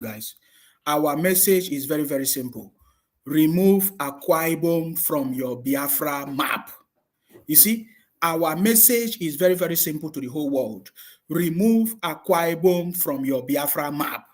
guys. Our message is very, very simple. Remove Akwa Ibom from your Biafra map. You see, our message is very, very simple to the whole world. Remove Akwa Ibom from your Biafra map.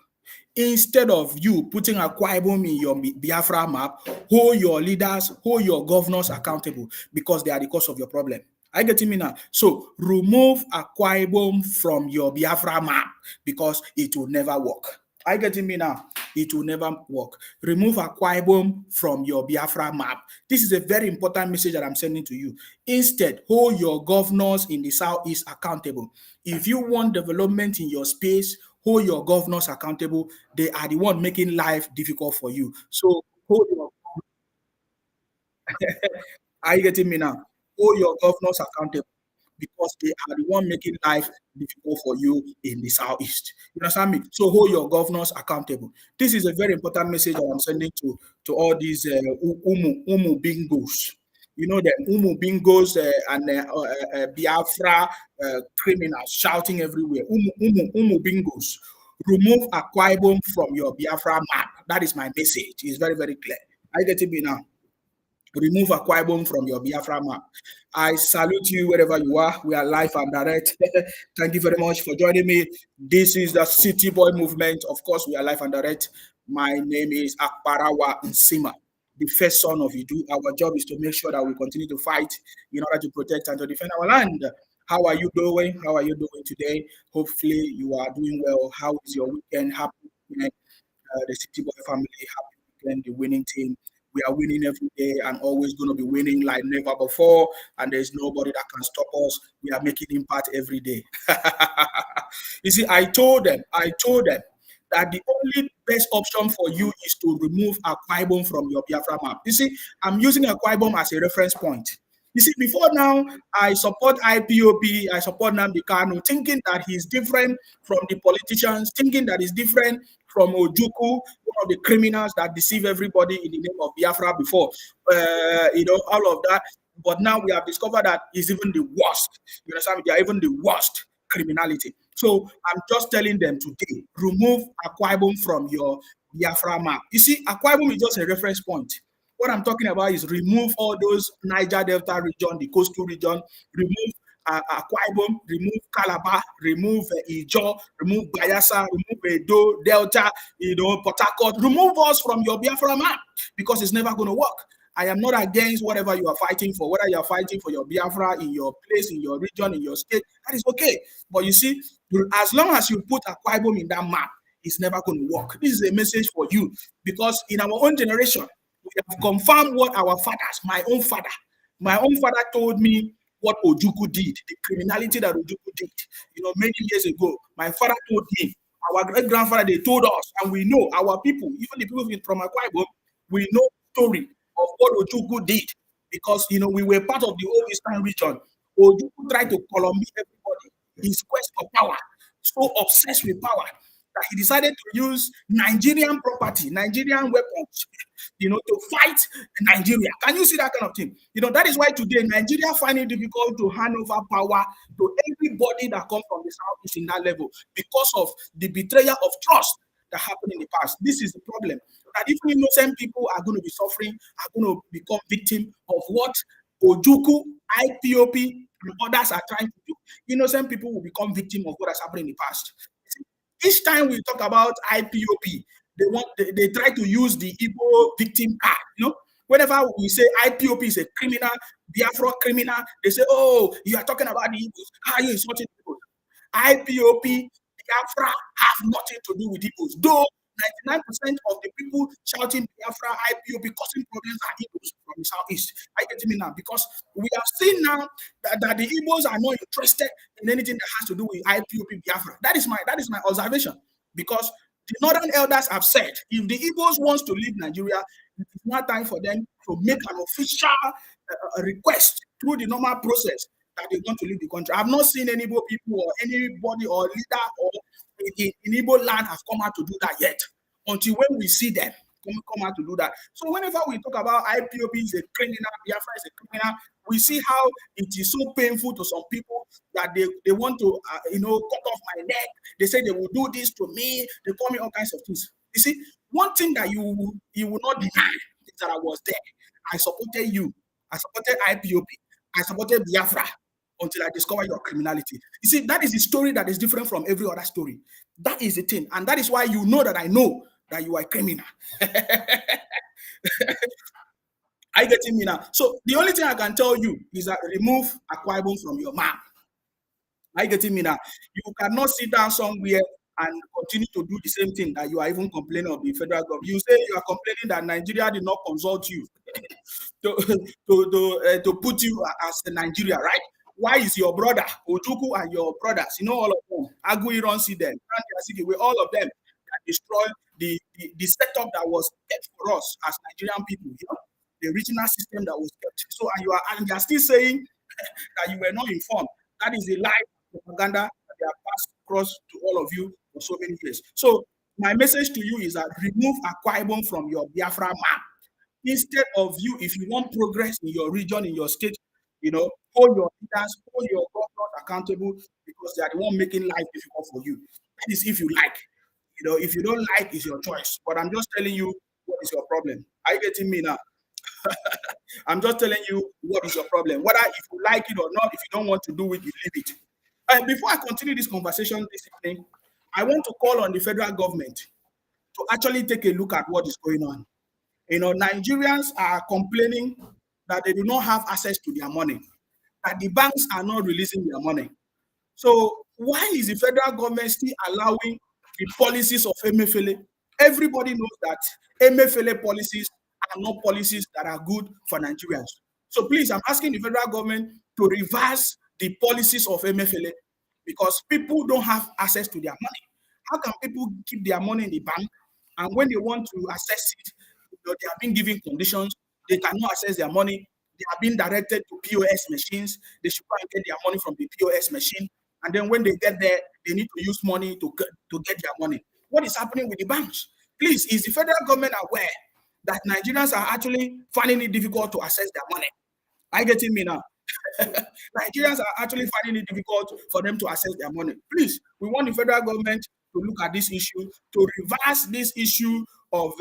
Instead of you putting Akwa Ibom in your Biafra map, hold your leaders, hold your governors accountable because they are the cause of your problem. Are you getting me now? So remove Akwa Ibom from your Biafra map because it will never work. Are you getting me now? It will never work. Remove Akwa Ibom from your Biafra map. This is a very important message that I'm sending to you. Instead, hold your governors in the Southeast accountable. If you want development in your space, hold your governors accountable. They are the one making life difficult for you. So hold your are you getting me now? Hold your governors accountable because they are the one making life difficult for you in the southeast. You understand me? So hold your governors accountable. This is a very important message that I'm sending to all these umu bingos. You know the umu bingos and Biafra criminals shouting everywhere. Umu bingos. Remove Akwa Ibom from your Biafra map. That is my message. It's very, very clear. Are you getting me now? Remove Akwa Ibom from your Biafra map. I salute you wherever you are. We are live and direct. Thank you very much for joining me. This is the City Boy movement. Of course, we are live and direct. My name is Akbarawa Nsima, the first son of Idu. Our job is to make sure that we continue to fight in order to protect and to defend our land. How are you doing? How are you doing today? Hopefully, you are doing well. How is your weekend? Happy weekend, the City Boy family. Happy weekend, the winning team. We are winning every day and always going to be winning like never before. And there's nobody that can stop us. We are making impact every day. You see, I told them that the only best option for you is to remove Akwa Ibom from your Biafra map. You see, I'm using Akwa Ibom as a reference point. You see, before now, I support IPOP, I support Nnamdi Kanu, thinking that he's different from the politicians, thinking that he's different from Ojuku, one of the criminals that deceive everybody in the name of Biafra before, all of that. But now we have discovered that he's even the worst. You understand? They are even the worst criminality. So I'm just telling them today, remove Akwa Ibom from your Biafra map. You see, Akwa Ibom is just a reference point. What I'm talking about is remove all those Niger Delta region, the coastal region, remove Akwa Ibom, remove Calabar, remove Ijo, remove Bayelsa, remove Edo, Delta, Port Harcourt. Remove us from your Biafra map because it's never going to work. I am not against whatever you are fighting for, whether you are fighting for your Biafra in your place, in your region, in your state, that is okay. But you see, as long as you put Akwa Ibom in that map, it's never going to work. This is a message for you because in our own generation, we have confirmed what our fathers, my own father told me what Ojuku did, the criminality that Ojuku did, many years ago. My father told me, our great grandfather, they told us, and we know our people, even the people from Akwa Ibom, we know the story of what Ojuku did because, we were part of the whole Eastern region. Ojuku tried to Columbia everybody, his quest for power, so obsessed with power that he decided to use Nigerian property, Nigerian weapons, to fight Nigeria. Can you see that kind of thing? That is why today Nigeria find it difficult to hand over power to everybody that comes from the southeast in that level because of the betrayal of trust that happened in the past. This is the problem. That even innocent people are going to be suffering, are going to become victim of what Ojuku, IPOP, and others are trying to do. Innocent people will become victim of what has happened in the past. Each time we talk about IPOP, they try to use the Igbo victim card. Whenever we say IPOP is a criminal, Biafra criminal, they say, "Oh, you are talking about the Igbos. How are you insulting people?" IPOP, Biafra have nothing to do with Igbos. Though 99% of the people shouting Biafra, IPOP, causing problems are Igbos from the southeast. I get me now because we have seen now that the Igbos are not interested in anything that has to do with IPOP Biafra. That is my observation because the northern elders have said if the Igbos wants to leave Nigeria, it is now time for them to make an official request through the normal process that they want to leave the country. I've not seen any Igbo people or anybody or leader or in Igbo land have come out to do that yet. Until when we see them, come out to do that. So whenever we talk about IPOB is a criminal, Biafra is a criminal, we see how it is so painful to some people that they want to, cut off my neck. They say they will do this to me. They call me all kinds of things. You see, one thing that you will not deny is that I was there. I supported you. I supported IPOB. I supported Biafra until I discover your criminality. You see, that is the story that is different from every other story. That is the thing. And that is why you know that I know that you are a criminal. Are you getting me now? So the only thing I can tell you is that remove Akwa Ibom from your map. Are you getting me now? You cannot sit down somewhere and continue to do the same thing that you are even complaining of the federal government. You say you are complaining that Nigeria did not consult you to put you as a Nigeria, right? Why is your brother, Ojuku, and your brothers, all of them, Agu Iron see them, all of them that destroy the setup that was kept for us as Nigerian people, the original system that was kept. So, and you are still saying that you were not informed. That is a lie propaganda that they have passed across to all of you for so many years. So, my message to you is that remove Akwa Ibom from your Biafra map. Instead of you, if you want progress in your region, in your state, hold your leaders, hold your governors accountable, because they are the one making life difficult for you. That is if you like. If you don't like, it's your choice. But I'm just telling you what is your problem. Are you getting me now? I'm just telling you what is your problem. Whether if you like it or not, if you don't want to do it, you leave it. And before I continue this conversation this evening, I want to call on the federal government to actually take a look at what is going on. Nigerians are complaining that they do not have access to their money, that the banks are not releasing their money. So why is the federal government still allowing the policies of Emefiele? Everybody knows that Emefiele policies are not policies that are good for Nigerians. So please, I'm asking the federal government to reverse the policies of Emefiele, because people don't have access to their money. How can people keep their money in the bank, and when they want to access it, they have been given conditions, they cannot access their money, they are being directed to POS machines, they should go and get their money from the POS machine, and then when they get there, they need to use money to get their money. What is happening with the banks? Please, is the federal government aware that Nigerians are actually finding it difficult to access their money? Are you getting me now? Nigerians are actually finding it difficult for them to access their money. Please, we want the federal government to look at this issue, to reverse this issue of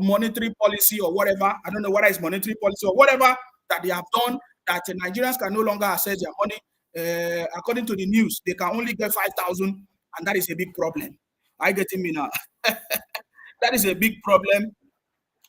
monetary policy or whatever. I don't know whether it's monetary policy or whatever that they have done, that Nigerians can no longer access their money. According to the news, they can only get 5,000, and that is a big problem. Are you getting me now? That is a big problem.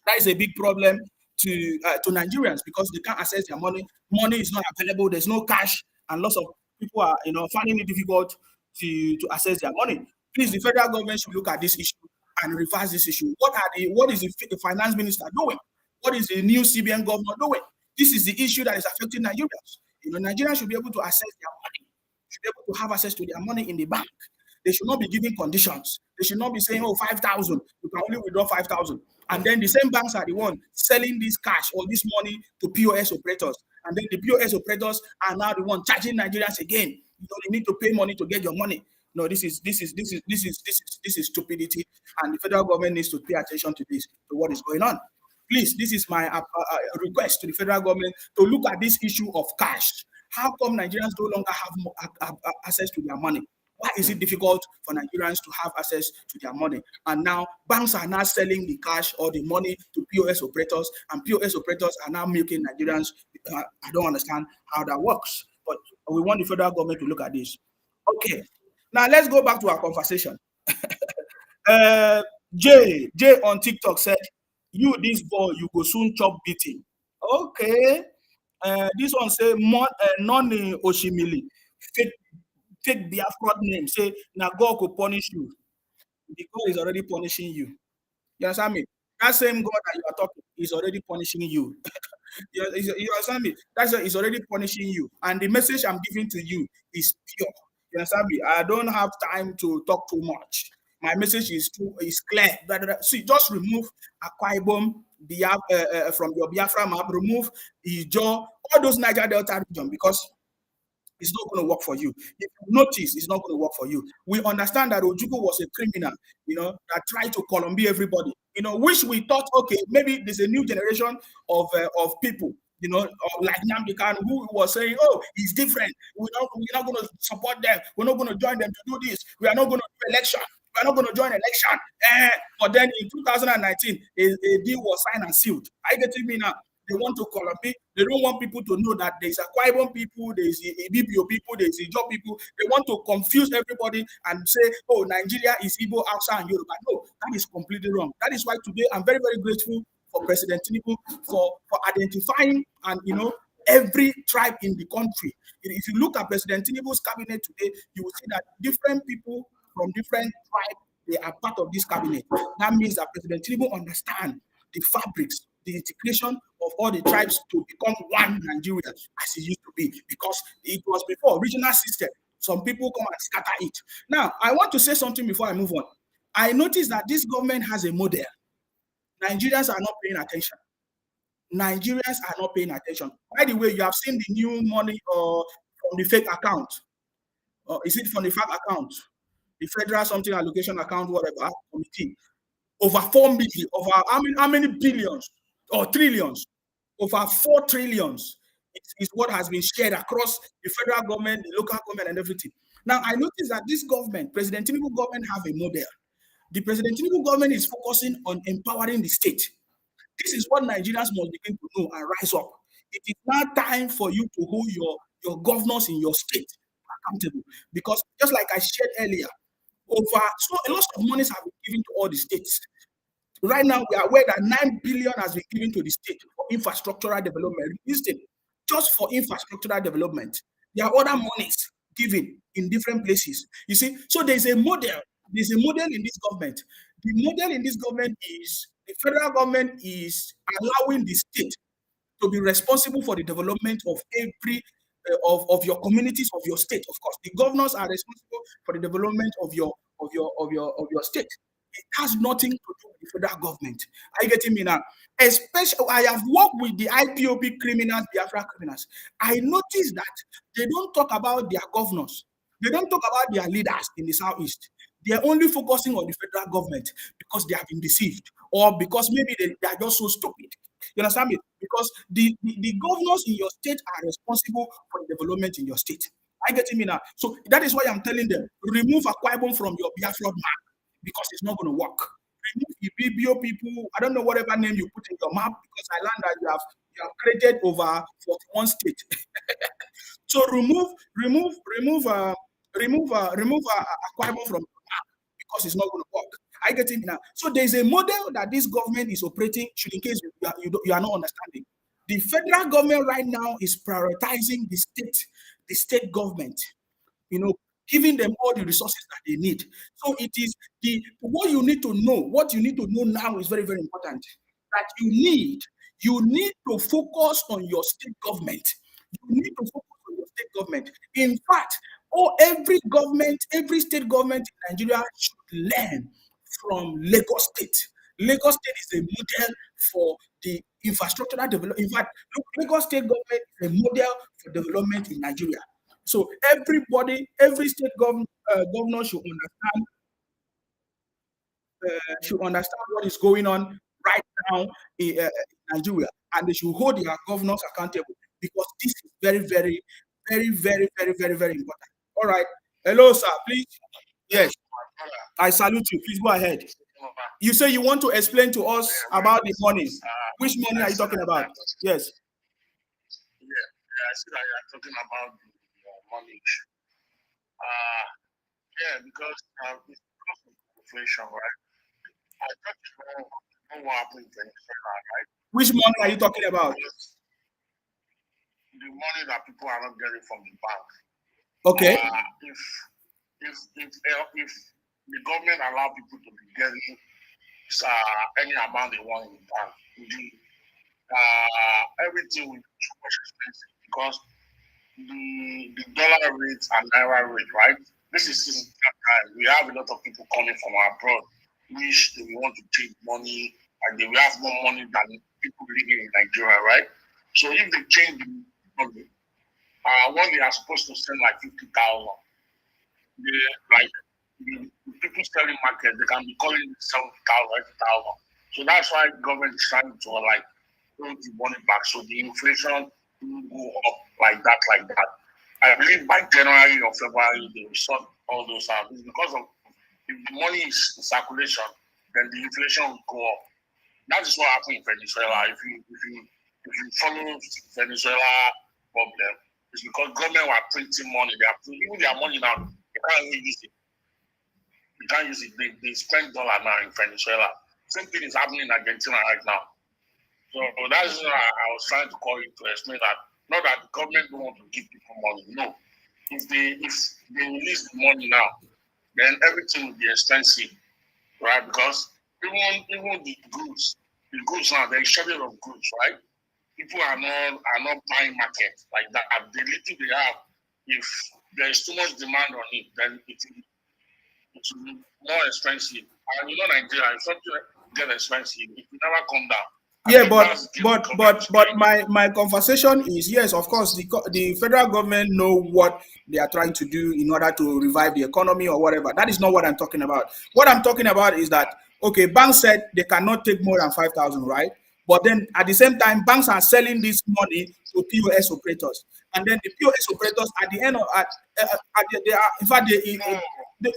That is a big problem to Nigerians, because they can't access their money. Money is not available. There's no cash, and lots of people are finding it difficult to access their money. Please, the federal government should look at this issue and reverse this issue. What is the finance minister doing? What is the new CBN governor doing? This is the issue that is affecting Nigerians. Nigerians should be able to access their money. Should be able to have access to their money in the bank. They should not be giving conditions. They should not be saying, 5,000, you can only withdraw 5,000. And then the same banks are the one selling this cash or this money to POS operators. And then the POS operators are now the one charging Nigerians again. They need to pay money to get your money. No, this is stupidity, and the federal government needs to pay attention to this, to what is going on. Please, this is my request to the federal government to look at this issue of cash. How come Nigerians no longer have access to their money? Why is it difficult for Nigerians to have access to their money? And now banks are now selling the cash or the money to POS operators, and POS operators are now milking Nigerians. I don't understand how that works, but we want the federal government to look at this. Okay, now let's go back to our conversation. Jay on TikTok said, "You this boy, you go soon chop beating." Okay, this one say Noni Oshimili take Biafra name, say now God will punish you. The God is already punishing you. You understand me? That same God that you are talking is already punishing you. You understand me? He's already punishing you. And the message I'm giving to you is pure. You understand me? I don't have time to talk too much. My message is clear. See, just remove Akwa Ibom from your Biafra map. Remove Ijo, all those Niger Delta region, because It's not going to work for you. If you notice, it's not going to work for you. We understand that Ojukwu was a criminal, that tried to Columbia everybody, which we thought, okay, maybe there's a new generation of people, like Nnamdi Kanu, who was saying, oh, he's different. We're not going to support them. We're not going to join them to do this. We are not going to do election. We're not going to join election. But then in 2019, a deal was signed and sealed. I get me now. They want to Columbia. They don't want people to know that there's Akwa Ibom people, there's BPO people, there's Ijaw people. They want to confuse everybody and say, oh, Nigeria is Igbo, Hausa, and Yoruba. No, that is completely wrong. That is why today I'm very, very grateful for President Tinubu for identifying and, every tribe in the country. If you look at President Tinubu's cabinet today, you will see that different people from different tribes, they are part of this cabinet. That means that President Tinubu understands the fabrics, the integration of all the tribes to become one Nigeria as it used to be, because it was before regional system. Some people come and scatter it. Now, I want to say something before I move on. I noticed that this government has a model. Nigerians are not paying attention. Nigerians are not paying attention. By the way, you have seen the new money from the fake account. Is it from the fake account? The federal something allocation account, whatever, committee. Over 4 million, over how many billions or trillions? Over 4 trillions is what has been shared across the federal government, the local government, and everything. Now, I noticed that this government, President Tinubu government, have a model. The President Tinubu government is focusing on empowering the state. This is what Nigerians must begin to know and rise up. It is now time for you to hold your governors in your state accountable. Because just like I shared earlier, a lot of monies have been given to all the states. Right now, we are aware that 9 billion has been given to the state for infrastructural development. Listen, just for infrastructural development. There are other monies given in different places. You see, so there's a model. There's a model in this government. The model in this government is the federal government is allowing the state to be responsible for the development of every of your communities, of your state. Of course, the governors are responsible for the development of your state. It has nothing to do with the federal government. Are you getting me now? Especially, I have worked with the IPOB criminals, Biafra criminals. I noticed that they don't talk about their governors. They don't talk about their leaders in the southeast. They are only focusing on the federal government because they have been deceived, or because maybe they are just so stupid. You understand me? Because the governors in your state are responsible for the development in your state. Are you getting me now? So that is why I'm telling them, remove Akwa Ibom from your Biafra map, because it's not going to work. Remove the BBO people. I don't know whatever name you put in your map, because I learned that you have created over 41 states. So remove Akwa Ibom from your map, because it's not going to work. I get it now. So there's a model that this government is operating. Should in case you are not understanding, the federal government right now is prioritizing the state government. Giving them all the resources that they need. So it is what you need to know. What you need to know now is very, very important. That you need to focus on your state government. You need to focus on your state government. In fact, every state government in Nigeria should learn from Lagos State. Lagos State is a model for the infrastructural development. In fact, Lagos State government is a model for development in Nigeria. So every state governor should understand what is going on right now in Nigeria, and they should hold their governors accountable, because this is very, very, very, very, very, very, very important. All right. Hello, sir. Please. Yes. I salute you. Please go ahead. You say you want to explain to us about the money. Which money are you talking about? Yes. Yeah, I see that you're talking about the money. Yeah, because it's because of inflation, right? I thought you know what happened in Venezuela, right? Which money are you talking about? The money that people are not getting from the bank. Okay. If the government allow people to be getting any amount they want in the bank, everything will be too much expensive, because the dollar rate and naira rate, right? This is time. We have a lot of people coming from abroad, which they want to take money, and they will have more money than people living in Nigeria, right? So if they change the money, what they are supposed to send like 50,000. Like the people selling market, they can be calling it 70,000, 80,000. So that's why the government is trying to like hold the money back so the inflation will go up like that, like that. I believe by January or February they will sort all those out. It's because of if the money is in circulation, then the inflation will go up. That is what happened in Venezuela. If you follow Venezuela problem, it's because government were printing money. They are even their money now. They can't even use it. You can't use it. They spend dollar now in Venezuela. Same thing is happening in Argentina right now. So that's why I was trying to call you to explain that. Not that the government don't want to give people money. No. If they release the money now, then everything will be expensive, right? Because even the goods now, there is shortage of goods, right? People are not buying market like that. The little they have, if there is too much demand on it, then it will be more expensive. And you know Nigeria, if something get expensive, it will never come down. Yeah, but my conversation is, yes, of course, the federal government know what they are trying to do in order to revive the economy or whatever. That is not what I'm talking about. What I'm talking about is that, okay, banks said they cannot take more than 5,000, right? But then at the same time, banks are selling this money to POS operators, and then the POS operators at the end of they are, in fact,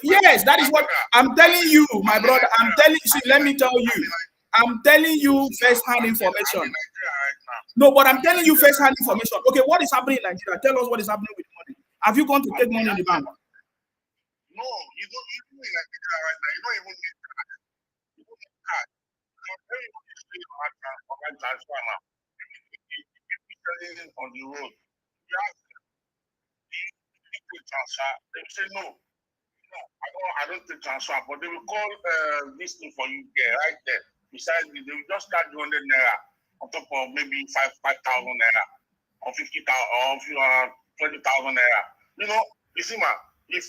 yes, that is what I'm telling you, my brother. I'm telling you. See, let me tell you. I'm telling you first-hand information. No, but I'm telling you first-hand information. Okay, what is happening in Nigeria? Tell us what is happening with the money. Have you gone to take money in the bank? No, you don't. You in Nigeria right now. You don't even need cash. You don't need cash. Everybody is doing online transfer now. People selling on the road. You ask them, do you take transfer? They will say no. I don't take transfer, but they will call this thing for you there, right there. Besides, they will just start 200 naira on top of maybe 5,000 naira or 50,000 or 20,000 naira. You know, you see, man, if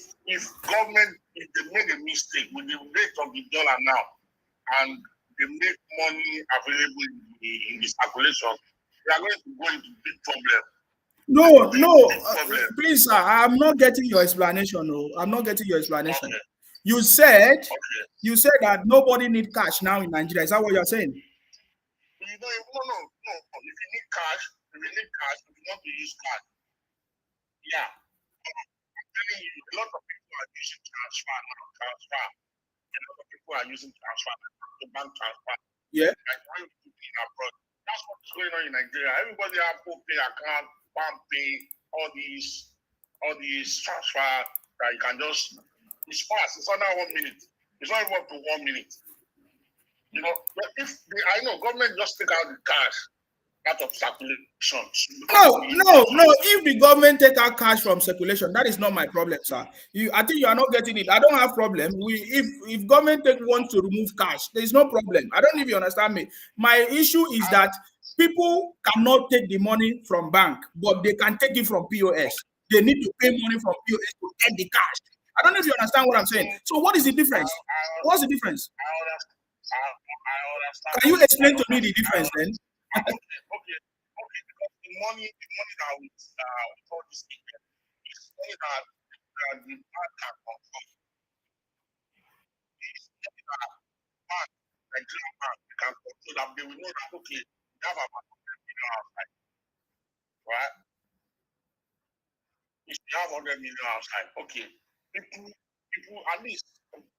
government, if they made a mistake with the rate of the dollar now and they make money available in the circulation, they are going to go into big problem. No, please, sir, I'm not getting your explanation. No, I'm not getting your explanation. Okay. You said that nobody need cash now in Nigeria. Is that what you're saying? No. If you need cash, if you want to use cash, yeah. I'm telling you, a lot of people are using transfer now. A lot of people are using transfer, the bank transfer. Yeah. Like when you put in abroad. That's what's going on in Nigeria. Everybody have pay account, pay, all these transfer that you can just, it's fast. It's under 1 minute. It's not even up to 1 minute. You know, but I know government just take out the cash out of circulation. No. If the government take out cash from circulation, that is not my problem, sir. I think you are not getting it. I don't have problem. If government wants to remove cash, there is no problem. I don't know if you understand me. My issue is that people cannot take the money from bank, but they can take it from POS. They need to pay money from POS to get the cash. I don't know if you understand what I'm saying. So what is the difference? What's the difference? I understand. Can you explain to me the difference then? Okay. Because the money that we all this is money that the bank can control. It's money that bank, Nigerian bank, can control that they will know that okay, we have about 100 million outside. Right? If you have 100 million outside, okay. People at least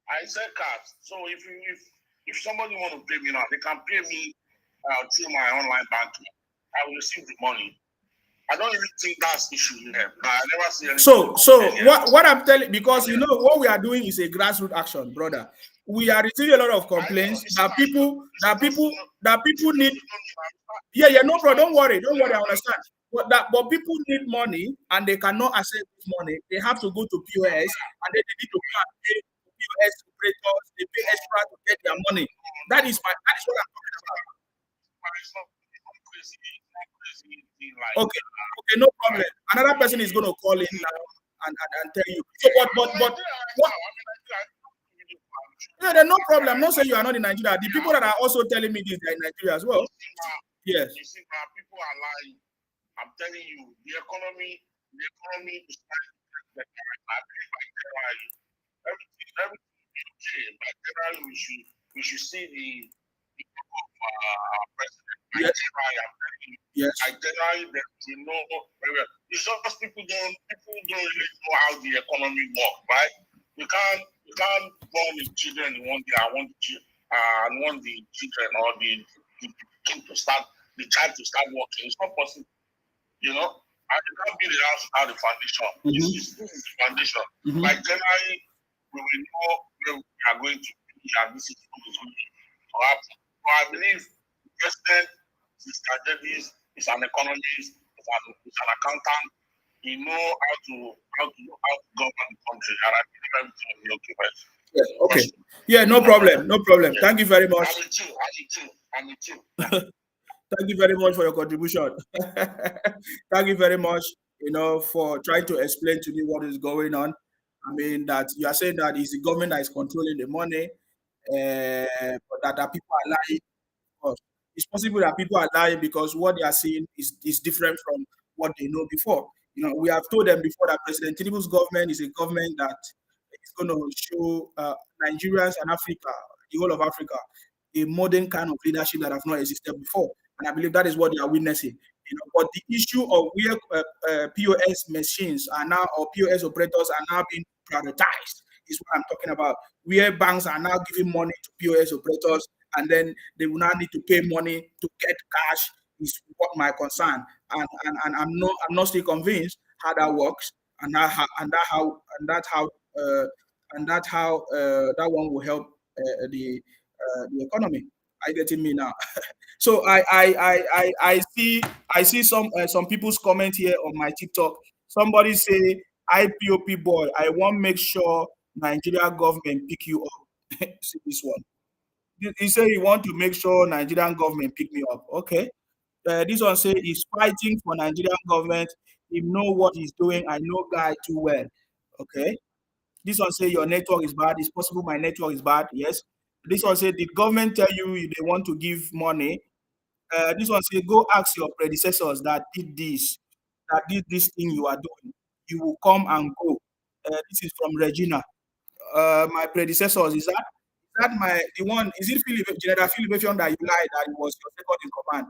I sell cards. So if somebody want to pay me now, they can pay me through my online banking. I will receive the money. I don't even think that's the issue here. I never see anything. So what I'm telling, because you know what we are doing is a grassroots action, brother. We are receiving a lot of complaints that people need. Yeah, no problem. Don't worry, I understand. But people need money and they cannot access this money. They have to go to POS and then they need to go and pay POS operators. They pay extra to get their money. That is what I'm talking about. Okay, no problem. Another person is going to call in now and tell you. So, but what? Yeah, there's no problem. I'm not saying you are not in Nigeria. The people that are also telling me this, they're in Nigeria as well. Yes. You see, people are lying. I'm telling you, the economy the economy is like I believe by January, everything will be okay. By January, we should see the work of our president. By Yes, January, I'm telling you, by yes, January, then we know very well. It's just people don't really know how the economy works, right? You can't born the children in one day. I want the children or the kid to start the child to start working. It's not possible, you know. And you can't build a house without the foundation. mm-hmm. This is the foundation. Mm-hmm. By January, we will know where we are going to be, and this is what is going to happen. So I believe the president is strategist, is an economist, is an accountant. He know how to govern the country, and I believe everything will be okay. But Yes, okay. trust me. Yeah, no problem, no problem. Yeah. Thank you very much. I'm with you. I'm with you. I'm with you. Thank you very much for your contribution. Thank you very much, for trying to explain to me what is going on. I mean, that you are saying that it's the government that is controlling the money, but that people are lying. Course. It's possible that people are lying because what they are seeing is different from what they know before. We have told them before that President Tinubu's government is a government that is going to show Nigerians and Africa, the whole of Africa, a modern kind of leadership that have not existed before. And I believe that is what they are witnessing. But the issue of where POS machines are now, or POS operators are now being prioritized, is what I'm talking about. Where banks are now giving money to POS operators, and then they will not need to pay money to get cash, is what my concern. And I'm not still convinced how that works, and that one will help the economy. Are you getting me now? So I see some people's comment here on my TikTok. Somebody say, IPOP boy, I want make sure Nigeria government pick you up. See this one. He say he want to make sure Nigerian government pick me up. Okay. This one say he's fighting for Nigerian government. He know what he's doing. I know guy too well. Okay. This one say your network is bad. It's possible my network is bad. Yes. This one say, did government tell you they want to give money? This one say, go ask your predecessors that did this thing you are doing. You will come and go. This is from Regina. My predecessors, is that the one? Is it General Philip that you lied that it was your second in command?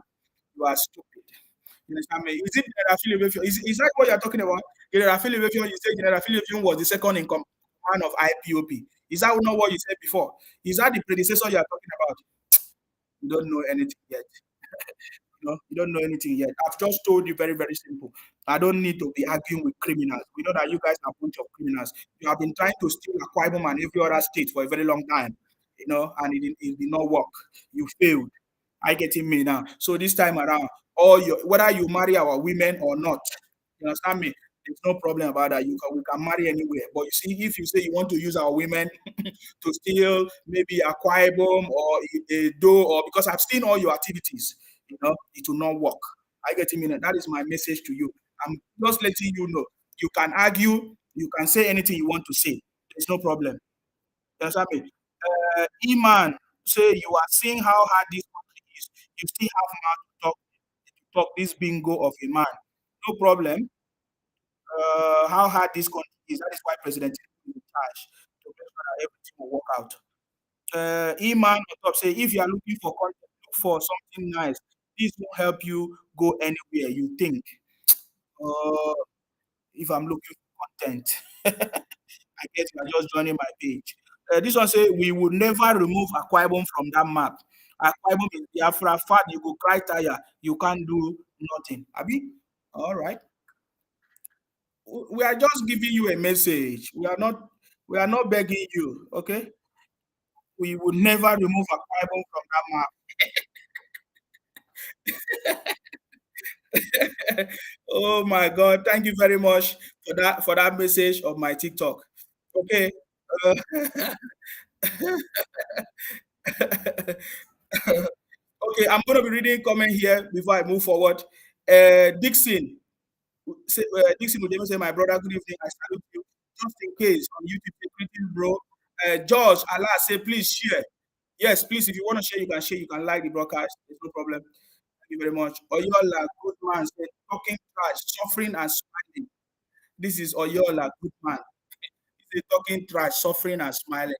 You are stupid. You understand me? Is it General Philip? Is that what you're talking about? General Philip, you say General Philip was the second in command of IPOP. Is that not what you said before? Is that the predecessor you're talking about? You don't know anything yet. You don't know anything yet. I've just told you very, very simple. I don't need to be arguing with criminals. We know that you guys are a bunch of criminals. You have been trying to steal Akwa Ibom and every other state for a very long time, and it did not work. You failed. I getting me now. So this time around, whether you marry our women or not, you understand me? There's no problem about that. We can marry anywhere. But you see, if you say you want to use our women to steal maybe a Akwa Ibom or a do, or because I've seen all your activities, it will not work. I get me. That is my message to you. I'm just letting you know. You can argue, you can say anything you want to say. There's no problem. You understand me? Iman say you are seeing how hard this country is. You still have mouth to talk this bingo of a man. No problem. How hard this country is. That is why President Tinubu is in charge to make sure that everything will work out. Iman on top say, if you are looking for content, look for something nice. This will help you go anywhere you think. Uh, if I'm looking for content, I guess you are just joining my page. This one say, we will never remove Akwa Ibom from that map. Akwa Ibom is Biafra fat. You go cry tire. You can't do nothing. Abi? All right. We are just giving you a message. We are not begging you. Okay. We will never remove Akwa Ibom from that map. Oh my God! Thank you very much for that message of my TikTok. Okay. Uh, okay, I'm going to be reading comment here before I move forward. Dixon, Dixon would even say, my brother, good evening. I salute you. Just in case on YouTube, say, greetings, bro. George, Allah, say, please share. Yes, please, if you want to share, you can share. You can like the broadcast. There's no problem. Thank you very much. Oyola, good man, said, talking trash, suffering and smiling. This is Oyola, good man. He's talking trash, suffering and smiling,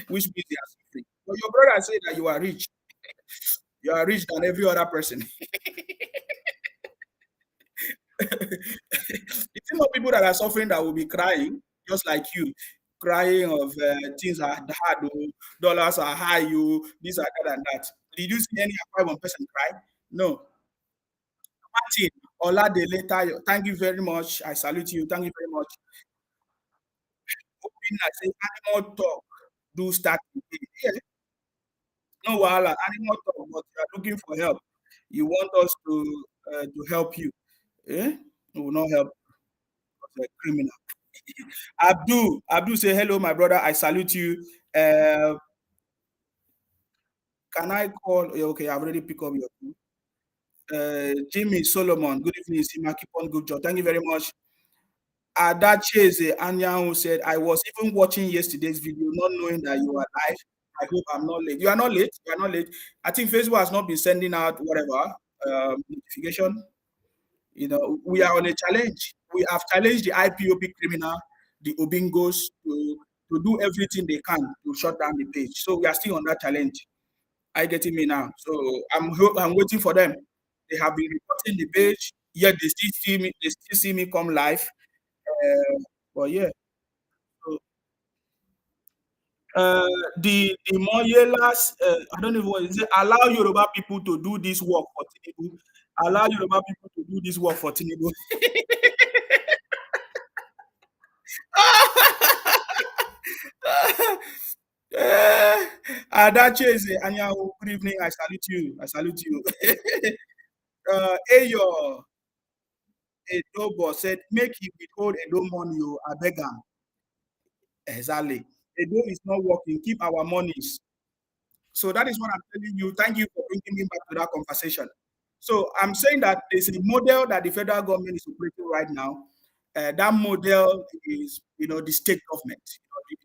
which means they are suffering. But your brother said that you are rich. You are rich than every other person. It's not people that are suffering that will be crying, just like you, crying of things are hard, oh, dollars are high, you this are that and that. Did you see any Akwa Ibom person cry? No. Martin Oladele Tayo, thank you very much. I salute you. Thank you very much. Open, I say animal talk. Do start today. Yeah, no wahala. Animal talk, but you are looking for help. You want us to help you. Eh? We will not help the criminal. Abdul say hello, my brother. I salute you. Uh, can I call? Yeah, okay, I've already picked up your. Jimmy Solomon. Good evening, Sima. Keep on good job. Thank you very much. Adacheze Anyanwu said, I was even watching yesterday's video, not knowing that you are live. I hope I'm not late. You are not late. You are not late. I think Facebook has not been sending out whatever notification. You know, we are on a challenge. We have challenged the IPOP criminal, the Obingos, to do everything they can to shut down the page. So we are still on that challenge. I getting me now. So I'm waiting for them. They have been reporting the page, yet they still see me. They still see me come live. But yeah. So, the Moyelas, I don't know what is it. Allow Yoruba people to do this work for Tinubu. Allow Yoruba people to do this work for Tinubu. Adache is Anyanwu. Good evening. I salute you. I salute you. Ayo Edobo said, make you withhold Edo money, oh, I beg am. Exactly. Edo is not working. Keep our monies. So that is what I'm telling you. Thank you for bringing me back to that conversation. So I'm saying that there's a model that the federal government is operating right now. That model is, the state government.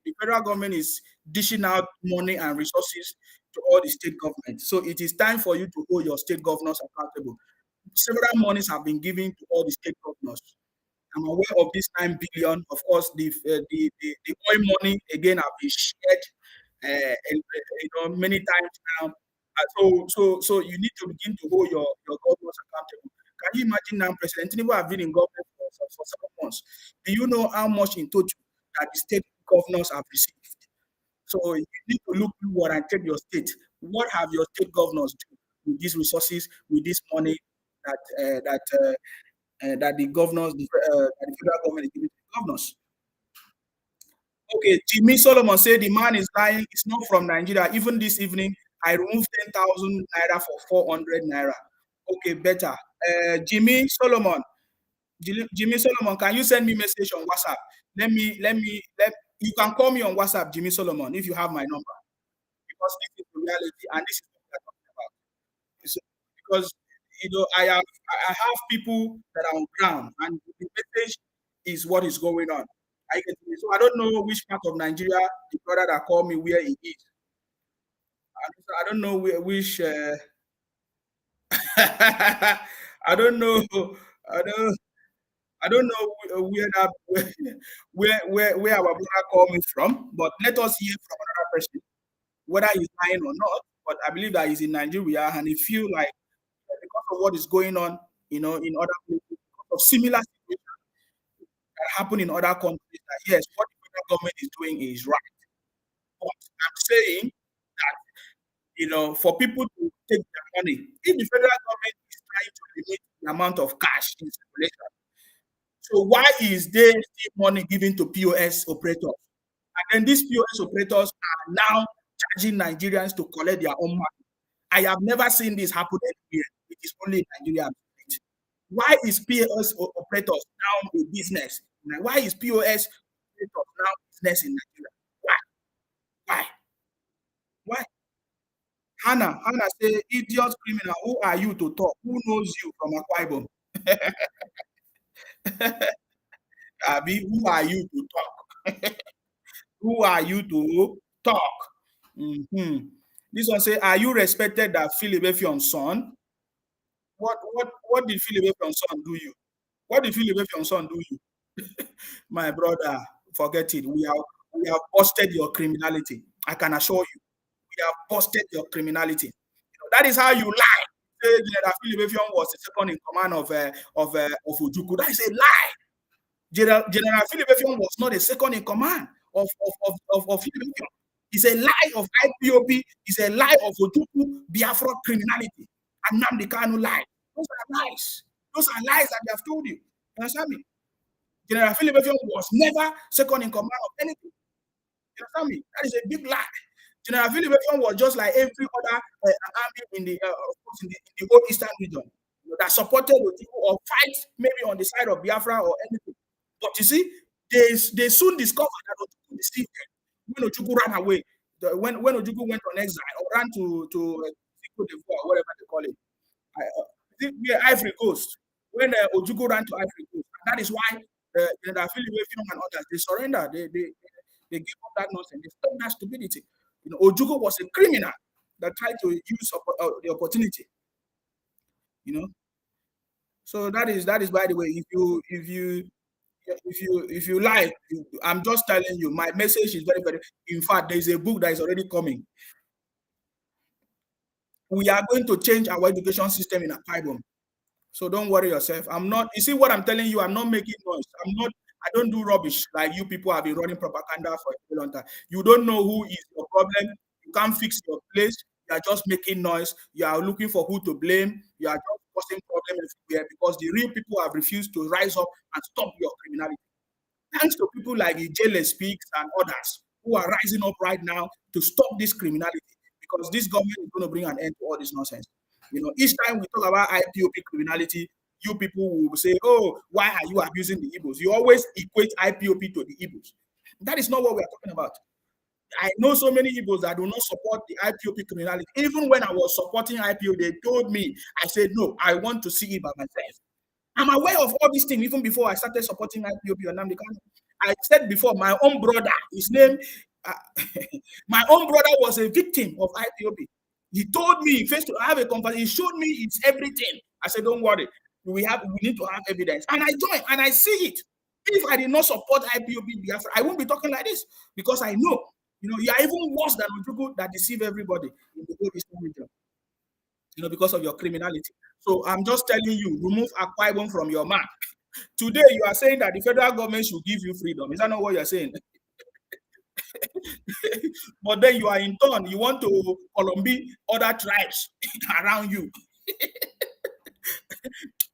The federal government is dishing out money and resources to all the state governments. So it is time for you to hold your state governors accountable. Several monies have been given to all the state governors. I'm aware of this 9 billion. Of course, the oil money again have been shared, many times now. So you need to begin to hold your governors accountable. Can you imagine now, President Tinubu have been in government for 7 months? Do you know how much in total that the state governors have received? So you need to look inward and check your state. What have your state governors done with these resources, with this money that the governors, that the federal government is giving to the governors? Okay, Jimmy Solomon said the man is lying. It's not from Nigeria. Even this evening, I removed 10,000 naira for 400 naira. Okay, better. Jimmy Solomon, can you send me message on WhatsApp? You can call me on WhatsApp, Jimmy Solomon, if you have my number, because this is the reality and this is what we are talking about. So, because I have people that are on ground, and the message is what is going on. So I don't know which part of Nigeria the brother that called me where he is. I don't know which. I don't know. I don't. I don't know where that where our brother called me from. But let us hear from another person whether he's lying or not. But I believe that he's in Nigeria, and he feel like because of what is going on, in other places, because of similar situations that happen in other countries, that yes, what the federal government is doing is right. But I'm saying that for people to take their money, if the federal government is trying to limit the amount of cash in circulation, so why is there still money given to POS operators? And then these POS operators are now charging Nigerians to collect their own money. I have never seen this happen anywhere. It is only in Nigeria. Why is POS operators now a business? Why is POS operators now business in Nigeria? Why? Why? Why? Hannah say, idiot criminal, who are you to talk? Who knows you from Akwa Ibom? Abi, who are you to talk? Who are you to talk? Mm-hmm. This one say, are you respected that Philip Efion's son? What did Philip Efion's son do you? What did Philip your son do you? My brother, forget it. We have busted your criminality. I can assure you, we have busted your criminality. That is how you lie. Say General Philip was the second in command of Ojukwu. That is a lie. General Philip was not the second in command of Philip. It's a lie of IPOB. It's a lie of Ojukwu Biafra criminality. And Nnamdi Kanu lie. Those are lies. Those are lies that they have told you. You understand me? General Philip was never second in command of anything. You understand me? That is a big lie. General Philip was just like every other army in the, of course, in the whole eastern region, that supported Ojukwu or fight maybe on the side of Biafra or anything. But you see, they soon discovered that Ojukwu deceived them. When Ojukwu ran away, when Ojukwu went on exile or ran to Cote d'Ivoire, whatever they call it, Ivory Coast. When Ojukwu ran to Ivory Coast, and that is why General Philip and others, they surrendered. They gave up that nonsense. They stopped that stupidity. Ojukwu was a criminal that tried to use the opportunity. So that is by the way. If you like, I'm just telling you, my message is very, very. In fact, there is a book that is already coming. We are going to change our education system in Akwa Ibom. So don't worry yourself. I'm not. You see what I'm telling you? I'm not making noise. I don't do rubbish like you people have been running propaganda for a long time. You don't know who is your problem. You can't fix your place. You are just making noise. You are looking for who to blame. You are just causing problems everywhere because the real people have refused to rise up and stop your criminality. Thanks to people like Ijele Speaks and others who are rising up right now to stop this criminality, because this government is going to bring an end to all this nonsense. Each time we talk about IPOP criminality, you people will say, oh, why are you abusing the Igbos? You always equate IPOP to the Igbos. That is not what we are talking about. I know so many Igbos that do not support the IPOP criminality. Even when I was supporting IPOP, they told me, I said, no, I want to see it by myself. I'm aware of all these things even before I started supporting IPOP or Nnamdi Kanu. I said before, my own brother, his name, my own brother was a victim of IPOP. He told me, face to have a conversation, he showed me it's everything. I said, don't worry, we need to have evidence. And I joined and I see it. If I did not support IPOP Biafra, I won't be talking like this, because I know, you are even worse than people that deceive everybody in the whole Eastern region, because of your criminality. So I'm just telling you, remove Akwa Ibom from your map. Today, you are saying that the federal government should give you freedom. Is that not what you're saying? But then you are in turn, you want to Colombia other tribes around you.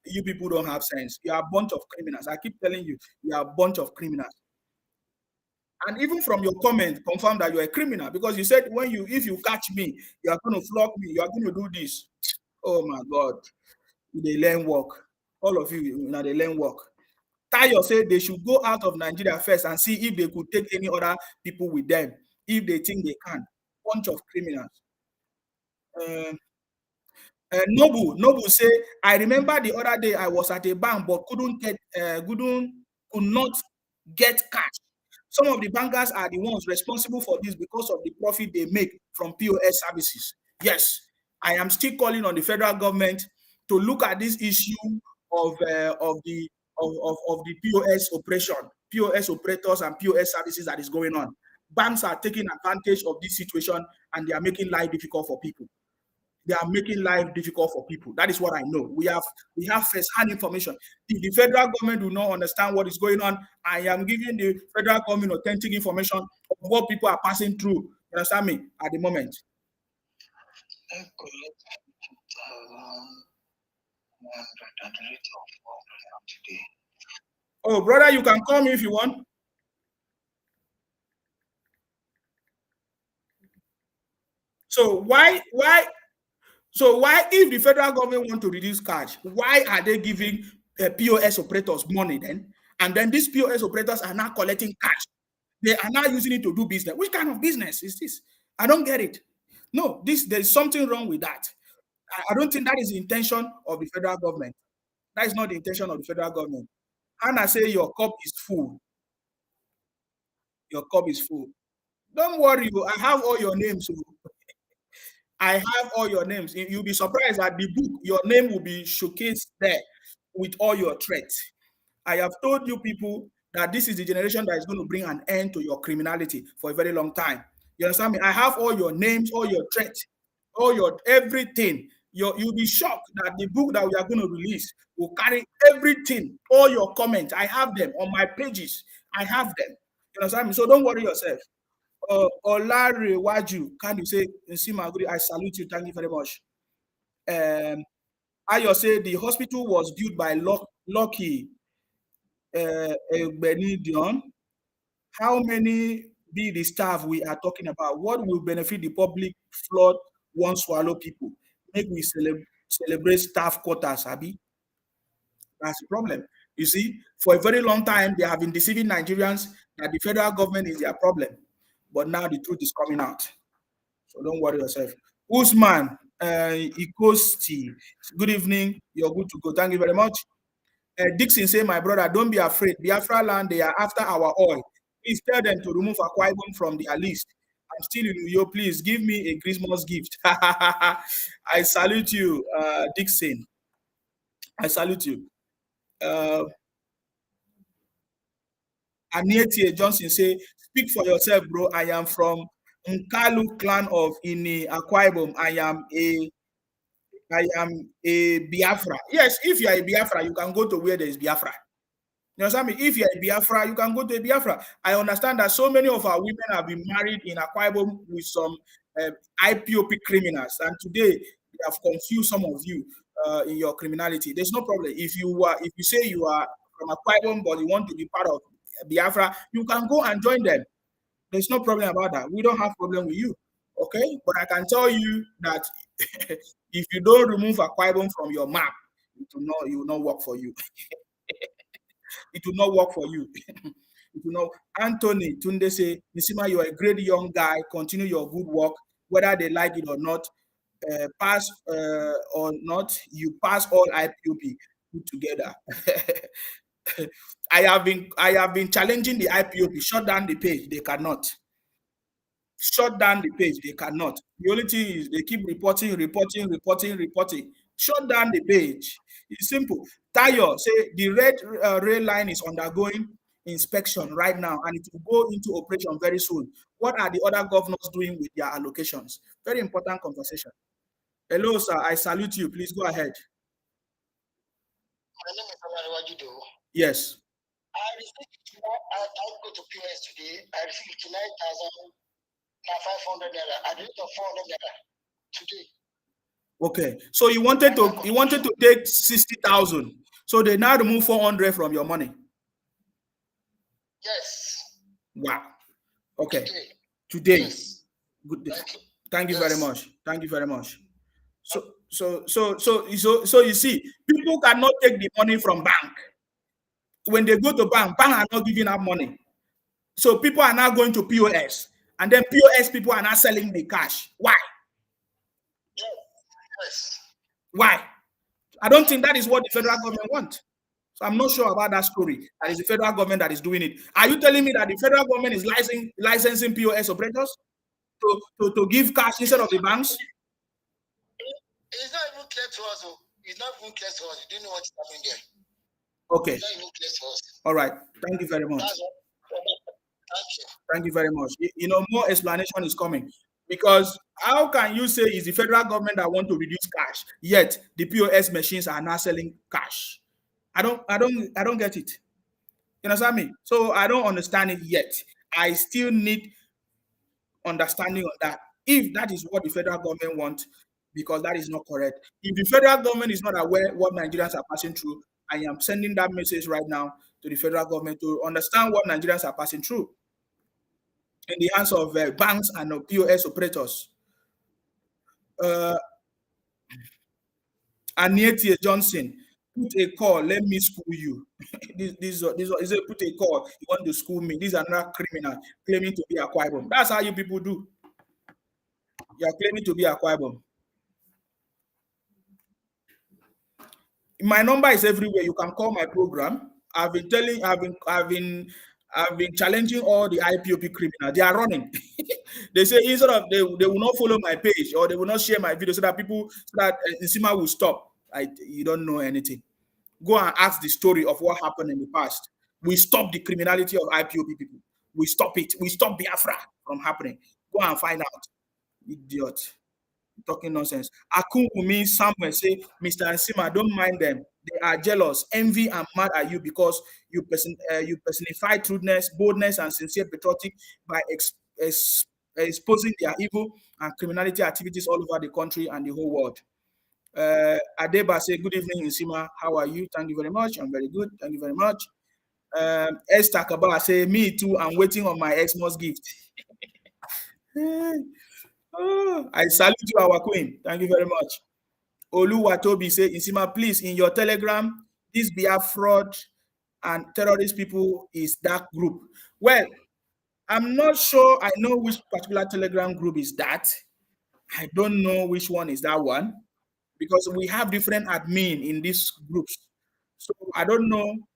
You people don't have sense. You are a bunch of criminals. I keep telling you, you are a bunch of criminals. And even from your comment, confirm that you're a criminal, because you said if you catch me, you are going to flog me, you are going to do this. Oh my God. They learn work. All of you, they learn work. Tayo said they should go out of Nigeria first and see if they could take any other people with them, if they think they can. Bunch of criminals. Noble say, I remember the other day I was at a bank but could not get cash. Some of the bankers are the ones responsible for this because of the profit they make from POS services. Yes, I am still calling on the federal government to look at this issue of the POS operators and POS services that is going on. Banks are taking advantage of this situation and they are making life difficult for people. They are making life difficult for people. That is what I know. We have first-hand information. If the federal government do not understand what is going on, I am giving the federal government authentic information of what people are passing through. You understand me? At the moment. Oh, brother, you can call me if you want. So why if the federal government want to reduce cash, why are they giving POS operators money then? And then these POS operators are now collecting cash. They are now using it to do business. Which kind of business is this? I don't get it. No, there's something wrong with that. I don't think that is the intention of the federal government. That is not the intention of the federal government. Hannah say your cup is full. Your cup is full. Don't worry, I have all your names. I have all your names. You'll be surprised at the book. Your name will be showcased there with all your threats. I have told you people that this is the generation that is going to bring an end to your criminality for a very long time. You understand me? I have all your names, all your threats, all your everything. You'll be shocked that the book that we are going to release will carry everything, all your comments. I have them on my pages. I have them. You understand me? So don't worry yourself. Olare Waju, can you say, Nsimaguri, I salute you. Thank you very much. Ayo say the hospital was built by Lucky Benedion. How many be the staff we are talking about? What will benefit the public flood one swallow people? Make we celebrate staff quarters, Abi. That's the problem. You see, for a very long time, they have been deceiving Nigerians that the federal government is their problem. But now the truth is coming out. So don't worry yourself. Usman, Ikosti, good evening. You're good to go. Thank you very much. Dixon say, my brother, don't be afraid. Biafra land, they are after our oil. Please tell them to remove Akwa Ibom from their list. I'm still in Uyo. Please give me a Christmas gift. I salute you, Dixon. I salute you. Anietie Johnson say, speak for yourself, bro. I am from Nkalu clan of Ini Akwa Ibom. I am a Biafra. Yes, if you are a Biafra, you can go to where there is Biafra. You understand me? If you're a Biafra, you can go to a Biafra. I understand that so many of our women have been married in Akwa Ibom with some IPOP criminals, and today they have confused some of you in your criminality. There's no problem. If you say you are from Akwa Ibom but you want to be part of Biafra, you can go and join them. There's no problem about that. We don't have problem with you. Okay? But I can tell you that if you don't remove Akwa Ibom from your map, it will not work for you. It will not work for you. It will not. Anthony Tunde say, Nisima, you are a great young guy. Continue your good work, whether they like it or not. Pass or not, you pass all IPOP put together. I have been challenging the IPOP. Shut down the page. They cannot. Shut down the page. They cannot. The only thing is they keep reporting. Shut down the page. It's simple. Tayo say the red rail line is undergoing inspection right now and it will go into operation very soon. What are the other governors doing with their allocations? Very important conversation. Hello, sir. I salute you. Please go ahead. My name is Amarawajudo. Yes. I go to POS today. I received 59,500 naira at the rate of 400 naira today. Okay, so you wanted to take 60,000. So they now remove 400 from your money. Yes. Wow. Okay. Today. Yes. Good. Thank you very much. Thank you very much. So you see, people cannot take the money from bank. When they go to bank are not giving out money. So people are now going to POS, and then POS people are not selling the cash. Why? Yes. Why? I don't think that is what the federal government wants. So I'm not sure about that story. That is the federal government that is doing it. Are you telling me that the federal government is licensing POS operators to give cash instead of the banks? It's not even clear to us. It's not even clear to us. You don't know what's happening there. Okay. It's not even clear to us. All right. Thank you very much. Thank you. Thank you very much. You know, more explanation is coming. Because how can you say it's the federal government that want to reduce cash, yet the POS machines are not selling cash? I don't get it. You understand me? So I don't understand it yet. I still need understanding on that. If that is what the federal government wants, because that is not correct. If the federal government is not aware what Nigerians are passing through, I am sending that message right now to the federal government to understand what Nigerians are passing through in the hands of banks and POS operators. Anietie Johnson, put a call, let me school you. This is a put a call, you want to school me. These are not criminal claiming to be Akwa Ibom. That's how you people do. You are claiming to be Akwa Ibom. My number is everywhere. You can call my program. I've been challenging all the IPOP criminals. They are running. They say instead of they will not follow my page or they will not share my video so that Nsima will stop. You don't know anything. Go and ask the story of what happened in the past. We stop the criminality of IPOB people. We stop it. We stop Biafra from happening. Go and find out. Idiot. Talking nonsense. Akunwumi somewhere say, Mr. Nsima, don't mind them. They are jealous, envy, and mad at you because you personify truthfulness, boldness, and sincere patriotic by exposing their evil and criminality activities all over the country and the whole world. Adeba say, good evening, Nsima. How are you? Thank you very much. I'm very good. Thank you very much. Esther Kababa say, me too. I'm waiting on my Xmas gift. Oh, I salute you, our queen. Thank you very much. Oluwatobi say, Nsima, please, in your telegram, this Biafra and terrorist people is that group. Well, I'm not sure I know which particular telegram group is that. I don't know which one is that one because we have different admin in these groups. So I don't know.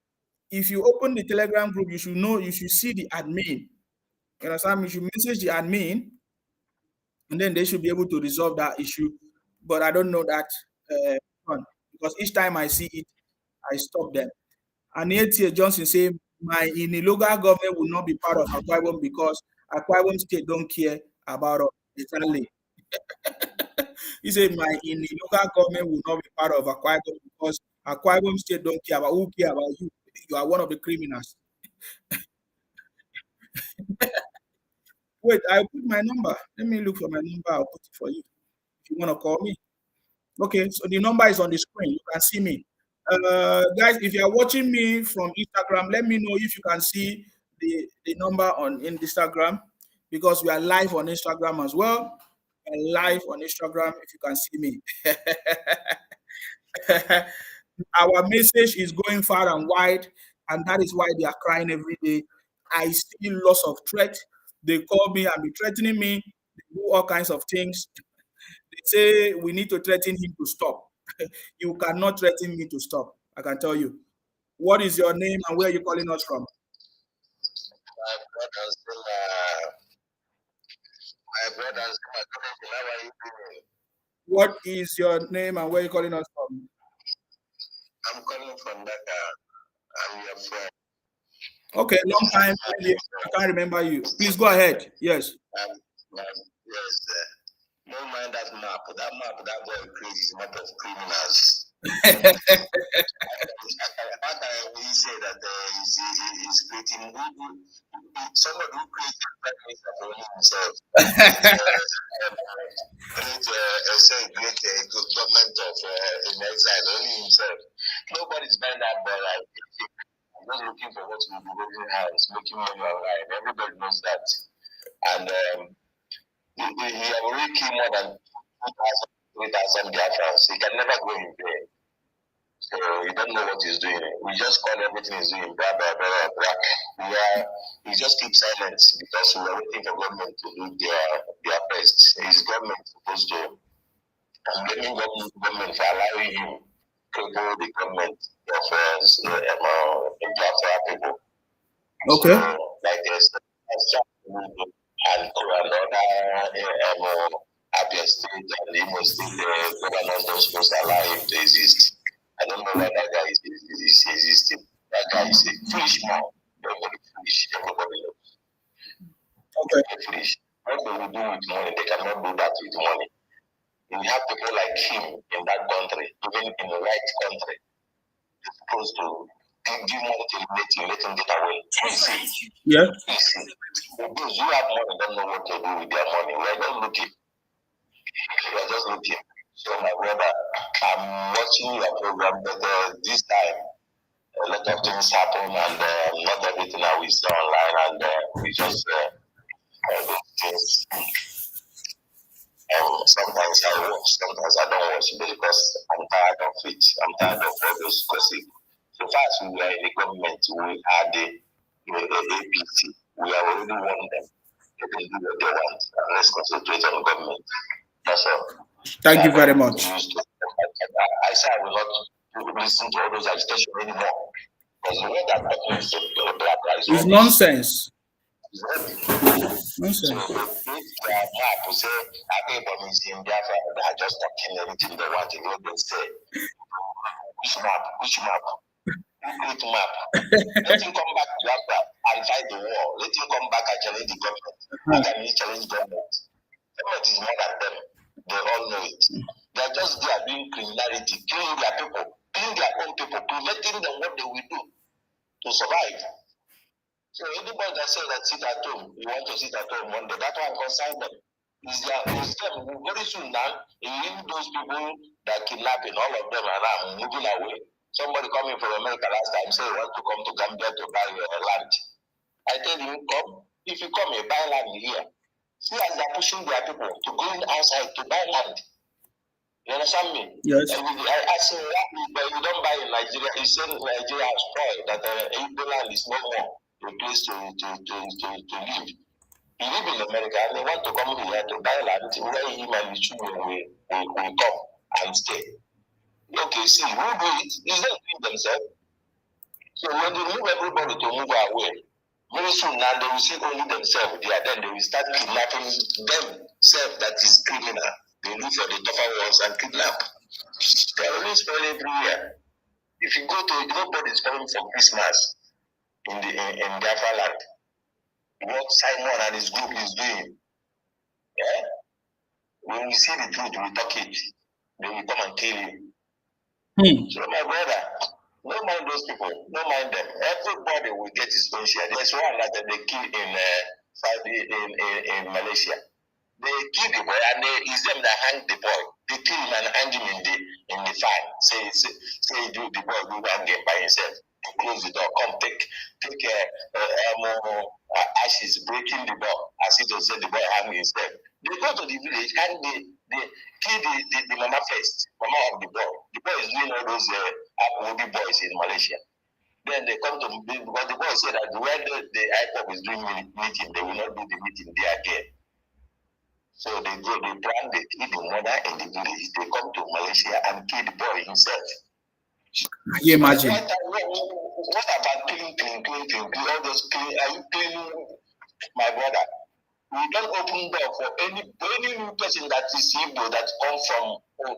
If you open the telegram group, you should know, you should see the admin. You understand? You should message the admin and then they should be able to resolve that issue. But I don't know that one because each time I see it, I stop them. And here Johnson say, my local government will not be part of Akwa Ibom because Akwa Ibom state don't care about us. Exactly. He said, my local government will not be part of Akwa Ibom because Akwa Ibom state don't care about who care about you. You are one of the criminals. Wait, I put my number. Let me look for my number. I'll put it for you if you want to call me. Okay, so the number is on the screen. You can see me. Guys, if you are watching me from Instagram, let me know if you can see the number on Instagram because we are live on Instagram as well. And live on Instagram if you can see me. Our message is going far and wide, and that is why they are crying every day. I see lots of threat. They call me and be threatening me. They do all kinds of things. They say we need to threaten him to stop. You cannot threaten me to stop. I can tell you. What is your name and where are you calling us from? My brothers, how are you doing? What is your name and where are you calling us from? I'm calling from Dhaka. I'm your friend. Okay, long time. I can't remember you. Please go ahead. Yes. Yes. Don't mind that map. That boy crazy. Map of criminals. How can we say that he's creating somebody who creates a prime minister for himself? Great government of in exile, only himself. Nobody's buying that boy like I'm just looking for what will be going house, making money online. Everybody knows that. And he already killed more than 3,000 Biafrans. He can never go in there. So he don't know what he's doing. We just call everything he's doing blah blah blah blah. He just keeps silent because we are waiting for government to do their best. His government supposed to blaming government for allowing him to cripple the government of Biafra people. Okay. So like there's and other Abia State and Imo State governors don't supposed to allow him to exist. I don't know why that guy is existing. That guy is a foolish man. Everybody foolish. Everybody knows. Okay. They're foolish. What they will do with money, they cannot do that with money. We have people like him in that country, even in the right country. They're supposed to give money to let him get away. Yeah. Those who have money don't know what to do with their money. We're just looking. So my brother, I'm watching your program, but this time a lot of things happen and not everything that we see online and we just do things. Sometimes I watch, sometimes I don't watch because I'm tired of it. I'm tired of all those gossip. So far as we are in the government, we are the APC. We are already won them. They can do what they want and let's concentrate on government. That's all. Thank you very much. I said I will not listen to all those agitation anymore. Because the way that talking is the black guys. It's nonsense. Nonsense. So if map will say Akwa Ibom is in Biafra, they are just talking anything they want to know they say. Which map? Which map? Which map? Let him come back to Biafra and fight the war. Let him come back and challenge the government. How can he challenge government? Government is more than them. They all know it. They are just there doing criminality, killing their people, killing their own people, preventing them what they will do to survive. So anybody that says that sit at home, you want to sit at home one day, that one concern them. Is them very soon now, even those people that kidnapping, all of them are now moving away. Somebody coming from America last time say he want to come to Gambia to buy land. I tell you, come. If you come, you buy land here. See as they're pushing their people to go in outside to buy land. You understand me? Yes. I say, but you don't buy in Nigeria. You say Nigeria has spoiled, that Igbo land is no more a place to live. You live in America and they want to come here to buy land where him and his children will come and stay. Okay, see, who do it? Is them doing themselves? So when they move everybody to move away, very soon now they will see only themselves there. Then they will start kidnapping themselves that is criminal. They look for the tougher ones and kidnap. They are always spoiling everywhere. If you go to nobody is coming for Christmas in Biafra land. What Simon and his group is doing. Yeah? When we see the truth, we talk it. They will come and kill you. So my brother, don't mind those people. Don't mind them. Everybody will get his own share. There's one that they kill in Malaysia. They kill the boy and it's them that hang the boy. They kill him and hang him in the fire. Say the boy go hang him by himself. Close the door. Come take ashes, breaking the door. As it was said, the boy hang himself. They go to the village and they kill the mama first, mama of the boy. The boy is doing all those Akwa Ibom boys in Malaysia. Then they come to because the boy said that when the IPOP is doing meeting, they will not do the meeting there again. So they go, they plan, they kill the mother in the village. They come to Malaysia and kill the boy himself. Can you imagine? What about clean, all those clean? Are you cleaning, my brother? We don't open door for any new person that is Igbo that come from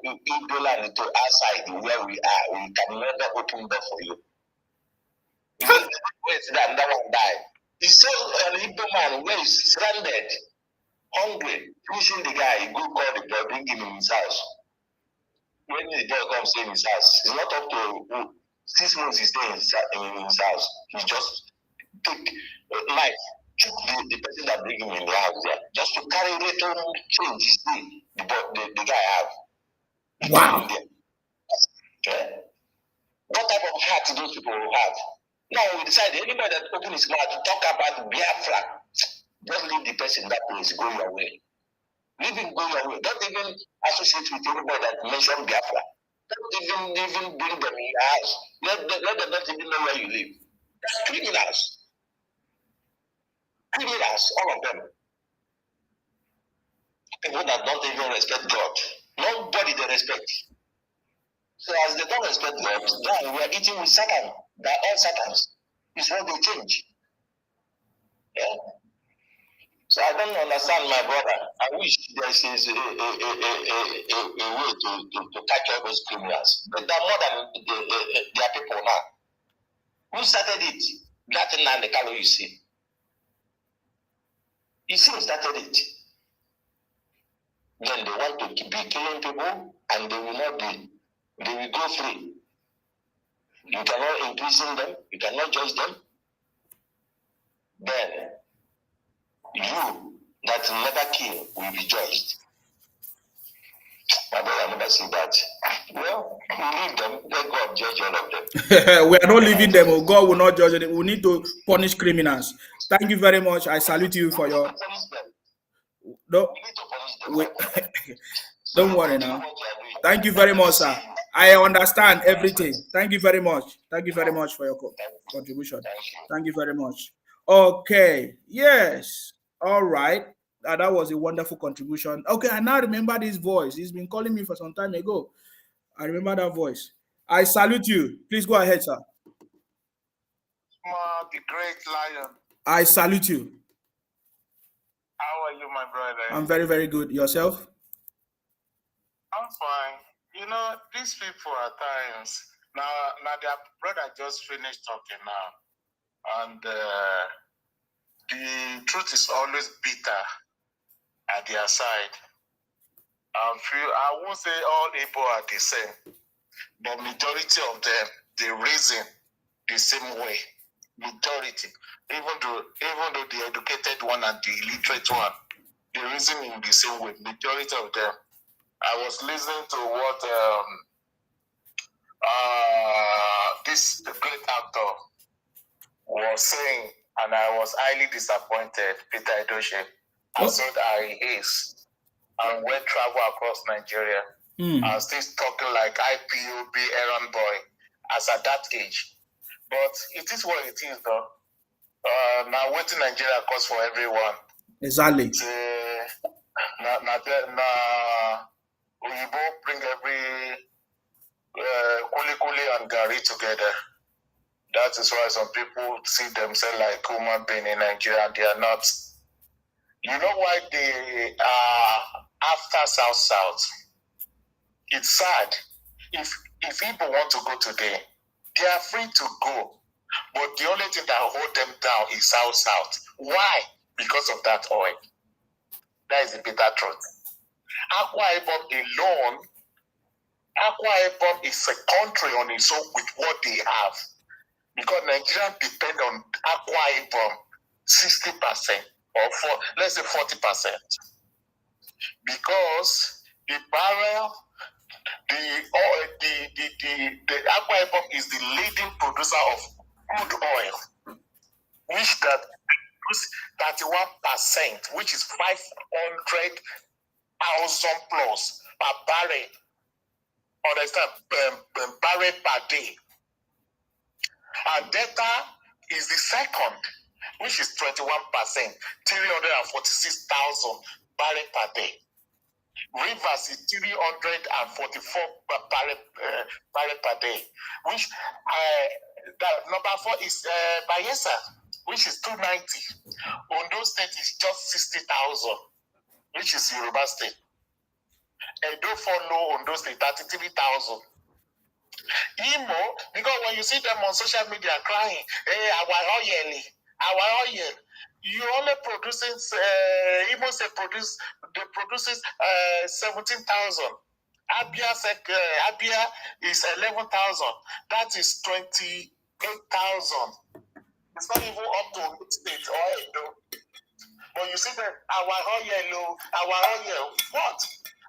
Igbo land to outside where we are. We can never open door for you. Wait, that one die. He saw an Igbo man where he's stranded, hungry, pushing the guy. He go call the boy, bring him in his house. When the boy comes in his house, it's not up to 6 months he stays in his house. He just take a knife, shoot the person that bring him in the house there, just to carry little change his thing. The guy have. Wow. Okay. What type of heart do those people have? Now we decide anybody that open his mouth to talk about Biafra, just leave the person that place, go your way. Leave him go your way. Don't even associate with anybody that mention Biafra. Don't even bring them in your house. Let them not even know where you live. That's criminals. Criminals, all of them. People that don't even respect God. Nobody they respect. So as they don't respect God, now we are eating with Satan. They're all Satans. It's what they change. Yeah. So I don't understand, my brother. I wish there is a way to catch all those criminals. But they're more than their people now. Who started it? That and the color you see. You see who started it. Then they want to be killing people and they will not be. They will go free. You cannot imprison them. You cannot judge them. Then you that never kill will be judged. My brother never see that. Well, we leave them, let God judge all of them. We are not leaving them. Oh, God will not judge them. We need to punish criminals. Thank you very much. I salute you for your. Don't worry now. Thank you very much, sir. I understand everything. Thank you very much. Thank you very much for your contribution. Thank you very much. Okay. Yes. All right. That was a wonderful contribution. Okay, I now remember this voice. He's been calling me for some time ago. I remember that voice. I salute you. Please go ahead, sir. The great lion. I salute you. How are you, my brother? I'm very, very good. Yourself? I'm fine. You know, these people at times, Now their brother just finished talking now, and the truth is always bitter at their side. I won't say all people are the same, but majority of them they reason the same way. Majority, even though the educated one and the illiterate one, they reason in the same way. Majority of them. I was listening to what this great actor was saying, and I was highly disappointed. Peter Edochie, as old as he is, and went travel across Nigeria, and still talking like IPOB errand boy as at that age. But it is what it is, though. Now, waiting Nigeria costs for everyone. Exactly. Uyibo bring every kuli and gari together. That is why some people see themselves like human being in Nigeria, and they are not. You know why they are after South? It's sad. If people want to go today, they are free to go. But the only thing that hold them down is South. Why? Because of that oil. That is the bitter truth. Akwa Ibom alone, Akwa Ibom is a country on its own with what they have. Because Nigerians depend on Akwa Ibom 60% or let's say 40%. Because the barrel, the Akwa Ibom is the leading producer of crude oil, which that produce 31%, which is 500,000 plus per barrel. Understand? Barrel per day. And Delta is the second, which is 21%, 346,000 barrel per day. Rivers is 344 barrel per day, which that number 4 is Bayelsa, which is 290. Ondo State is just 60,000, which is Yoruba State. Edo follow Ondo State 33,000. Imo, because when you see them on social media crying, hey, our oil, you only producing Imo say produces 17,000. Abia is 11,000. That is 28,000. It's not even up to state or Edo. But you see that our oil, what?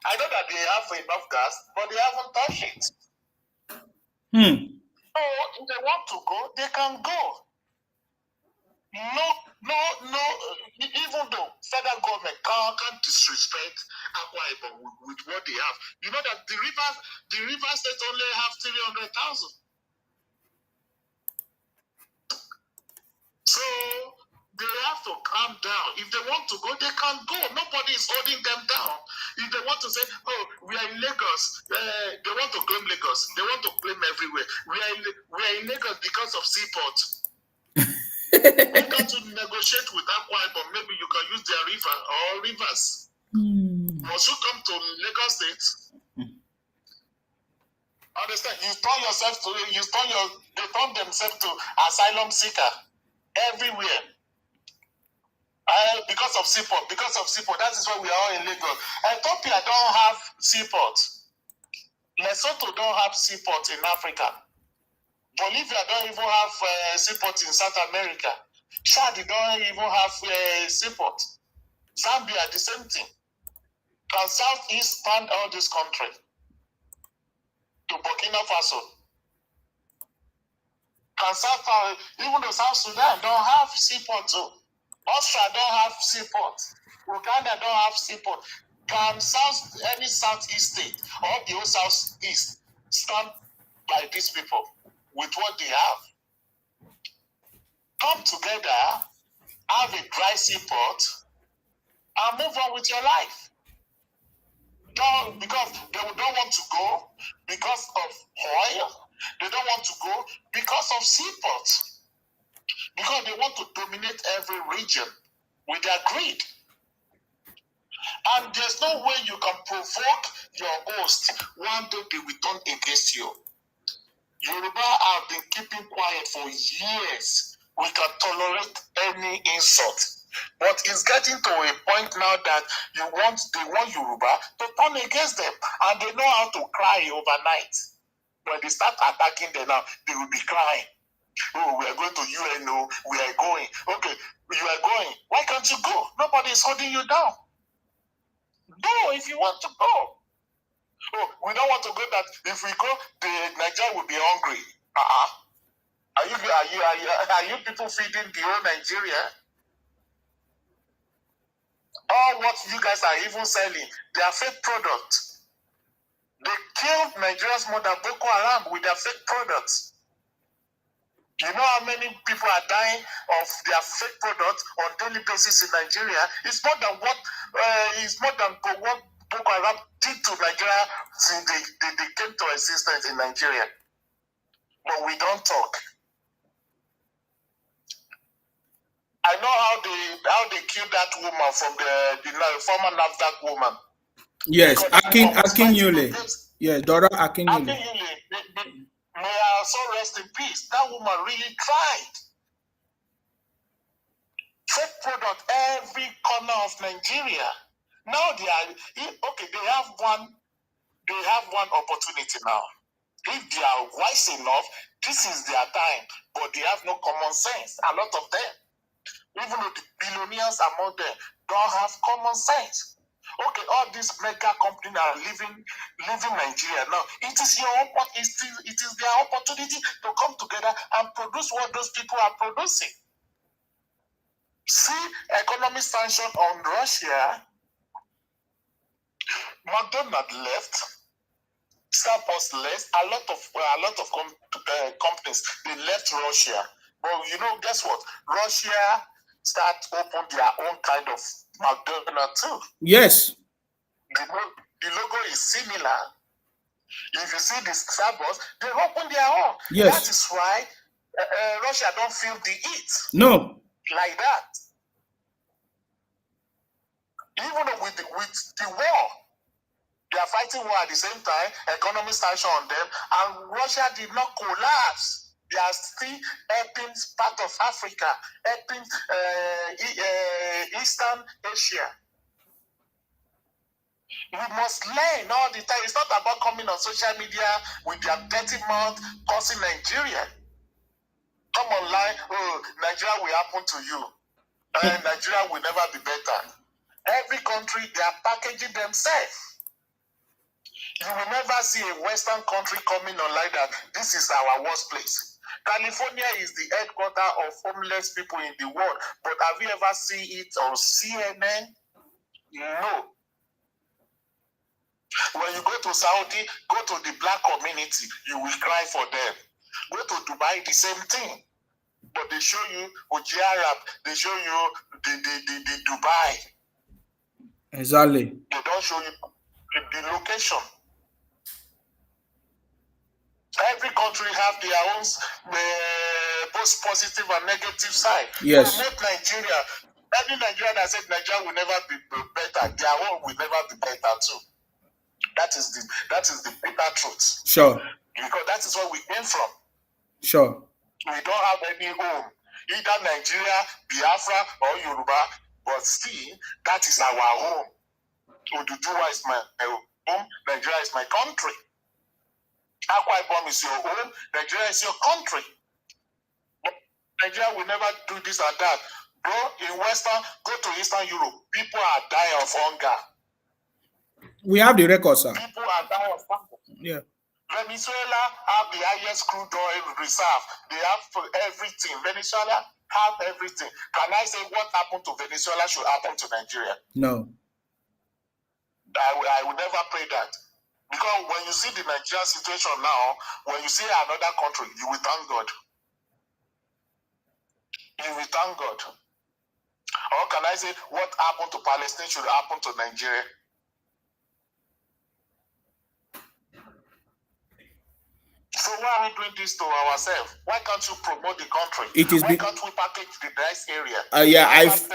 I know that they have enough gas, but they haven't touched it. So if they want to go, they can go. No, even though federal government can't disrespect Akwa Ibom with what they have. You know that the river state only have 300,000. So they have to calm down. If they want to go, they can go. Nobody is holding them down. If they want to say, oh, we are in Lagos, they want to claim Lagos. They want to claim everywhere. We are in Lagos because of seaport. Why can't you negotiate with Akwa Ibom? Maybe you can use their river or rivers. Must you come to Lagos State? Understand? They turn themselves to asylum seeker everywhere. Because of seaport. That is why we are all in Lagos. Ethiopia don't have seaport. Lesotho don't have seaport in Africa. Bolivia don't even have seaport in South America. Chad don't even have seaport. Zambia, the same thing. Can Southeast stand all this country? To Burkina Faso. Even though South Sudan don't have seaport too. Austria don't have seaport. Uganda don't have seaport. Can any Southeast state or the whole Southeast stand by these people with what they have? Come together, have a dry seaport, and move on with your life. Because they don't want to go because of oil. They don't want to go because of seaport. Because they want to dominate every region with their greed. And there's no way you can provoke your host one day they will turn against you. Yoruba have been keeping quiet for years. We can tolerate any insult. But it's getting to a point now that they want Yoruba to turn against them. And they know how to cry overnight. When they start attacking them now, they will be crying. Oh, we are going to UNO, we are going. Okay, you are going. Why can't you go? Nobody is holding you down. Go if you want to go. Oh, we don't want to go that if we go, the Nigeria will be hungry. Are you people feeding the whole Nigeria? All what you guys are even selling, they are fake products. They killed Nigeria's mother Boko Haram with their fake products. You know how many people are dying of their fake products on daily basis in Nigeria? It's more than what Boko Haram did to Nigeria since they came to existence in Nigeria. But we don't talk. I know how they killed that woman from the former NAFDAC woman. Yes, Akinyele. Yes, Dora Akinyele. May her soul rest in peace. That woman really tried. Fake product every corner of Nigeria. Now they have one opportunity now. If they are wise enough, this is their time. But they have no common sense. A lot of them. Even though the billionaires among them don't have common sense. Okay, all these mega companies are leaving Nigeria now. It is their opportunity to come together and produce what those people are producing. See, economic sanction on Russia. McDonald's left. Starbucks left. A lot of companies they left Russia. But you know, guess what? Russia start open their own kind of McDonald's too. Yes. The logo is similar. If you see the Starbucks, they open their own. Yes. That is why Russia don't feel the heat. No. Like that. Even with the war, they are fighting war at the same time, economic sanction on them, and Russia did not collapse. They are still helping part of Africa, helping Eastern Asia. We must learn all the time. It's not about coming on social media with their dirty mouth causing Nigeria. Come online, oh, Nigeria will happen to you. Nigeria will never be better. Every country, they are packaging themselves. You will never see a Western country coming on like that. This is our worst place. California is the headquarters of homeless people in the world. But have you ever seen it on CNN? No. When you go to Saudi, go to the black community, you will cry for them. Go to Dubai, the same thing. But they show you Uji Arab, they show you the Dubai. Exactly. They don't show you the location. Every country have their own both positive and negative side. Yes. Not Nigeria. Every Nigerian that said Nigeria will never be better, their own will never be better too. That is the bitter truth. Sure. Because that is where we came from. Sure. We don't have any home. Either Nigeria, Biafra, or Yoruba, but still, that is our home. Oduduwa is my home. Nigeria is my country. Akwa Ibom is your home. Nigeria is your country. But Nigeria will never do this or that. Bro, in Western, go to Eastern Europe. People are dying of hunger. We have the record, sir. People are dying of hunger. Yeah. Venezuela have the highest crude oil reserve. They have everything. Venezuela have everything. Can I say what happened to Venezuela should happen to Nigeria? No. I would never pray that. Because when you see the Nigerian situation now, when you see another country, you will thank God. You will thank God. Or can I say what happened to Palestine should happen to Nigeria? So why are we doing this to ourselves? Why can't you promote the country? Why can't we package the nice area? Yeah,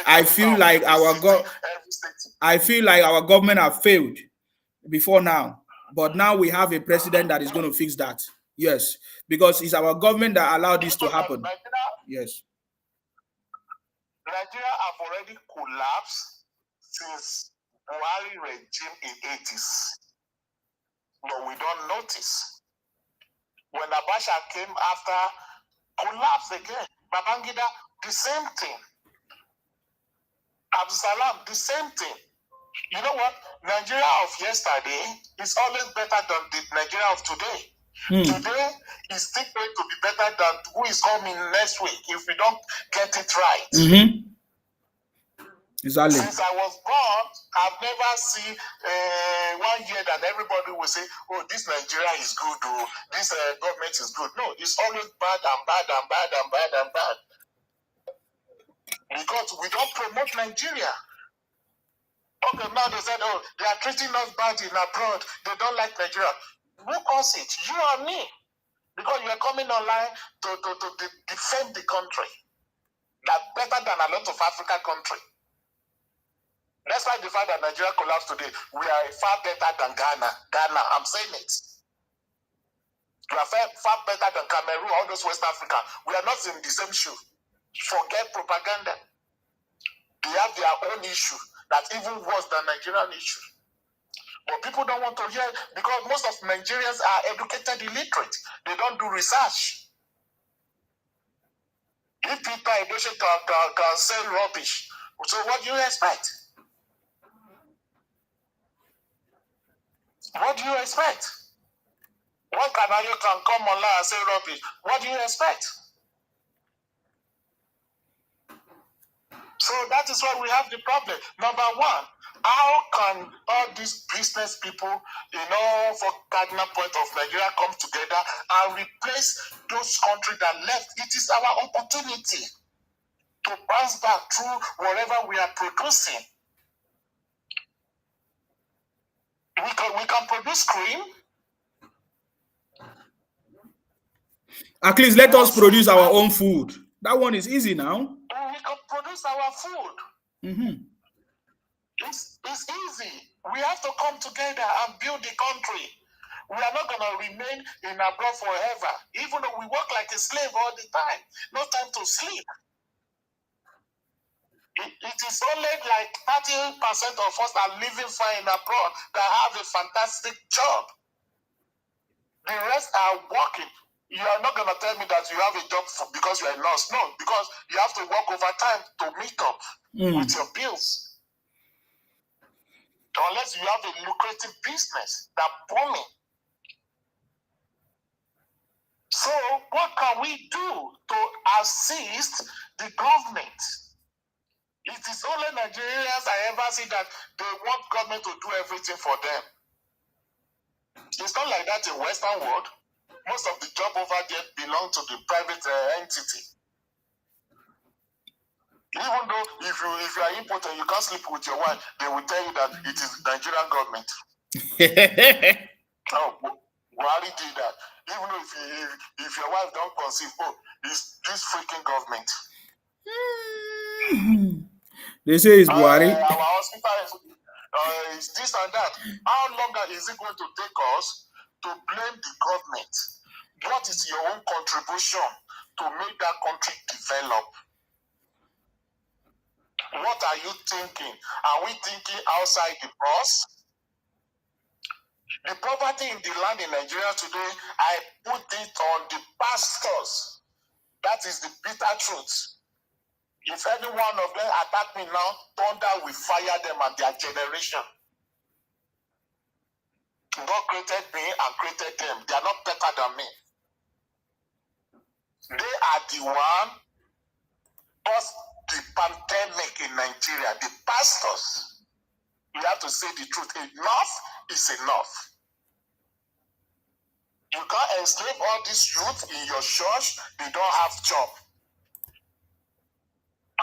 I feel like our government have failed before now. But now we have a president that is going to fix that. Yes, because it's our government that allowed this to happen. Yes. Nigeria have already collapsed since Buhari regime in 80s. But we don't notice. When Abacha came after, collapsed again. Babangida, the same thing. Abdulsalam, the same thing. You know what? Nigeria of yesterday is always better than the Nigeria of today. Today is still going to be better than who is coming next week if we don't get it right. Exactly. Since I was born, I've never seen 1 year that everybody will say, oh, this Nigeria is good, or this government is good. No, it's always bad and bad and bad and bad and bad. Because we don't promote Nigeria. Okay, now they said, oh, they are treating us bad in abroad. They don't like Nigeria. Who caused it? You and me. Because you are coming online to defend the country. That's better than a lot of African countries. That's why the fact that Nigeria collapsed today, we are far better than Ghana. Ghana, I'm saying it. We are far better than Cameroon, all those West Africa. We are not in the same shoe. Forget propaganda. They have their own issue that's even worse than Nigerian issue. But people don't want to hear because most of Nigerians are educated illiterate. They don't do research. If Peter Edoche can sell rubbish, so what do you expect? What do you expect? One Canadian can come online and say rubbish. What do you expect? So that is why we have the problem. Number one, how can all these business people, for cardinal point of Nigeria come together and replace those countries that left? It is our opportunity to bounce back through whatever we are producing. We can produce cream. At least let us produce our own food. That one is easy now. We can produce our food. It's easy. We have to come together and build the country. We are not going to remain in abroad forever, even though we work like a slave all the time. No time to sleep. It is only like 30% of us are living fine abroad that have a fantastic job. The rest are working. You are not going to tell me that you have a job because you are a nurse. No, because you have to work overtime to meet up with your bills. Unless you have a lucrative business that booming. So what can we do to assist the government? It is only Nigerians I ever see that they want government to do everything for them. It's not like that in Western world. Most of the job over there belong to the private entity. Even though if you are important, you can't sleep with your wife, they will tell you that it is Nigerian government. Oh, Buhari did that. Even though if your wife don't conceive, it's this freaking government. They say it's Buhari. Our hospital is this and that. How long is it going to take us to blame the government? What is your own contribution to make that country develop? What are you thinking? Are we thinking outside the box? The poverty in the land in Nigeria today, I put it on the pastors. That is the bitter truth. If any one of them attack me now, thunder will fire them and their generation. God created me and created them. They are not better than me. They are the one caused the pandemic in Nigeria. The pastors. You have to say the truth. Enough is enough. You can't enslave all these youth in your church. They don't have job.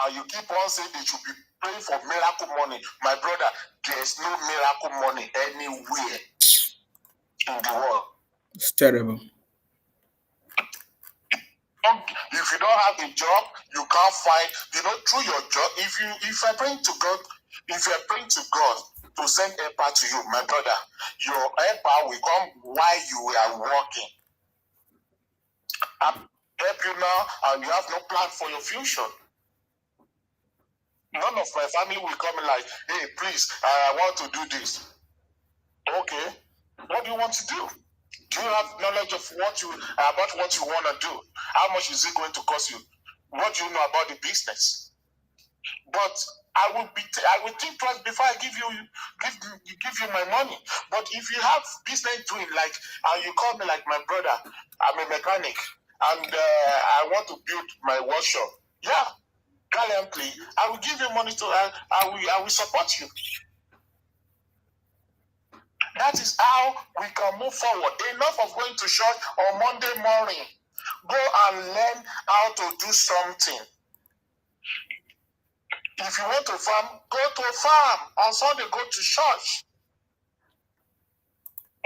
And you keep on saying they should be praying for miracle money. My brother, there's no miracle money anywhere in the world. It's terrible. If you don't have a job, you can't find, through your job. If you're praying to God, if you're praying to God to send helper to you, my brother, your helper will come while you are working. help you now, and you have no plan for your future. None of my family will come in like, hey, please, I want to do this. Okay, what do you want to do? Do you have knowledge of what you want to do? How much is it going to cost you? What do you know about the business? But I will think twice before I give you my money. But if you have business doing like, and you call me like my brother, I'm a mechanic, and I want to build my workshop. Yeah, gallantly, I will give you money to. I will support you. That is how we can move forward. Enough of going to church on Monday morning. Go and learn how to do something. If you want to farm, go to a farm. On Sunday, go to church.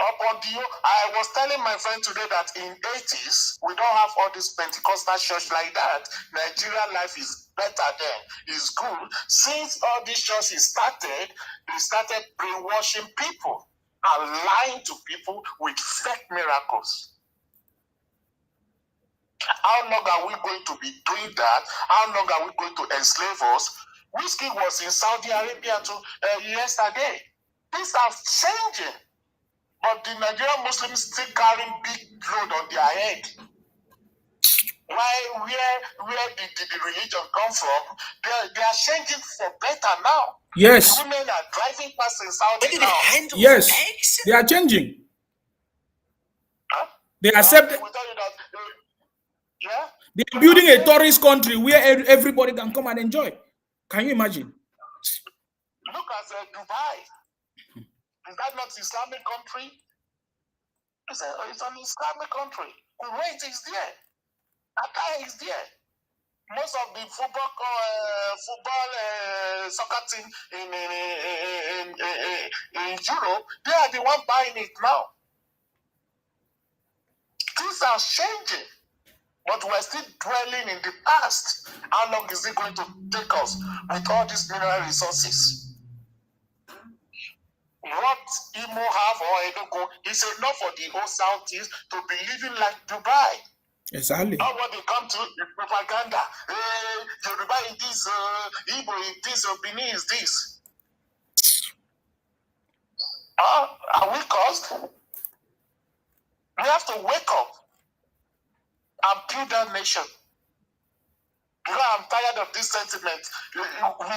I was telling my friend today that in 80s, we don't have all this Pentecostal church like that. Nigerian life is better then. It's good. Since all these churches started, they started brainwashing people and lying to people with fake miracles. How long are we going to be doing that? How long are we going to enslave us? Whiskey was in Saudi Arabia yesterday. Things are changing. But the Nigerian Muslims still carrying big load on their head. Why? Where did the religion come from? They are changing for better now. Yes. The women are driving past in Saudi now. Yes, they are changing. Huh? They accept. They will tell you that. Yeah. They are building a tourist country where everybody can come and enjoy. Can you imagine? Look at Dubai. Is that not Islamic country? It's an Islamic country. Kuwait is there. Qatar is there. Most of the football soccer team in Europe, they are the one buying it now. Things are changing, but we're still dwelling in the past. How long is it going to take us with all these mineral resources? What Imo have or Enugu is enough for the whole Southeast to be living like Dubai. Exactly. Now what they come to is propaganda. Yoruba is this, Igbo is this, Benin is this. Are we caused? We have to wake up and build that nation. Because I'm tired of this sentiment. We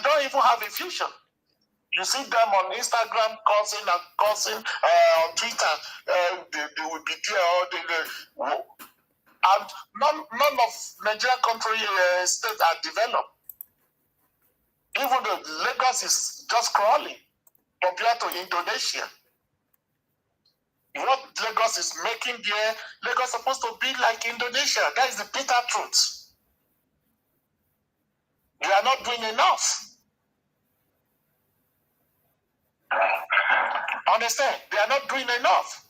don't even have a future. You see them on Instagram cursing on Twitter. They will be there. And none of Nigerian country states are developed. Even though Lagos is just crawling compared to Indonesia. What Lagos is making there, Lagos is supposed to be like Indonesia. That is the bitter truth. They are not doing enough. Understand? They are not doing enough.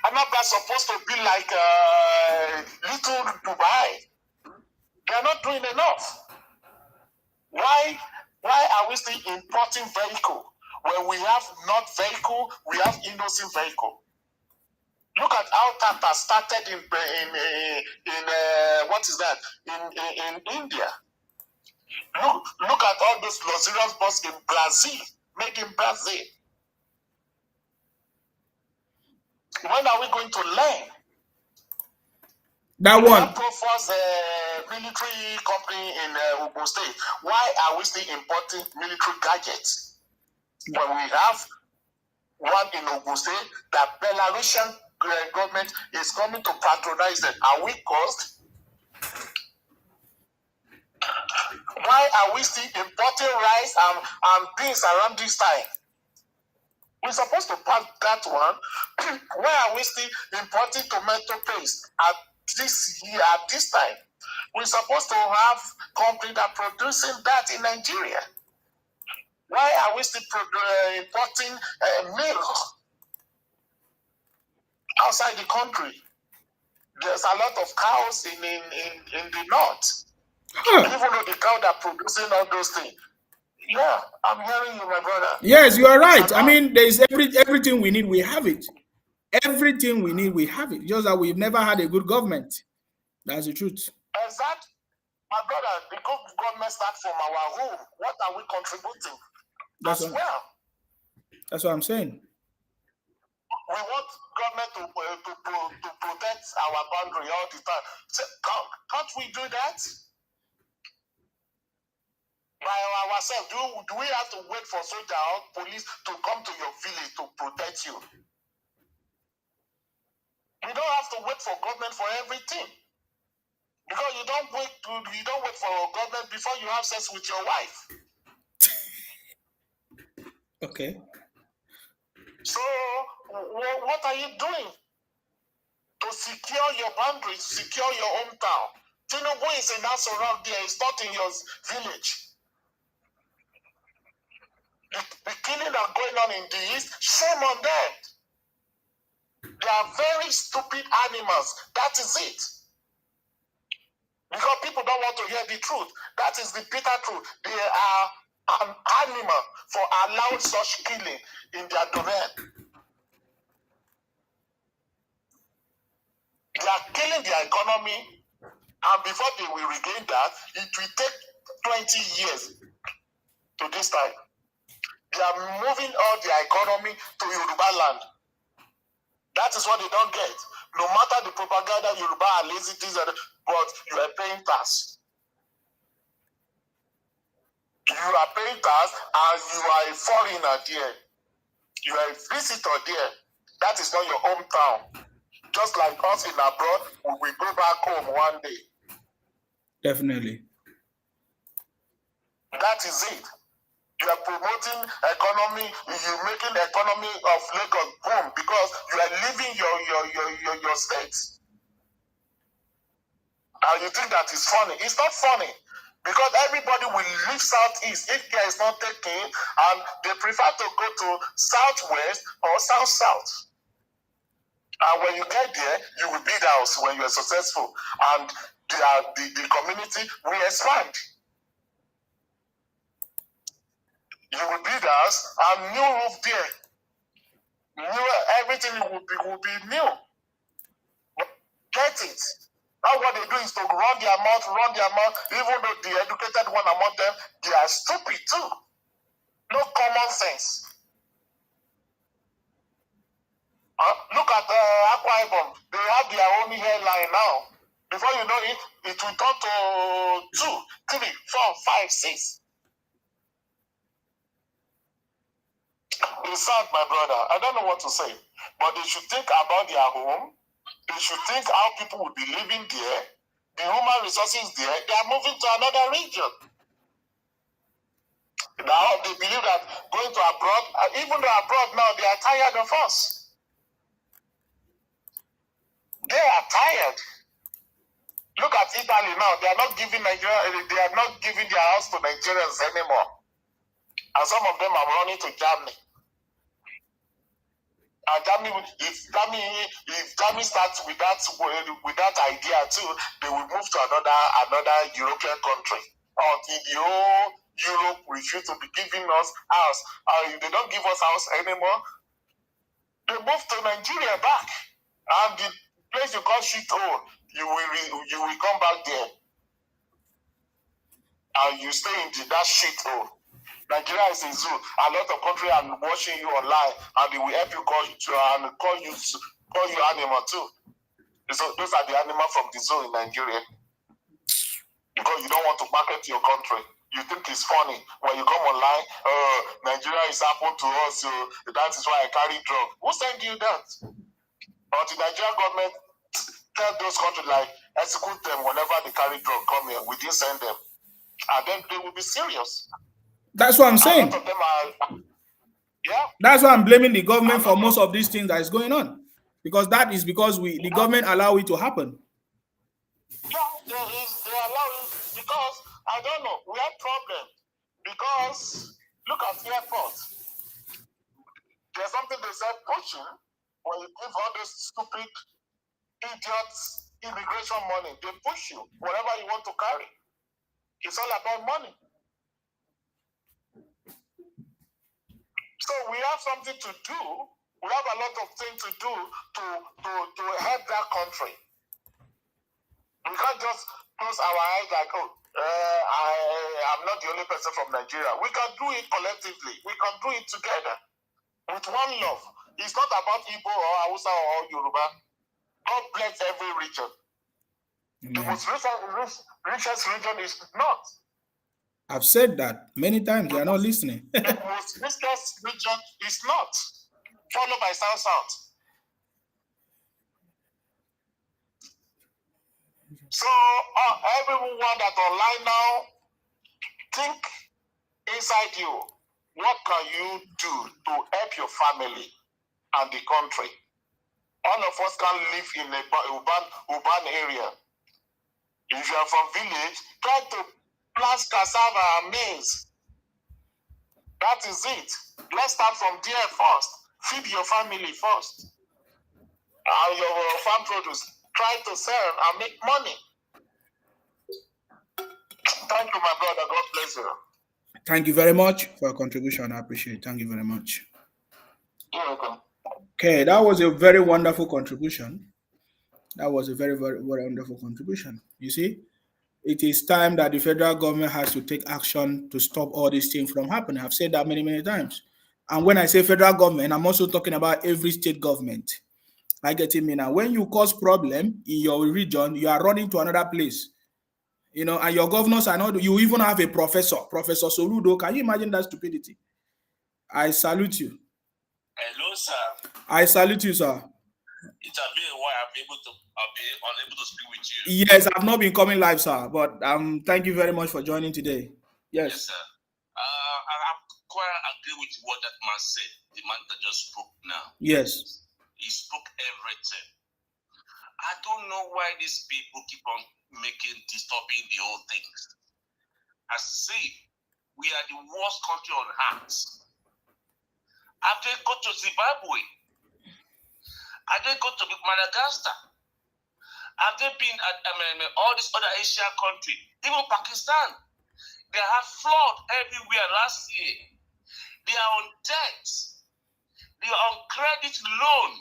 Anambra supposed to be like little Dubai. They are not doing enough. Why are we still importing vehicle when we have not vehicle, we have innocent vehicle? Look at how Tata started in what is that? In India. Look at all those luxurious buses in Brazil, made in Brazil. When are we going to learn? That one. Proforce military company in Ogun State. Why are we still importing military gadgets when we have one in Ogun State that Belarusian government is coming to patronize them? Are we caused? Why are we still importing rice and beans around this time? We're supposed to pass that one. Why are we still importing tomato paste at this year, at this time? We're supposed to have companies that are producing that in Nigeria. Why are we still importing milk outside the country? There's a lot of cows in the north. Even though the cow that are producing all those things. Yeah, I'm hearing you, my brother. Yes, you are right. I mean, there is everything we need. We have it. Everything we need, we have it. Just that we've never had a good government. That's the truth. Exactly. My brother, the government starts from our home. What are we contributing as well? That's what I'm saying. We want government to protect our boundary all the time. So, can't we do that? By ourselves, do we have to wait for soldier or police to come to your village to protect you? You don't have to wait for government for everything. Because you don't wait for government before you have sex with your wife. Okay. So what are you doing to secure your boundaries, secure your hometown? Tinubu is in Asorok there, it's not in your village. The killing are going on in the east, shame on them. They are very stupid animals. That is it. Because people don't want to hear the truth. That is the bitter truth. They are an animal for allowing such killing in their domain. They are killing their economy, and before they will regain that, it will take 20 years to this time. They are moving all their economy to Yoruba land. That is what they don't get. No matter the propaganda, Yoruba are lazy, but you are paying tax. You are paying tax, and you are a foreigner there. You are a visitor there. That is not your hometown. Just like us in abroad, we will go back home one day. Definitely. That is it. You are promoting economy, you're making the economy of Lagos boom because you are leaving your state. And you think that is funny. It's not funny. Because everybody will leave southeast if care is not taken, and they prefer to go to southwest or south-south. And when you get there, you will build house when you are successful. And the community will expand. You will build house and new roof there. Everything will be new. But get it. Now what they do is to run their mouth, even though the educated one among them, they are stupid too. No common sense. Look at Akwa Ibom. They have their own hairline now. Before you know it, it will turn to 2, 3, 4, 5, 6. It's sad, my brother. I don't know what to say. But they should think about their home. They should think how people will be living there. The human resources there, they are moving to another region. Now they believe that going to abroad, even though abroad now, they are tired of us. They are tired. Look at Italy now. They are not giving their house to Nigerians anymore. And some of them are running to Germany. And Germany, if Germany starts with that idea too, they will move to another European country. Until the whole Europe refuse to be giving us house. If they don't give us house anymore, they move to Nigeria back. And the place you call shithole, you will come back there. And you stay in that shithole. Nigeria is a zoo. A lot of countries are watching you online, and they will help you call you animal too. So those are the animals from the zoo in Nigeria. Because you don't want to market your country. You think it's funny when you come online. Nigeria is happened to us, so that is why I carry drug. Who sent you that? But the Nigerian government tell those countries like execute them whenever they carry drug come here. We didn't send them, and then they will be serious. That's what I'm saying. A lot of them are, yeah. That's why I'm blaming the government for most of these things that is going on. Because the government allow it to happen. Yeah, they allow it because, I don't know, we have problems. Because, look at the airport. There's something they say pushing, when you give all these stupid idiots immigration money, they push you, whatever you want to carry. It's all about money. So we have something to do We have a lot of things to do to help that country. We can't just close our eyes like, I'm not the only person from Nigeria. We can do it collectively. We can do it together with one love. It's not about Igbo or Hausa or Yoruba. God bless every region. Amen. The most richest region is not. I've said that many times. They are not listening. The most richest region is not. Followed by South. So everyone that online now, think inside you, what can you do to help your family and the country? All of us can live in a urban area. If you are from village, try to plant cassava and maize. That is it. Let's start from there first. Feed your family first. And your farm produce. Try to sell and make money. Thank you, my brother. God bless you. Thank you very much for your contribution. I appreciate it. Thank you very much. You're welcome. Okay, that was a very wonderful contribution. That was a very, very, very wonderful contribution. You see, it is time that the federal government has to take action to stop all these things from happening. I've said that many, many times. And when I say federal government, I'm also talking about every state government. I get it, me now. When you cause problem in your region, you are running to another place. You know, and your governors are not, you even have a professor, Professor Soludo. Can you imagine that stupidity? I salute you. Hello, sir. I salute you, sir. It has been a while. I've been unable to speak with you. Yes, I've not been coming live, sir, but thank you very much for joining today. Yes, sir. I'm quite agree with what that man said. The man that just spoke now. Yes. He spoke everything. I don't know why these people keep on disturbing the whole things. I see, we are the worst country on earth. Have they go to Zimbabwe? Have they go to Madagascar? Have they been at all these other Asian countries? Even Pakistan. They have flood everywhere last year. They are on debt. They are on credit loan.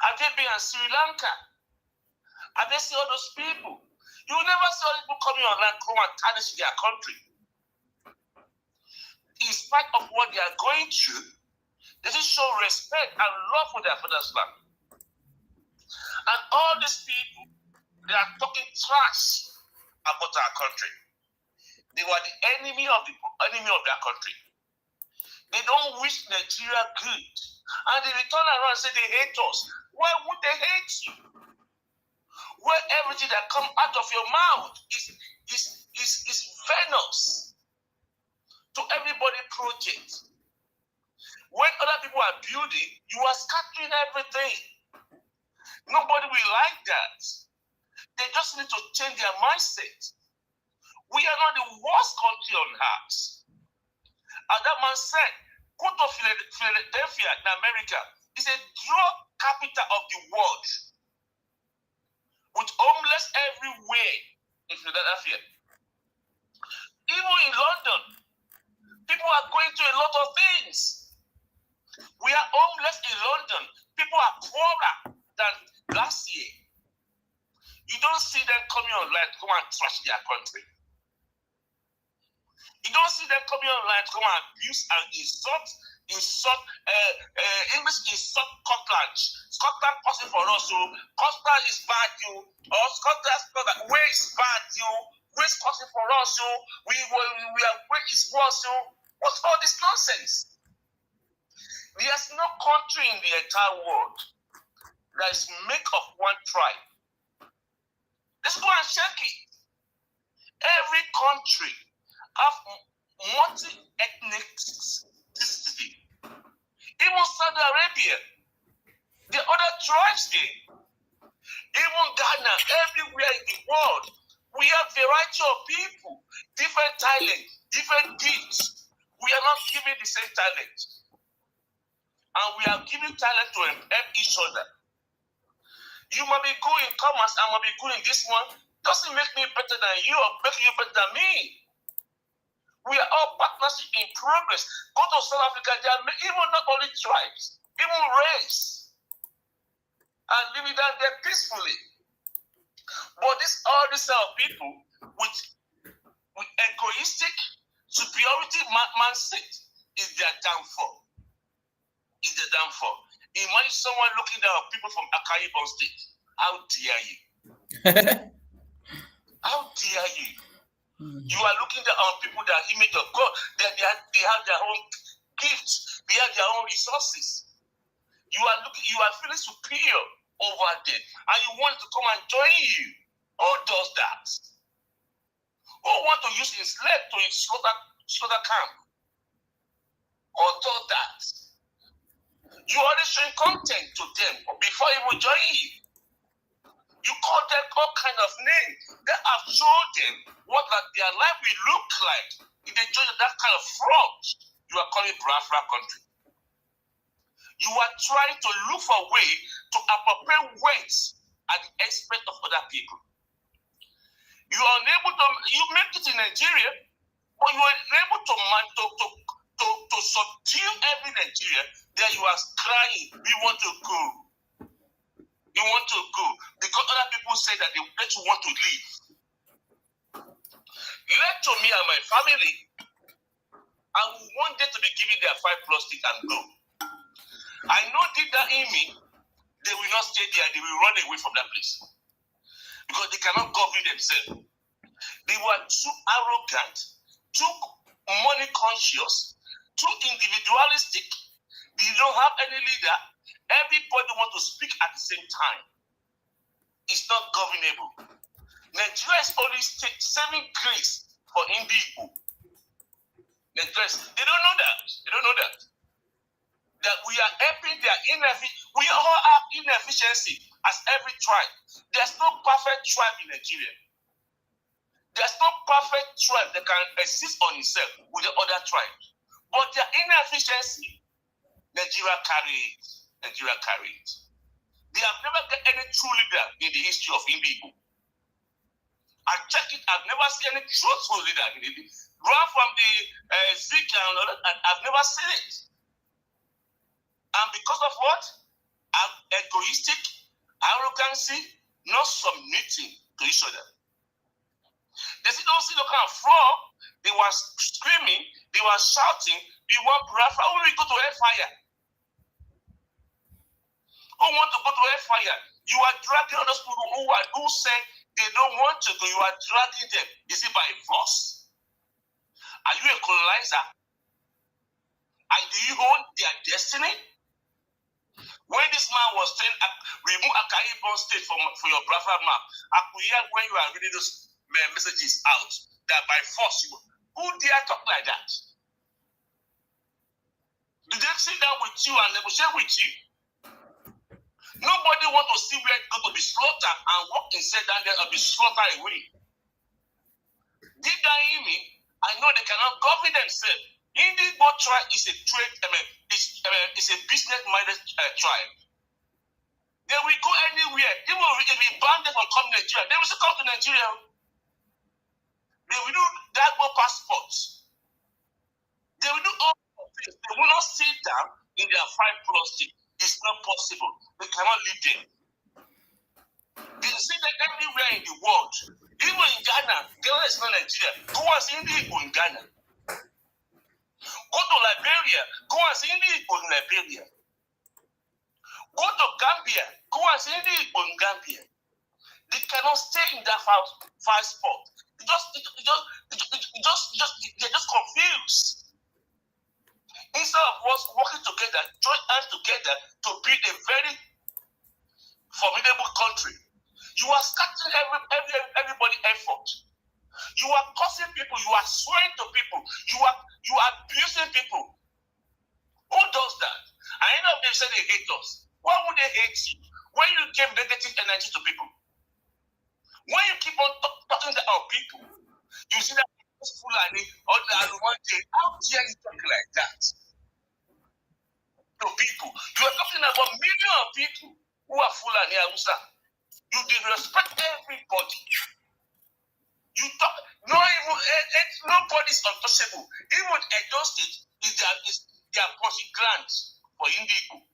Have they been in Sri Lanka? Have they seen all those people? You will never see all people coming online come and tarnish their country. In spite of what they are going through, they just show respect and love for their father's land. And all these people, they are talking trash about our country. They were the enemy of their country. They don't wish Nigeria good. And they return around and say they hate us. Why would they hate you? Where everything that comes out of your mouth is venomous to everybody project. When other people are building, you are scattering everything. Nobody will like that. They just need to change their mindset. We are not the worst country on earth. And that man said, go to Philadelphia in America. It's a drug capital of the world. With homeless everywhere in Philadelphia. Even in London, people are going through a lot of things. We are homeless in London. People are poorer than last year. You don't see them coming online to come and trash their country. You don't see them coming online to come and abuse and insult English insult Scotland. Scotland passing for us, so Scotland is bad, you. Or Scotland, where is bad, you. Where is passing for us, so we are where is worse, so what's all this nonsense? There's no country in the entire world that is made of one tribe. Let's go and check it. Every country have multi-ethnic diversity. Even Saudi Arabia, the other tribes there, even Ghana, everywhere in the world, we have variety of people, different talent, different gifts. We are not giving the same talent. And we are giving talent to help each other. You might be good in commerce, I might be good in this one. Doesn't make me better than you or make you better than me. We are all partnership in progress. Go to South Africa, they are even not only tribes. even race, and living down there peacefully. But all these people with egoistic superiority mindset is their downfall. Is their downfall. Imagine someone looking down on people from Akwa Ibom State. How dare you? How dare you? You are looking down on people that are image of God. They have their own gifts. They have their own resources. You are feeling superior over them, and you want to come and join you. Who does that? Who want to use his leg to his slaughter camp? Or does that? You already showing content to them before he will join you. You call them all kind of names that have shown them what their life will look like if they join that kind of fraud you are calling Biafra country. You are trying to look for a way to appropriate wealth at the expense of other people. You are unable to, you make it in Nigeria, but you are unable to subdue every Nigeria. There you are crying, we want to go. You want to go because other people say that you want to leave. Let to me and my family, I want them to be given their 5+ stick and go. I know deep down in me, they will not stay there. They will run away from that place because they cannot govern themselves. They were too arrogant, too money conscious, too individualistic. They don't have any leader. Everybody wants to speak at the same time. It's not governable. Nigeria is only saving grace for Indigo. They don't know that. They don't know that. That we are helping their inefficiency. We all have inefficiency as every tribe. There's no perfect tribe in Nigeria. There's no perfect tribe that can exist on itself with the other tribes. But their inefficiency, Nigeria carries. Nigeria carries. They have never got any true leader in the history of Indigo. I check it. I've never seen any truthful leader in it. Run from the Zika and all that, I've never seen it. And because of what? Egoistic, arrogancy, not submitting to each other. They don't see the kind of fraud. They were screaming, they were shouting, we want Biafra. Who will go to hellfire? Who want to go to hellfire? You are dragging all those people who say they don't want to go. You are dragging them. Is it by force? Are you a colonizer? And do you own their destiny? When this man was saying, remove Akwa Ibom State for your Biafra Map, I could hear when you are reading those messages out that by force, who dare talk like that? Do they sit down with you and negotiate with you? Nobody wants to see where it's going to be slaughtered and walk inside down there and be slaughtered away. Deep down in me, I know they cannot govern themselves. Indigo tribe is a trade, it's a business-minded tribe. They will go anywhere. They will be banned from coming to Nigeria. They will still come to Nigeria. They will do Dagbo passports. They will do all of this. They will not sit down in their 5+ stick. It's not possible. They cannot live there. They see that everywhere in the world. Even in Ghana. Ghana is not Nigeria. Go and see Indigo in Ghana. Go to Liberia. Go and see Indigo in Liberia. Go to Gambia. Go and see Indigo in Gambia. They cannot stay in that far spot. They're just confused. Instead of us working together, join hands together to build a very formidable country, you are scattering everybody's effort. You are causing people. You are swearing to people. You are abusing people. Who does that? And end up they say they hate us. Why would they hate you? When you give negative energy to people, when you keep on talking to our people, you see that Fulani or the one day, how dare you talk like that to people? You are talking about millions of people who are Fulani Hausa. You disrespect everybody. You talk, nobody's untouchable. Even Edo State is their policy grant for Indigo.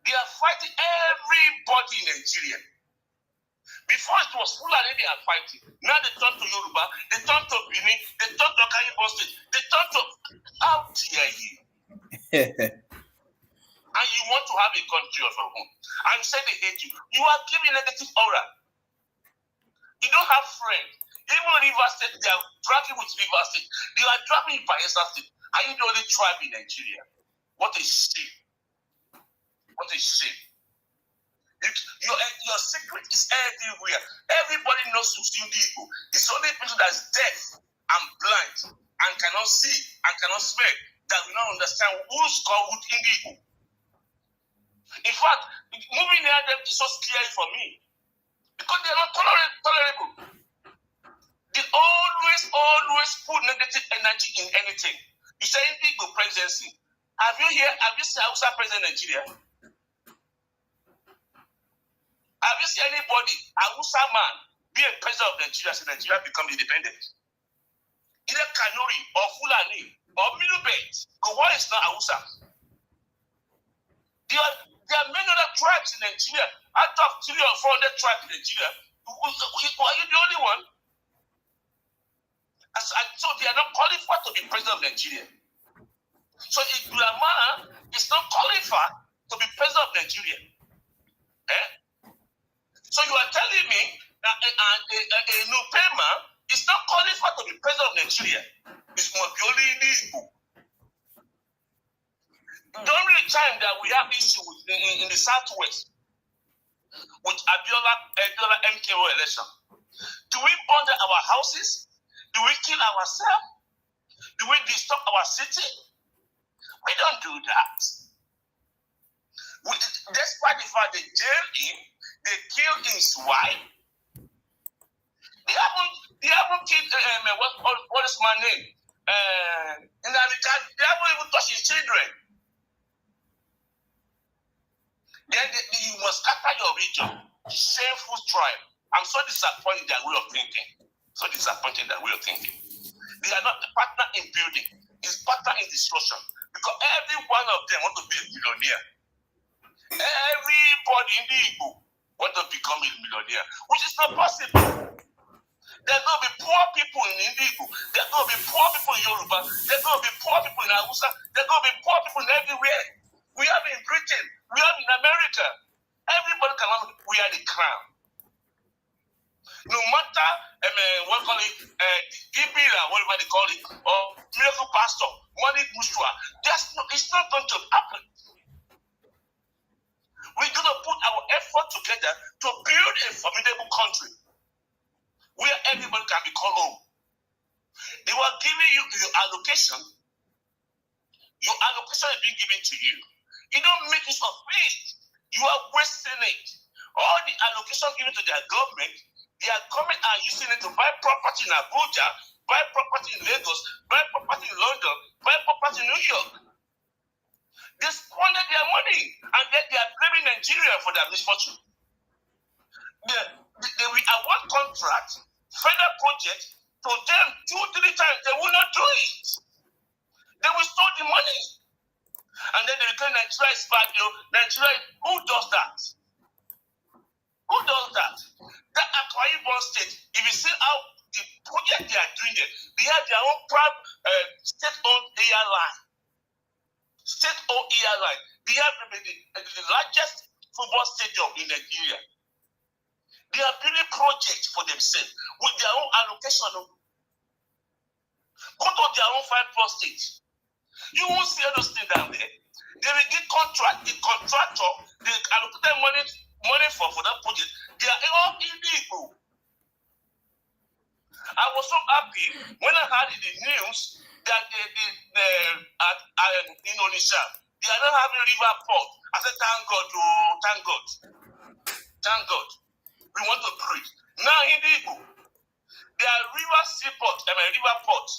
They are fighting everybody in Nigeria. Before it was Fulani they are fighting. Now they turn to Yoruba, they turn to Benin, they turn to Akwa Ibom State, they turn to... How dare you? And you want to have a country of your own. And you say they hate you. You are giving negative aura. You don't have friends. Even River State, they are dragging with River State. They are dragging with Bayelsa State. Are you the only tribe in Nigeria? What a shame. What a shame. Your secret is everywhere. Everybody knows Igbo. It's only people that is deaf and blind and cannot see and cannot smell that will not understand who's called Igbo. In fact, moving near them is so scary for me because they are not tolerable. They always put negative energy in anything. You say Igbo presidency. Have you seen Hausa president in Nigeria? Have you seen anybody, Hausa man, be a president of Nigeria since Nigeria become independent? Either Kanuri or Fulani or Middle Belt, because why is not Hausa? There are many other tribes in Nigeria. Out of 300 or 400 tribes in Nigeria, are you the only one? So they are not qualified to be president of Nigeria. So Igbulama is not qualified to be president of Nigeria. So you are telling me that a Nupema is not qualified to be president of Nigeria. It's Mobioli Igbo. The only time that we have issue with in the Southwest with Abiola MKO election, do we burn our houses? Do we kill ourselves? Do we disturb our city? We don't do that. Despite the fact they jailed him, they killed his wife. They haven't killed what is my name? In America, they haven't even touched his children. Then you must scatter your region. Shameful tribe. I'm so disappointed in their way of thinking. So disappointed in their way of thinking. They are not a partner in building. It's partner in destruction. Because every one of them want to be a millionaire. Everybody in the Igbo want to become a millionaire, which is not possible. There's going to be poor people in Igbo. There's going to be poor people in Yoruba. There's going to be poor people in Hausa. There's going to be poor people everywhere. We have in Britain. We have in America. Everybody can have, we are the crown. No matter, what call it, Ibira, whatever they call it, or miracle pastor, money mushwa, it's not going to happen. We're going to put our effort together to build a formidable country where everybody can be called home. They were giving you your allocation. Your allocation is being given to you. You don't make use of it. You are wasting it. All the allocation given to their government are using it to buy property in Abuja, buy property in Lagos, buy property in London, buy property in New York. They squandered their money and then they are blaming Nigeria for their misfortune. They will award contract, federal project to them 2-3 times. They will not do it. They will store the money. And then they will claim Nigeria is bad. Nigeria, who does that? Who does that? That Akwa Ibom State, if you see how the project they are doing it, they have their own state-owned airline. State-owned airline. They have the largest football stadium in Nigeria. They are building projects for themselves with their own allocation. Go to their own 5+ states. You won't see those things down there. They will get the contractor, they allocate them money for that project. They are all illegal. I was so happy when I heard in the news that in Indonesia, they are not having river port. I said, thank God, oh, thank God. Thank God. We want to breathe. Now in Igbo, there are river port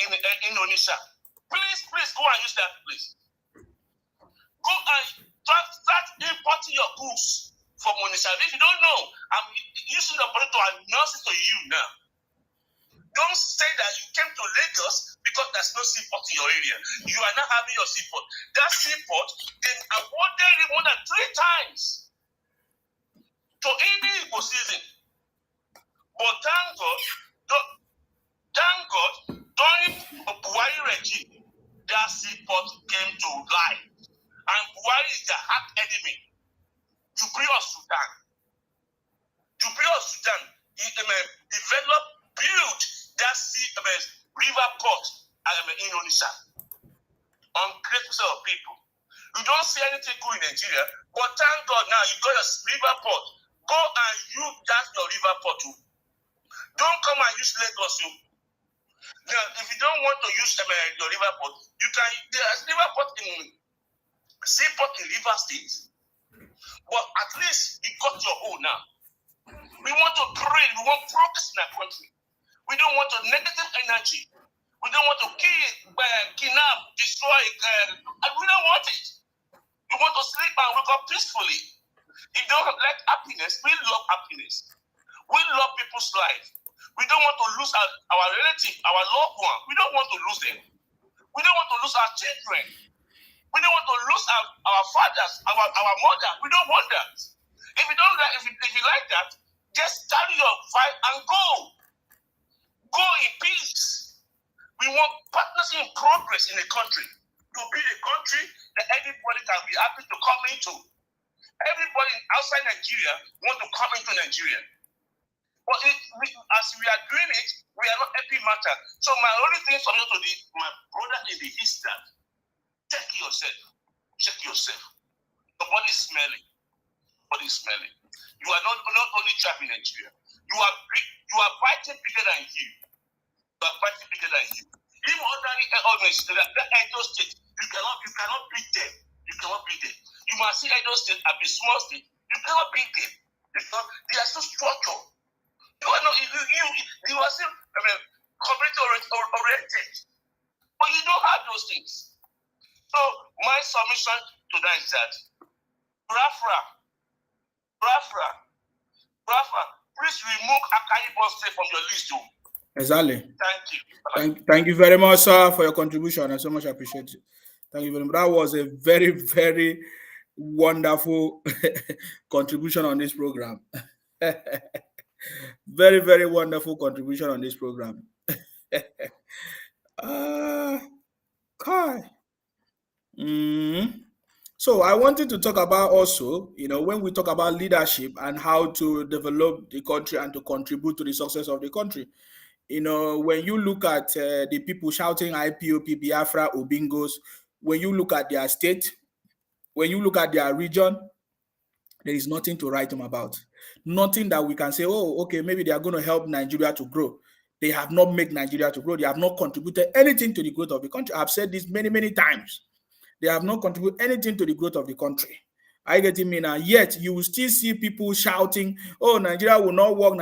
in Indonesia. Please go and use that place. Go and start importing your goods from Indonesia. If you don't know, I'm using the body to announce it to you now. Don't say that you came to Lagos because there's no seaport in your area. You are not having your seaport. That seaport, they awarded it more than 3 times to any Igbo season. But thank God, during the Buhari regime, that seaport came to life. And Buhari is the hard enemy. Jubilee of Sudan. Jubilee of Sudan, he developed, built that river port in Indonesia. Ungrateful set of people. You don't see anything good in Nigeria, but thank God now you got a river port. Go and use that your river port too. Don't come and use Lagos too. Now, if you don't want to use your river port, you can. There's river port in seaport in River State, but at least you got your own now. We want to pray. We want progress in our country. We don't want a negative energy. We don't want to kill, kidnap, destroy. We don't want it. We want to sleep and wake up peacefully. If you don't like happiness, we love happiness. We love people's life. We don't want to lose our relative, our loved one. We don't want to lose them. We don't want to lose our children. We don't want to lose our fathers, our mother. We don't want that. If you don't like, if you like that, just carry your fight and go. Go in peace. We want partnership in progress in the country. To be a country that everybody can be happy to come into. Everybody outside Nigeria want to come into Nigeria. But as we are doing it, we are not happy matter. So my only thing for you to my brother in the East, that check yourself. Check yourself. The body is smelling. Body is smelling. You are not only trapped in Nigeria. You are fighting bigger than you. You are fighting bigger than you. Even ordinary elements, the Edo State, you cannot beat them. You cannot beat them. You must see Edo State as a small state. You cannot beat them because they are so structured. You are not. You are still community oriented, but you don't have those things. So my submission to that is that Biafra, please remove Akwa Ibom State from your list too. Exactly. Thank you. Thank you very much, sir, for your contribution. I so much appreciate it. Thank you very much. That was a very, very wonderful contribution on this program. Very, very wonderful contribution on this program. So I wanted to talk about also, when we talk about leadership and how to develop the country and to contribute to the success of the country. When you look at the people shouting IPOP, Biafra, Obingos, when you look at their state, when you look at their region, there is nothing to write them about. Nothing that we can say, oh, okay, maybe they are going to help Nigeria to grow. They have not made Nigeria to grow. They have not contributed anything to the growth of the country. I've said this many, many times. They have not contributed anything to the growth of the country. I get me now. Yet you will still see people shouting, oh, Nigeria will not work.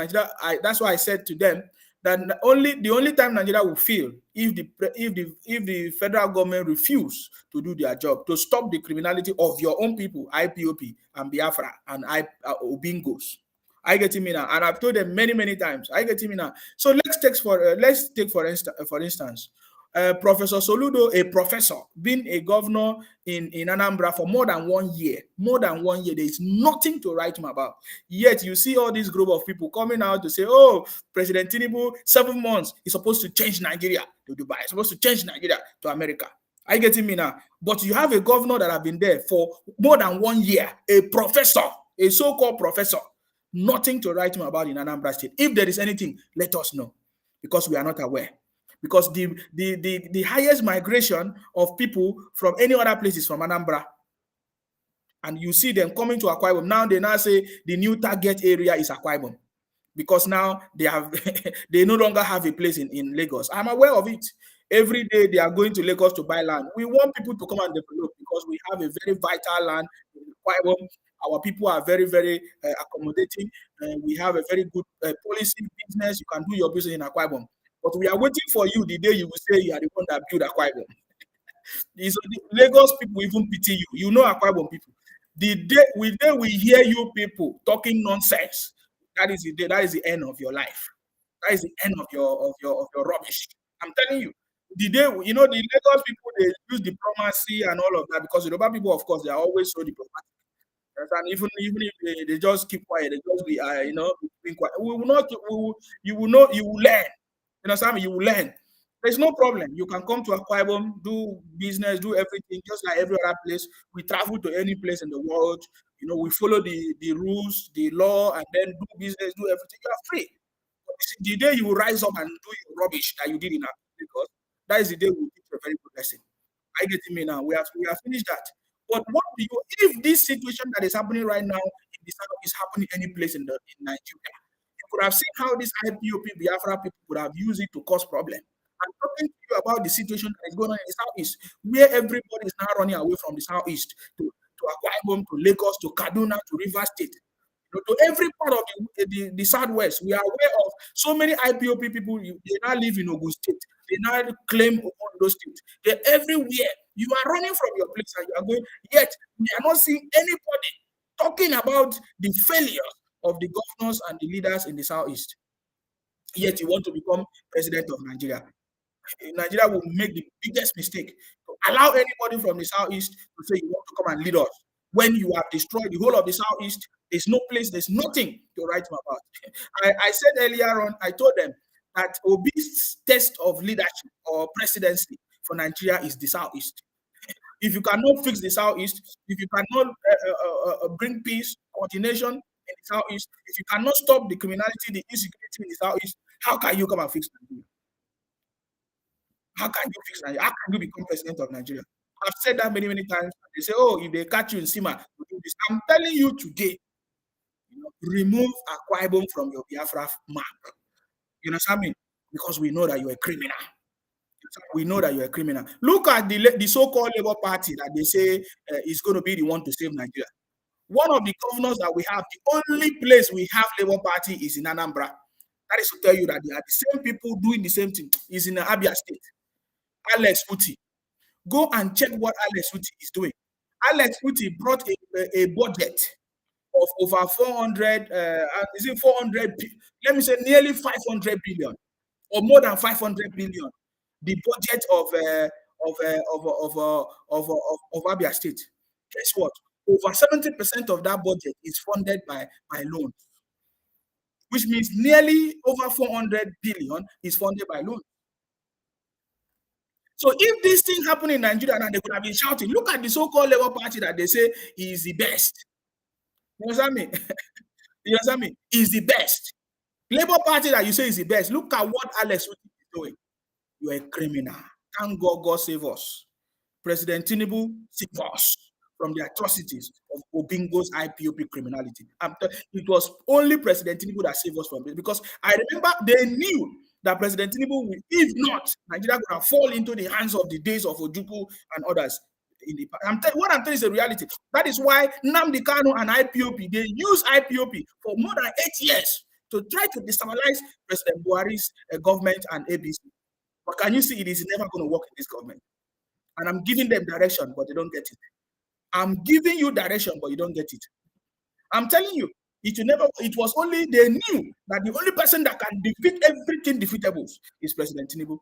That's why I said to them that the only time Nigeria will fail if the federal government refuse to do their job, to stop the criminality of your own people, IPOP and Biafra and Obingos. I get me now, and I've told them many, many times. I get me now. So let's take for instance, Professor Soludo, a professor, being a governor in Anambra for more than 1 year. More than 1 year, there is nothing to write him about. Yet you see all this group of people coming out to say, oh, President Tinubu, 7 months, is supposed to change Nigeria to Dubai. He's supposed to change Nigeria to America. I get me now. But you have a governor that have been there for more than 1 year, a professor, a so-called professor. Nothing to write him about in Anambra State. If there is anything, let us know, because we are not aware. Because the highest migration of people from any other place is from Anambra. And you see them coming to Akwa Ibom. Now they say the new target area is Akwa Ibom. Because now they no longer have a place in Lagos. I'm aware of it. Every day they are going to Lagos to buy land. We want people to come and develop because we have a very vital land in Akwa Ibom. Our people are very, very accommodating. We have a very good policy business. You can do your business in Akwa Ibom. But we are waiting for you the day you will say you are the one that built Akwa Ibom. The Lagos people even pity you. You know Akwa Ibom people. The day we hear you people talking nonsense, that is the end of your life. That is the end of your rubbish. I'm telling you. the day, you know, the Lagos people, they use diplomacy and all of that because the Yoruba people, of course, they are always so diplomatic. And even if they just keep quiet, they just be, you know, being quiet. We will not, you will know, you will learn. You know what I mean? You will learn. There's no problem. You can come to Akwa Ibom, do business, do everything, just like every other place. We travel to any place in the world. You know, we follow the rules, the law, and then do business, do everything. You are free. But the day you will rise up and do your rubbish that you did in Lagos, that is the day we will teach you a very good lesson. I getting me now. We have finished that. But what do you, if this situation that is happening right now in the south is happening any place in Nigeria, you could have seen how this IPOP Biafra people could have used it to cause problem. I'm talking to you about the situation that is going on in the southeast, where everybody is now running away from the southeast to Akwa Ibom, to Lagos, to Kaduna, to River State. To every part of the southwest, we are aware of so many IPOP people. They now live in Ogun State. They now claim those states. They're everywhere. You are running from your place and you are going. Yet we are not seeing anybody talking about the failure of the governors and the leaders in the southeast. Yet you want to become president of Nigeria. Nigeria will make the biggest mistake to allow anybody from the southeast to say you want to come and lead us. When you have destroyed the whole of the southeast, there's no place, there's nothing to write about. I said earlier on, I told them that Obi's test of leadership or presidency for Nigeria is the southeast. If you cannot fix the southeast, if you cannot bring peace, coordination in the southeast, if you cannot stop the criminality, the insecurity in the southeast, how can you come and fix Nigeria? How can you fix Nigeria? How can you become president of Nigeria? I've said that many, many times. They say, oh, if they catch you in Sima, you do this. I'm telling you today, remove Akwa Ibom from your Biafra map. You know what I mean? Because we know that you're a criminal. We know that you're a criminal. Look at the so-called Labour Party that they say is going to be the one to save Nigeria. One of the governors that we have, the only place we have Labour Party is in Anambra. That is to tell you that they are the same people doing the same thing. Is in Abia State. Alex Uti. Go and check what Alex Uti is doing. Alex Uti brought a budget of over 400, is it 400? Let me say nearly 500 billion or more than 500 billion. The budget of Abia State. Guess what? Over 70% of that budget is funded by loans, which means nearly over 400 billion is funded by loans. So if this thing happened in Nigeria, now they could have been shouting, look at the so-called Labour Party that they say is the best. You understand me? You understand me? Is the best. Labour Party that you say is the best. Look at what Alex is doing. You are a criminal. Thank God, God save us. President Tinubu save us from the atrocities of Obingo's IPOP criminality. It was only President Tinubu that saved us from this, because I remember they knew that President Tinubu, if not, Nigeria would have fall into the hands of the days of Ojukwu and others. What I'm telling is the reality. That is why Nnamdi Kanu and IPOP, they use IPOP for more than 8 years to try to destabilize President Buhari's government and ABC. But can you see it is never going to work in this government? And I'm giving them direction, but they don't get it. I'm giving you direction, but you don't get it. I'm telling you, it was only they knew that the only person that can defeat everything defeatable is President Tinubu,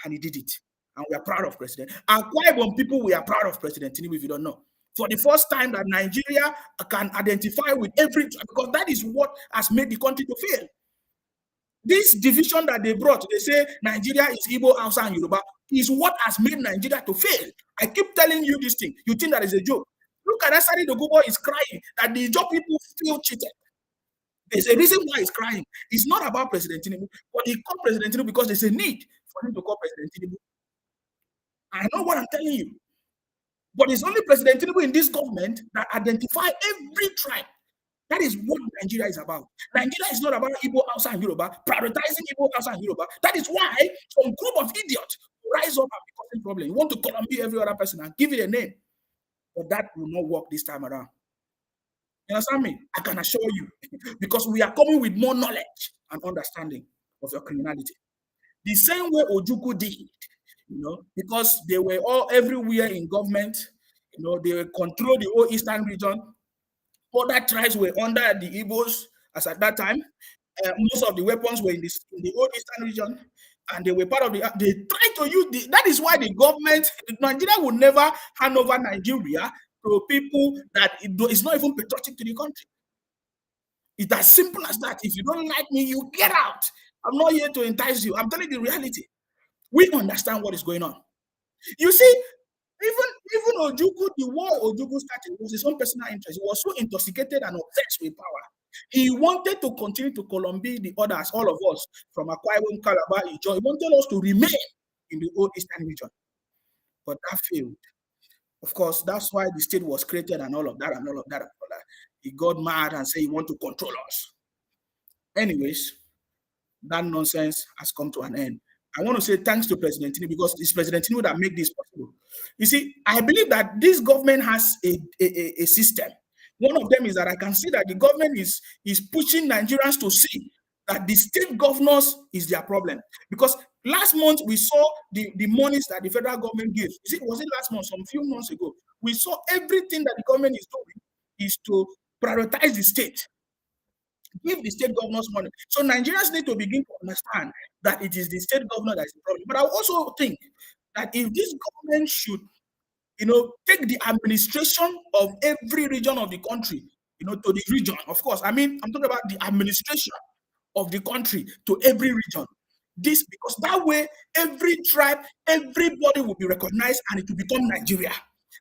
and he did it. And we are proud of President. Akwa Ibom people, we are proud of President Tinubu, if you don't know. For the first time that Nigeria can identify with every, because that is what has made the country to fail. This division that they brought, they say Nigeria is Igbo, Hausa, and Yoruba, is what has made Nigeria to fail. I keep telling you this thing. You think that is a joke. Look at that Sari Dogubo is crying that the job people feel cheated. There's a reason why he's crying. It's not about President Tinubu, but he called President Tinubu because there's a need for him to call President Tinubu. I know what I'm telling you. But it's only President Tinubu in this government that identify every tribe. That is what Nigeria is about. Nigeria is not about Igbo, Hausa, and Yoruba, prioritizing Igbo, Hausa, and Yoruba. That is why some group of idiots rise up and be causing problem. You want to Columbia every other person and give it a name. But that will not work this time around. You understand me? I can assure you. Because we are coming with more knowledge and understanding of your criminality. The same way Ojukwu did, because they were all everywhere in government, they control the whole eastern region. Other tribes were under the Igbos as at that time. Most of the weapons were in the old eastern region. and they were part of the. They tried to use that is why the government, Nigeria, will never hand over Nigeria to people that it's not even patriotic to the country. It's as simple as that. If you don't like me, you get out. I'm not here to entice you. I'm telling you the reality. We understand what is going on. You see, even Ojukwu, the war Ojukwu started was his own personal interest. He was so intoxicated and obsessed with power. He wanted to continue to Colombia the others, all of us, from Akwa Ibom, Calabar, Ijo. He wanted us to remain in the old Eastern region. But that failed. Of course, that's why the state was created and all of that and all of that. And all that. He got mad and said he want to control us. Anyways, that nonsense has come to an end. I want to say thanks to President Tinubu because it's President Tinubu that made this possible. You see, I believe that this government has a system. One of them is that I can see that the government is pushing Nigerians to see that the state governors is their problem. Because last month we saw the monies that the federal government gave. Was it last month, some few months ago? We saw everything that the government is doing is to prioritize the state. Give the state governors money. So Nigerians need to begin to understand that it is the state governor that is the problem. But I also think that if this government should, take the administration of every region of the country, to the region, of course. I mean, I'm talking about the administration of the country to every region. This, because that way, every tribe, everybody will be recognized and it will become Nigeria.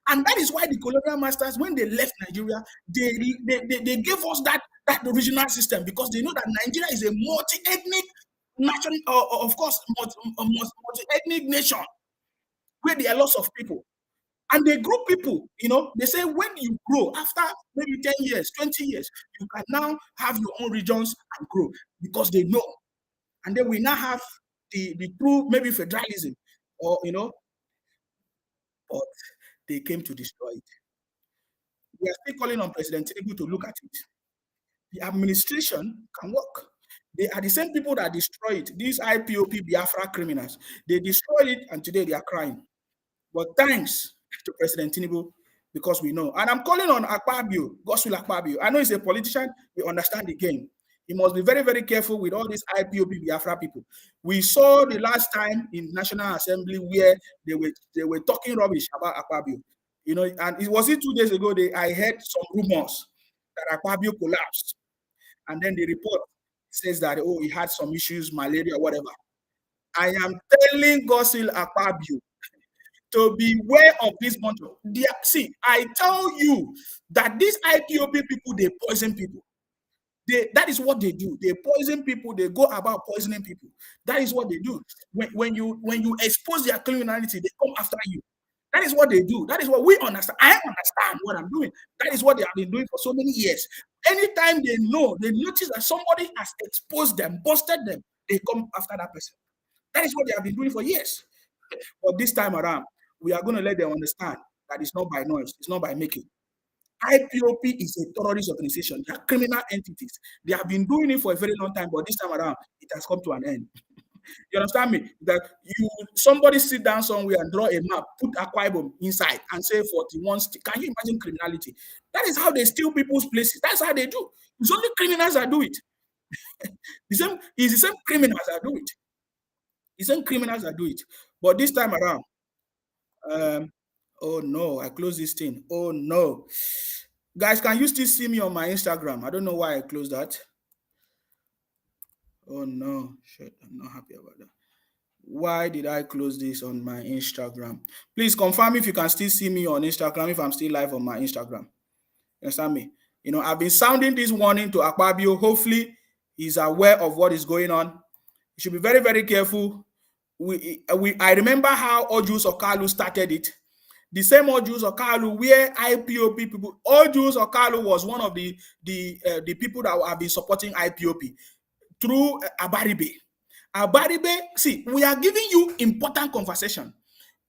And that is why the colonial masters, when they left Nigeria, they gave us that regional system because they know that Nigeria is a multi-ethnic nation, of course, multi-ethnic nation where there are lots of people. And they group people, they say when you grow, after maybe 10 years, 20 years, you can now have your own regions and grow because they know. And then we now have the true, maybe federalism, or, but they came to destroy it. We are still calling on President Tinubu to look at it. The administration can work. They are the same people that destroyed it. These IPOP Biafra criminals. They destroyed it and today they are crying. But thanks to President Tinubu, because we know. And I'm calling on Akwa Ibom, Gospel Akwa Ibom. I know he's a politician. We understand the game. He must be very, very careful with all these IPOP Biafra people. We saw the last time in National Assembly where they were talking rubbish about Akwa Ibom. And it was 2 days ago I heard some rumors that Akwa Ibom collapsed. And then the report says that, he had some issues, malaria, whatever. I am telling Gosil Akwa Ibom to beware of this bunch of. See, I tell you that these IPOP people, they poison people. That is what they do. They poison people. They go about poisoning people. That is what they do. When you expose their criminality, they come after you. That is what they do. That is what we understand. I understand what I'm doing. That is what they have been doing for so many years. Anytime they notice that somebody has exposed them, busted them, they come after that person. That is what they have been doing for years. But this time around, we are going to let them understand that it's not by noise. It's not by making. IPOP is a terrorist organization. They are criminal entities. They have been doing it for a very long time, but this time around, it has come to an end. You understand me? That somebody sit down somewhere and draw a map, put Akwa Ibom inside, and say 41. Can you imagine criminality? That is how they steal people's places. That's how they do. It's only criminals that do it. It's the same criminals that do it. The same criminals that do it. But this time around, oh no, I closed this thing. Oh no. Guys, can you still see me on my Instagram? I don't know why I closed that. Oh no, shit, I'm not happy about that. Why did I close this on my Instagram? Please confirm if you can still see me on Instagram, if I'm still live on my Instagram. You understand me? I've been sounding this warning to Akwa Ibom. Hopefully, he's aware of what is going on. You should be very, very careful. I remember how Ojus Okalu started it. The same Ojus Okalu, where IPOP people, Ojus Okalu was one of the people that have been supporting IPOP through Abaribe. Abaribe, see, we are giving you important conversation.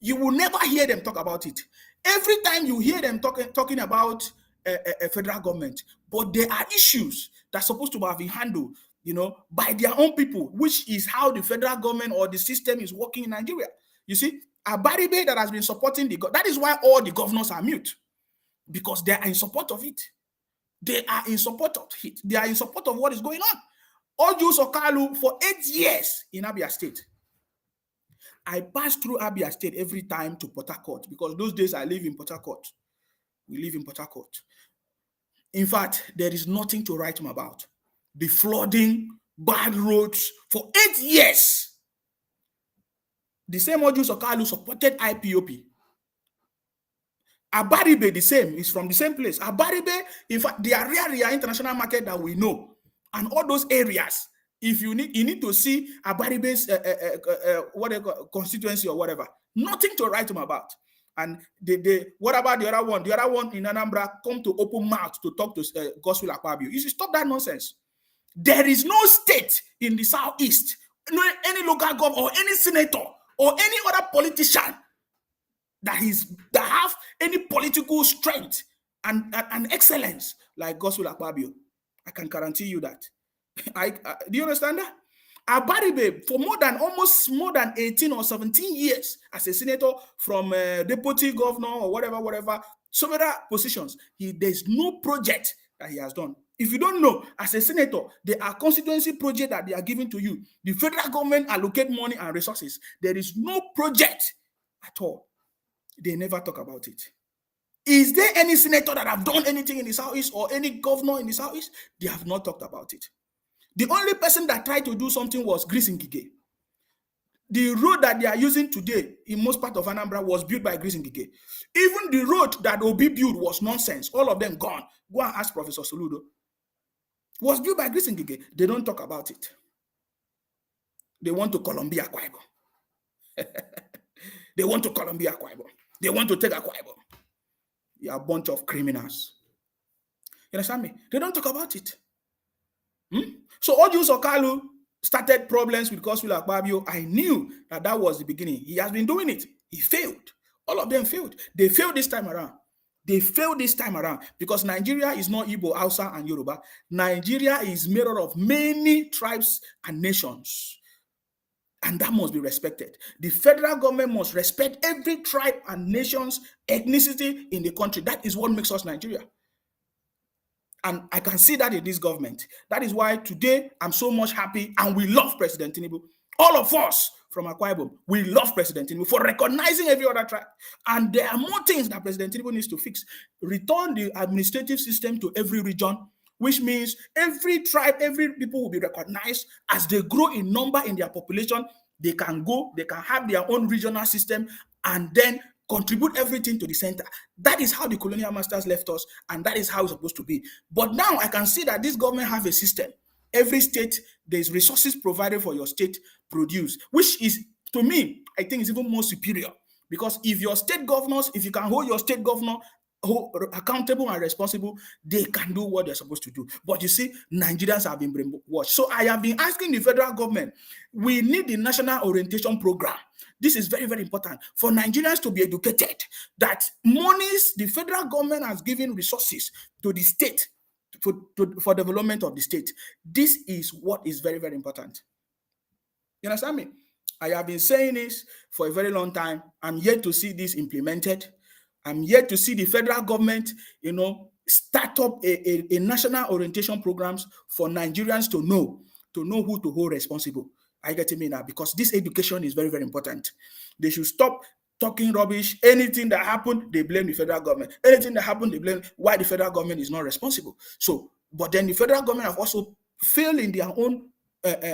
You will never hear them talk about it. Every time you hear them talking about a federal government, but there are issues that are supposed to have been handled, by their own people, which is how the federal government or the system is working in Nigeria. You see, Abaribe that has been supporting that is why all the governors are mute, because they are in support of it. They are in support of it. They are in support of what is going on. Ojus Okalu for 8 years in Abia State. I pass through Abia State every time to Port Harcourt because those days I live in Port Harcourt. We live in Port Harcourt. In fact, there is nothing to write home about. The flooding, bad roads for 8 years. The same Ojus Okalu supported IPOP. Abaribe, the same, is from the same place. Abaribe, in fact, the area international market that we know, and all those areas, if you need to see Abaribe's whatever constituency or whatever, nothing to write them about. And what about the other one? The other one in Anambra come to open mouth to talk to Gospel Akwa Ibom. You should stop that nonsense. There is no state in the southeast, any local government or any senator or any other politician that have any political strength and excellence like Gospel Akwa Ibom. I can guarantee you that. Do you understand that? Abaribe, for almost more than 18 or 17 years as a senator, from deputy governor or whatever, several positions, there's no project that he has done. If you don't know, as a senator, there are constituency projects that they are giving to you. The federal government allocate money and resources. There is no project at all. They never talk about it. Is there any senator that have done anything in the Southeast or any governor in the Southeast? They have not talked about it. The only person that tried to do something was Grisingige. The road that they are using today in most part of Anambra was built by Grisingige. Even the road that Obi built was nonsense. All of them gone. Go and ask Professor Soludo. Was built by Grisingige. They don't talk about it. They want to Columbia Akwa Ibom. They want to Columbia Akwa Ibom. They want to take Akwa Ibom. You are a bunch of criminals. You understand me? They don't talk about it. So Ojus Okalu started problems with Gospel Akwa Ibom. I knew that was the beginning. He has been doing it. He failed. All of them failed. They failed this time around. They failed this time around because Nigeria is not Igbo, Hausa, and Yoruba. Nigeria is made up of many tribes and nations. And that must be respected. The federal government must respect every tribe and nation's ethnicity in the country. That is what makes us Nigeria. And I can see that in this government. That is why today I'm so much happy and we love President Tinubu. All of us from Akwa Ibom, we love President Tinubu for recognizing every other tribe. And there are more things that President Tinubu needs to fix. Return the administrative system to every region, which means every tribe, every people will be recognized as they grow in number in their population. They can have their own regional system and then contribute everything to the center. That is how the colonial masters left us, and that is how it's supposed to be. But now I can see that this government have a system. Every state, there's resources provided for your state produce, which is, to me, I think is even more superior. Because if your state governors, if you can hold your state governor accountable and responsible, they can do what they're supposed to do. But you see, Nigerians have been brainwashed. So I have been asking the federal government, we need the national orientation program. This is very, very important for Nigerians to be educated, that monies, the federal government has given resources to the state for development of the state. This is what is very, very important. You understand me? I have been saying this for a very long time. I'm yet to see this implemented. I'm yet to see the federal government, start up a national orientation programs for Nigerians to know who to hold responsible. I get it now, because this education is very, very important. They should stop talking rubbish. Anything that happened, they blame the federal government. Anything that happened, they blame why the federal government is not responsible. So, but then the federal government have also failed in their own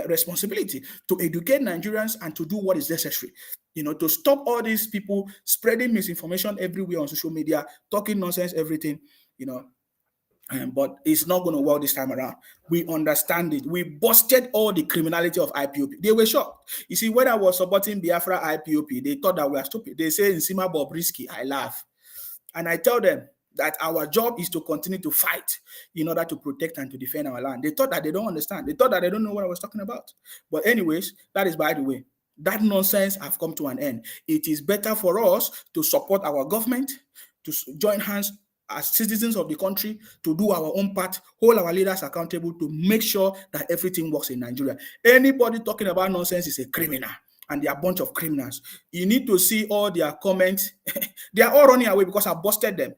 responsibility to educate Nigerians and to do what is necessary, to stop all these people spreading misinformation everywhere on social media, talking nonsense, everything, but it's not going to work this time around. We understand it. We busted all the criminality of IPOP. They were shocked. You see, when I was supporting Biafra IPOP, they thought that we are stupid. They say, Nsima Bobrisky, I laugh. And I tell them that our job is to continue to fight in order to protect and to defend our land. They thought that they don't understand. They thought that they don't know what I was talking about. But anyways, that is by the way. That nonsense have come to an end. It is better for us to support our government, to join hands as citizens of the country, to do our own part, hold our leaders accountable to make sure that everything works in Nigeria. Anybody talking about nonsense is a criminal, and they are a bunch of criminals. You need to see all their comments. They are all running away because I busted them.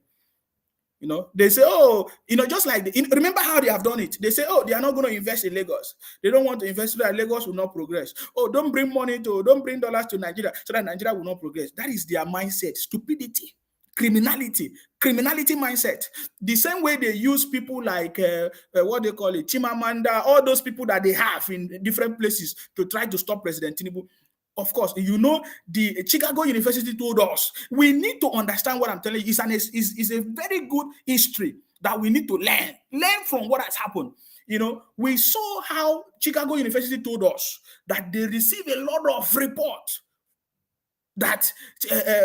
You know, they say, oh, you know, just like remember how they have done it. They say, oh, they are not going to invest in Lagos. They don't want to invest so that Lagos will not progress. Oh, don't bring dollars to Nigeria so that Nigeria will not progress. That is their mindset, stupidity, criminality mindset. The same way they use people like what they call it, Chimamanda, all those people that they have in different places to try to stop President Tinubu. Of course, you know, the Chicago University told us we need to understand what I'm telling you. It's a very good history that we need to learn from what has happened. You know, we saw how Chicago University told us that they received a lot of reports that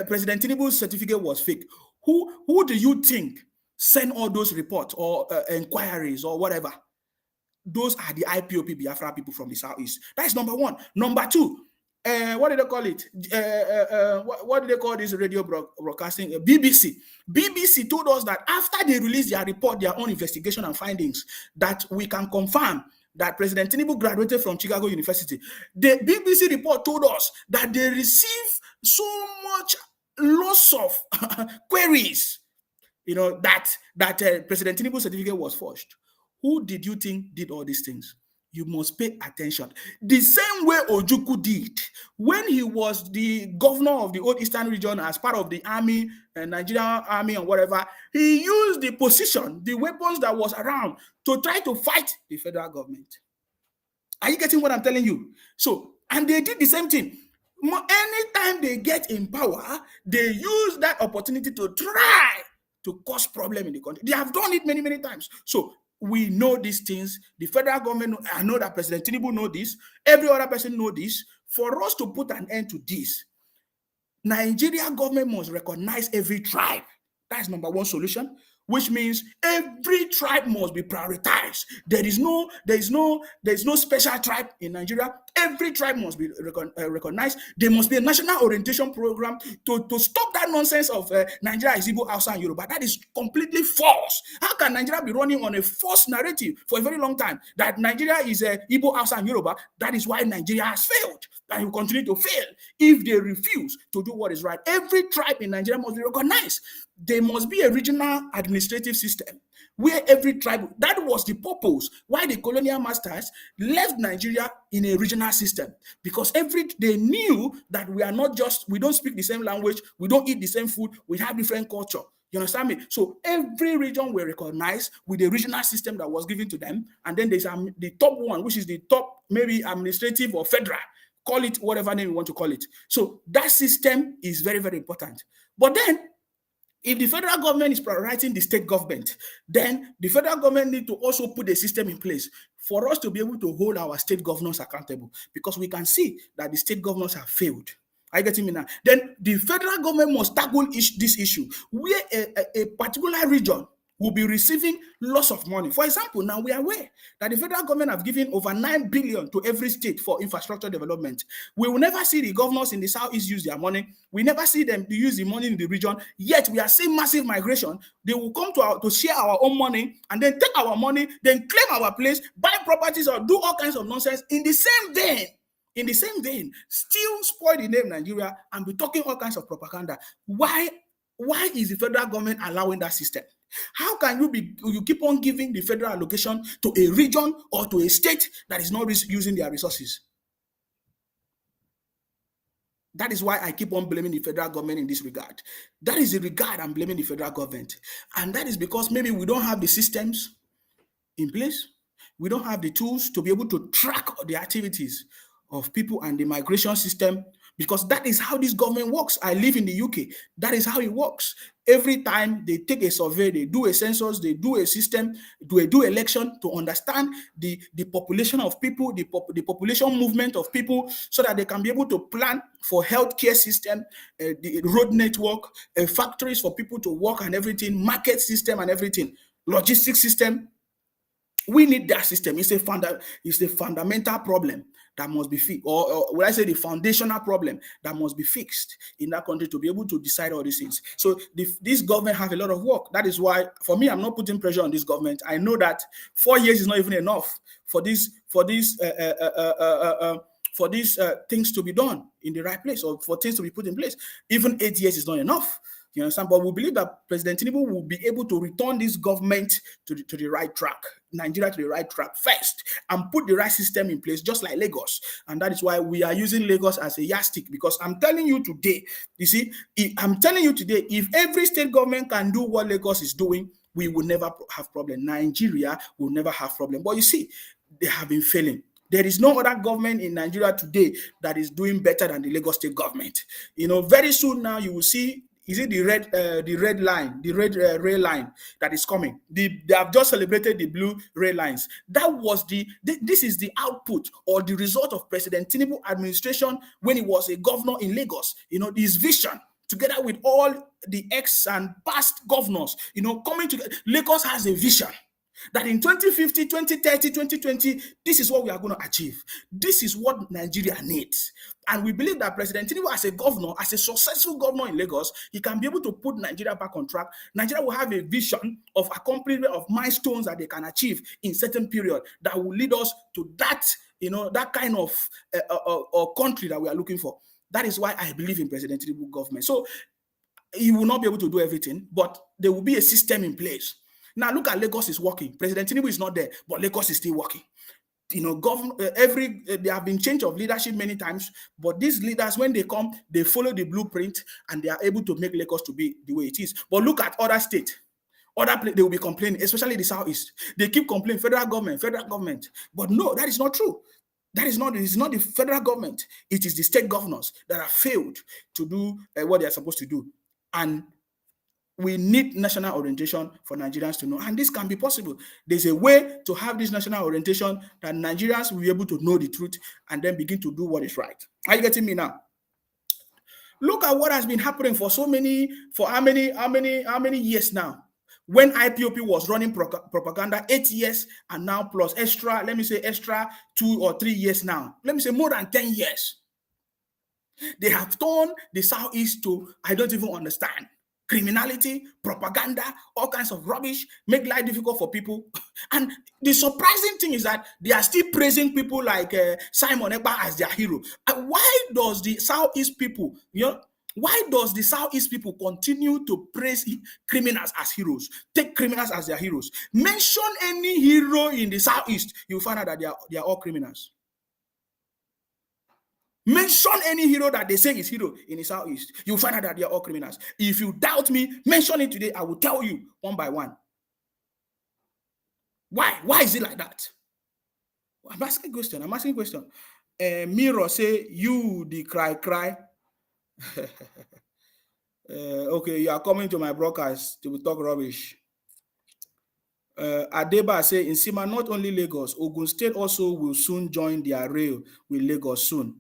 President Tinubu's certificate was fake. Who do you think sent all those reports or inquiries or whatever? Those are the IPOP Biafra people from the Southeast. That's number one. Number two, what did they call it? What did they call this radio broadcasting? BBC. BBC told us that after they released their report, their own investigation and findings, that we can confirm that President Tinubu graduated from Chicago University. The BBC report told us that they received so much loss of queries, you know, that President Tinubu's certificate was forged. Who did you think did all these things? You must pay attention. The same way Ojukwu did when he was the governor of the Old Eastern region as part of the army, Nigerian army and whatever. He used the position, the weapons that was around to try to fight the federal government. Are you getting what I'm telling you? So, and they did the same thing. Anytime they get in power, they use that opportunity to try to cause problem in the country. They have done it many, many times. So we know these things. The federal government, I know that President Tinubu knows this. Every other person knows this. For us to put an end to this, Nigeria government must recognize every tribe. That's number one solution, which means every tribe must be prioritized. There is no special tribe in Nigeria. Every tribe must be recognized. There must be a national orientation program to stop that nonsense of Nigeria is Igbo, Hausa, and Yoruba. That is completely false. How can Nigeria be running on a false narrative for a very long time that Nigeria is Igbo, Hausa, and Yoruba? That is why Nigeria has failed and will continue to fail if they refuse to do what is right. Every tribe in Nigeria must be recognized. There must be a regional administrative system where every tribe, that was the purpose why the colonial masters left Nigeria in a regional system, because they knew that we don't speak the same language, we don't eat the same food, we have different culture. You understand me? So every region were recognized with the regional system that was given to them, and then there's the top one, which is the top, maybe administrative or federal, call it whatever name you want to call it. So that system is very, very important. But then, if the federal government is prioritizing the state government, then the federal government need to also put a system in place for us to be able to hold our state governors accountable, because we can see that the state governors have failed. Are you getting me now? Then the federal government must tackle this issue where a particular region will be receiving lots of money. For example, now we are aware that the federal government have given over 9 billion to every state for infrastructure development. We will never see the governors in the Southeast use their money. We never see them use the money in the region. Yet we are seeing massive migration. They will come to share our own money and then take our money, then claim our place, buy properties or do all kinds of nonsense in the same vein. Still spoil the name Nigeria and be talking all kinds of propaganda. Why is the federal government allowing that system? How can you keep on giving the federal allocation to a region or to a state that is not using their resources? That is why I keep on blaming the federal government in this regard. That is the regard I'm blaming the federal government. And that is because maybe we don't have the systems in place. We don't have the tools to be able to track the activities of people and the migration system, because that is how this government works. I live in the UK. That is how it works. Every time they take a survey, they do a census, they do a system, do election to understand the population of people, the population movement of people, so that they can be able to plan for healthcare system, the road network, factories for people to work and everything, market system and everything, logistics system. We need that system. It's a fundamental problem that must be fixed, or when I say the foundational problem that must be fixed in that country to be able to decide all these things. So this government have a lot of work. That is why, for me, I'm not putting pressure on this government. I know that 4 years is not even enough for these things to be done in the right place, or for things to be put in place. Even 8 years is not enough. You understand? But we believe that President Tinubu will be able to return this government to the right track, Nigeria to the right track first, and put the right system in place, just like Lagos. And that is why we are using Lagos as a yardstick, because I'm telling you today, if every state government can do what Lagos is doing, we will never have problem. Nigeria will never have problem. But you see, they have been failing. There is no other government in Nigeria today that is doing better than the Lagos state government. Very soon now you will see, is it the red rail line that is coming? They have just celebrated the blue rail lines. That was this is the output or the result of President Tinubu administration when he was a governor in Lagos. His vision, together with all the ex and past governors, coming together. Lagos has a vision that in 2050, 2030, 2020, this is what we are going to achieve. This is what Nigeria needs. And we believe that President Tinubu, as a governor, as a successful governor in Lagos, he can be able to put Nigeria back on track. Nigeria will have a vision of accomplishment of milestones that they can achieve in certain period that will lead us to that, that kind of country that we are looking for. That is why I believe in President Tinubu government. So he will not be able to do everything, but there will be a system in place. Now look at Lagos is working. President Tinubu is not there, but Lagos is still working. There have been change of leadership many times, but these leaders, when they come, they follow the blueprint and they are able to make Lagos to be the way it is. But look at other states. They will be complaining, especially the Southeast. They keep complaining, federal government. But no, that is not true. It's not the federal government. It is the state governors that have failed to do what they are supposed to do. And we need national orientation for Nigerians to know. And this can be possible. There's a way to have this national orientation that Nigerians will be able to know the truth and then begin to do what is right. Are you getting me now? Look at what has been happening for how many years now? When IPOP was running propaganda, 8 years, and now plus extra 2 or 3 years now. Let me say more than 10 years. They have turned the Southeast to, I don't even understand, criminality, propaganda, all kinds of rubbish, make life difficult for people. And the surprising thing is that they are still praising people like Simon Ekpa as their hero. And why does the Southeast people, continue to praise criminals as heroes, take criminals as their heroes? Mention any hero in the Southeast, you'll find out that they are all criminals. Mention any hero that they say is hero in the Southeast, you'll find out that they are all criminals. If you doubt me, mention it today. I will tell you one by one. Why? Why is it like that? I'm asking question. Miro say, you the cry. Okay, you are coming to my broadcast to talk rubbish. Adeba say, in Sima, not only Lagos, Ogun State also will soon join their rail with Lagos soon.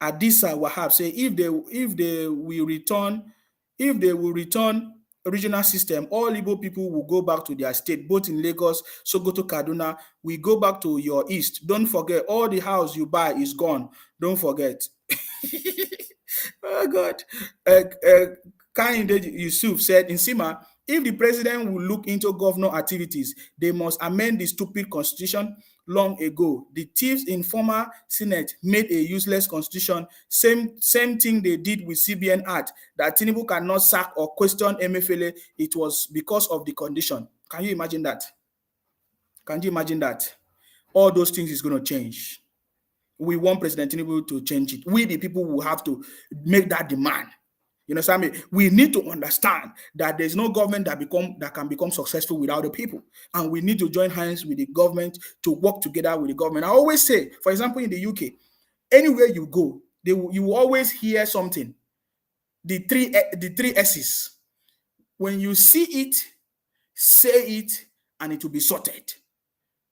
Adisa Wahab say, if they will return regional system, all Igbo people will go back to their state, both in Lagos, Sokoto, Kaduna. We go back to your east. Don't forget, all the house you buy is gone. Don't forget. Oh God. Kehinde Yusuf said, in Sima, if the president will look into governor activities, they must amend the stupid constitution. Long ago, the thieves in former Senate made a useless constitution. Same thing they did with CBN Act, that Tinubu cannot sack or question Emefiele. It was because of the condition. Can you imagine that? All those things is going to change. We want President Tinubu to change it. We, the people, will have to make that demand. You understand me? We need to understand that there's no government that can become successful without the people. And we need to join hands with the government to work together with the government. I always say, for example, in the UK, anywhere you go, you will always hear something. The three S's. When you see it, say it, and it will be sorted.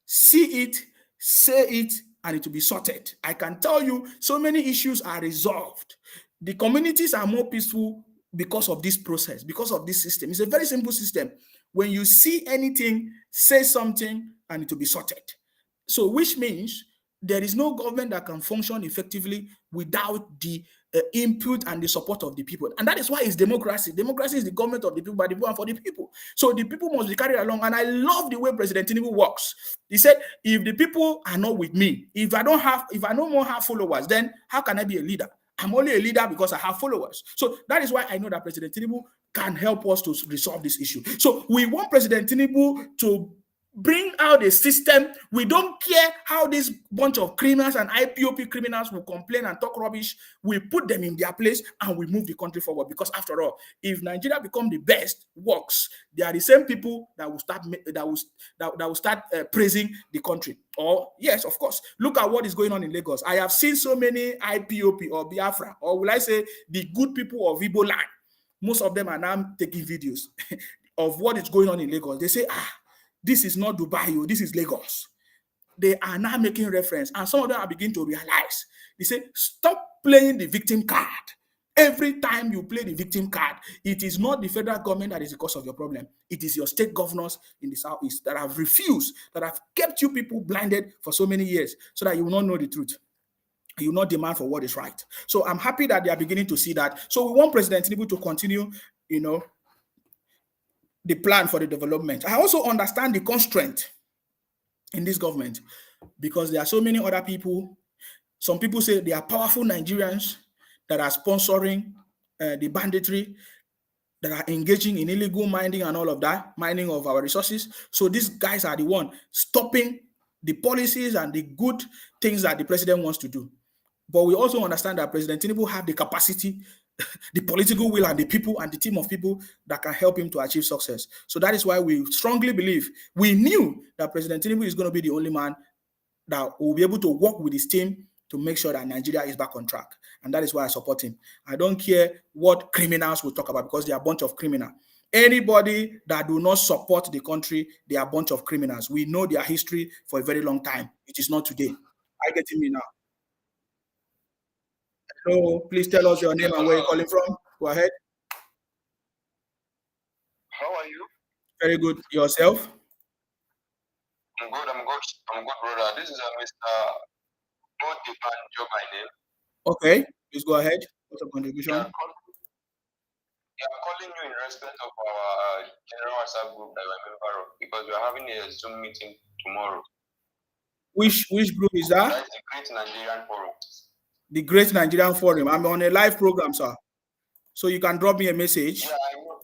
See it, say it, and it will be sorted. I can tell you, so many issues are resolved. The communities are more peaceful because of this process, because of this system. It's a very simple system. When you see anything, say something, and it will be sorted. So, which means there is no government that can function effectively without the input and the support of the people. And that is why it's democracy. Democracy is the government of the people, by the people, and for the people. So the people must be carried along. And I love the way President Tinubu works. He said, if the people are not with me, if I no more have followers, then how can I be a leader? I'm only a leader because I have followers. So that is why I know that President Tinubu can help us to resolve this issue. So we want President Tinubu to bring out a system. We don't care how this bunch of criminals and IPOP criminals will complain and talk rubbish. We put them in their place and we move the country forward. Because after all, if Nigeria become the best works, they are the same people that will start praising the country. Or yes, of course, look at what is going on in Lagos. I have seen so many IPOP or Biafra, or will I say the good people of Igbo land. Most of them are now taking videos of what is going on in Lagos. They say, this is not Dubai, this is Lagos. They are now making reference, and some of them are beginning to realize. They say, stop playing the victim card. Every time you play the victim card, it is not the federal government that is the cause of your problem. It is your state governors in the southeast that have refused, that have kept you people blinded for so many years, so that you will not know the truth. You will not demand for what is right. So I'm happy that they are beginning to see that. So we want President Tinubu to continue, the plan for the development. I also understand the constraint in this government, because there are so many other people. Some people say they are powerful Nigerians that are sponsoring the banditry, that are engaging in illegal mining and all of that, mining of our resources. So these guys are the one stopping the policies and the good things that the president wants to do. But we also understand that President Tinubu have the capacity, the political will, and the people and the team of people that can help him to achieve success. So that is why we strongly believe, we knew that President Tinubu is going to be the only man that will be able to work with his team to make sure that Nigeria is back on track. And that is why I support him. I don't care what criminals will talk about, because they are a bunch of criminals. Anybody that do not support the country, they are a bunch of criminals. We know their history for a very long time. It is not today. I get me now. Hello, please tell us your name and where you're calling from. Go ahead. How are you? Very good. Yourself? I'm good, brother. This is Mr. Bodeman Joe, my name. Okay, please go ahead. What's your contribution? I'm calling you in respect of our general WhatsApp group that we're a member of, because we're having a Zoom meeting tomorrow. Which group is that? That's the Great Nigerian Forum. The Great Nigerian Forum. I'm on a live program, sir. So you can drop me a message. Yeah, I know.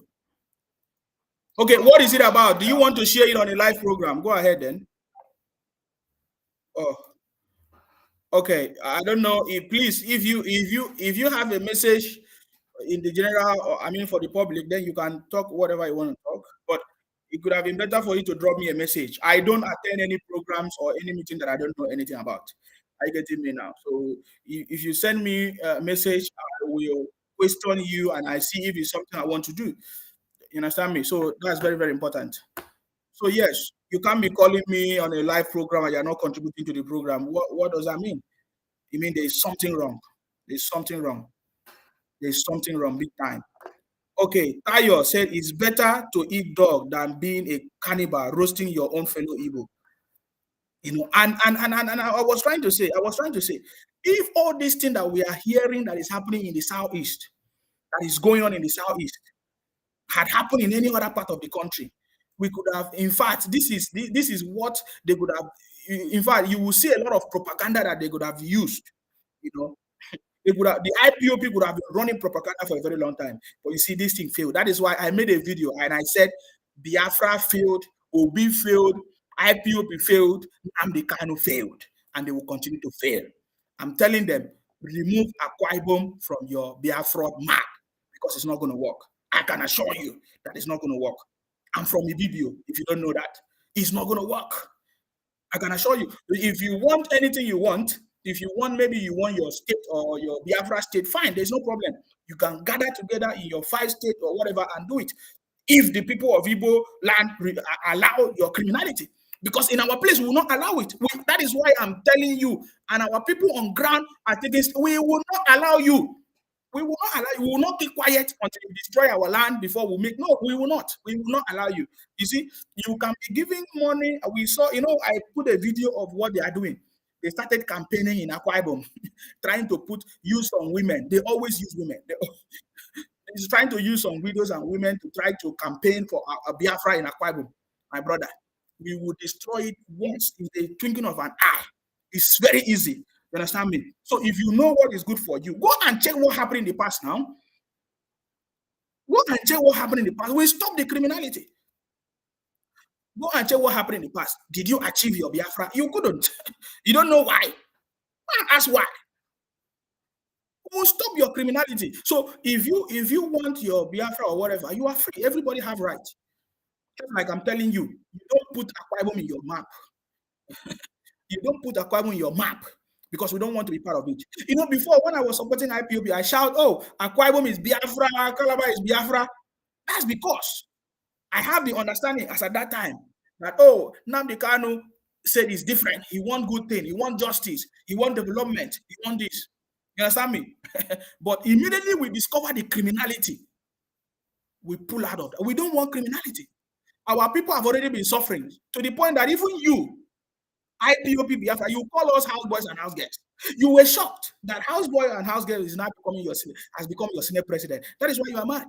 Okay, what is it about? Do you want to share it on a live program? Go ahead then. Oh, okay. I don't know. Please, if you have a message in the general, or I mean for the public, then you can talk whatever you want to talk. But it could have been better for you to drop me a message. I don't attend any programs or any meeting that I don't know anything about. I get me now. So if you send me a message, I will question you and I see if it's something I want to do. You understand me? So that's very, very important. So yes, you can't be calling me on a live program and you're not contributing to the program. What does that mean? It means there's something wrong. There's something wrong. There's something wrong big time. Okay, Tayo said it's better to eat dog than being a cannibal, roasting your own fellow Igbo. And I was trying to say, if all this thing that we are hearing that is happening in the southeast, that is going on in the southeast, had happened in any other part of the country, we could have, in fact, this is what they could have, in fact, you will see a lot of propaganda that they could have used, They could have, the IPOP could have been running propaganda for a very long time. But you see, this thing failed. That is why I made a video and I said, Biafra failed, Obi failed, IPOP failed, Nnamdi Kanu failed, and they will continue to fail. I'm telling them, remove Akwa Ibom from your Biafra map, because it's not going to work. I can assure you that it's not going to work. I'm from Ibibio, if you don't know that. It's not going to work. I can assure you, if you want anything you want, if you want, maybe you want your state or your Biafra state, fine, there's no problem. You can gather together in your 5 states or whatever and do it. If the people of Igbo land allow your criminality, because in our place, we will not allow it. That is why I'm telling you, and our people on ground are taking, we will not allow you. We will not allow you. We will not keep quiet until you destroy our land before we make. No, we will not. We will not allow you. You see, you can be giving money. We saw, I put a video of what they are doing. They started campaigning in Akwa Ibom, trying to use some women. They always use women. He's trying to use some widows and women to try to campaign for a Biafra in Akwa Ibom. My brother, we will destroy it once in the twinkling of an eye. It's very easy. You understand me? So if you know what is good for you, go and check what happened in the past now. Go and check what happened in the past. We stop the criminality. Go and check what happened in the past. Did you achieve your Biafra? You couldn't. You don't know why. Ask why. We'll stop your criminality. So if you want your Biafra or whatever, you are free. Everybody have rights. Just like I'm telling you, you don't put Akwa Ibom in your map. You don't put Akwa Ibom in your map because we don't want to be part of it. You know, before when I was supporting IPOB, I shout, "Oh, Akwa Ibom is Biafra, Calabar is Biafra." That's because I have the understanding as at that time that, oh, Nnamdi Kanu said it's different. He want good thing. He want justice. He want development. He want this. You understand me? But immediately we discover the criminality, we pull out of that. We don't want criminality. Our people have already been suffering to the point that even you, IPOP Biafra, you call us houseboys and house girls. You were shocked that houseboy and house girl is now becoming has become your senior president. That is why you are mad.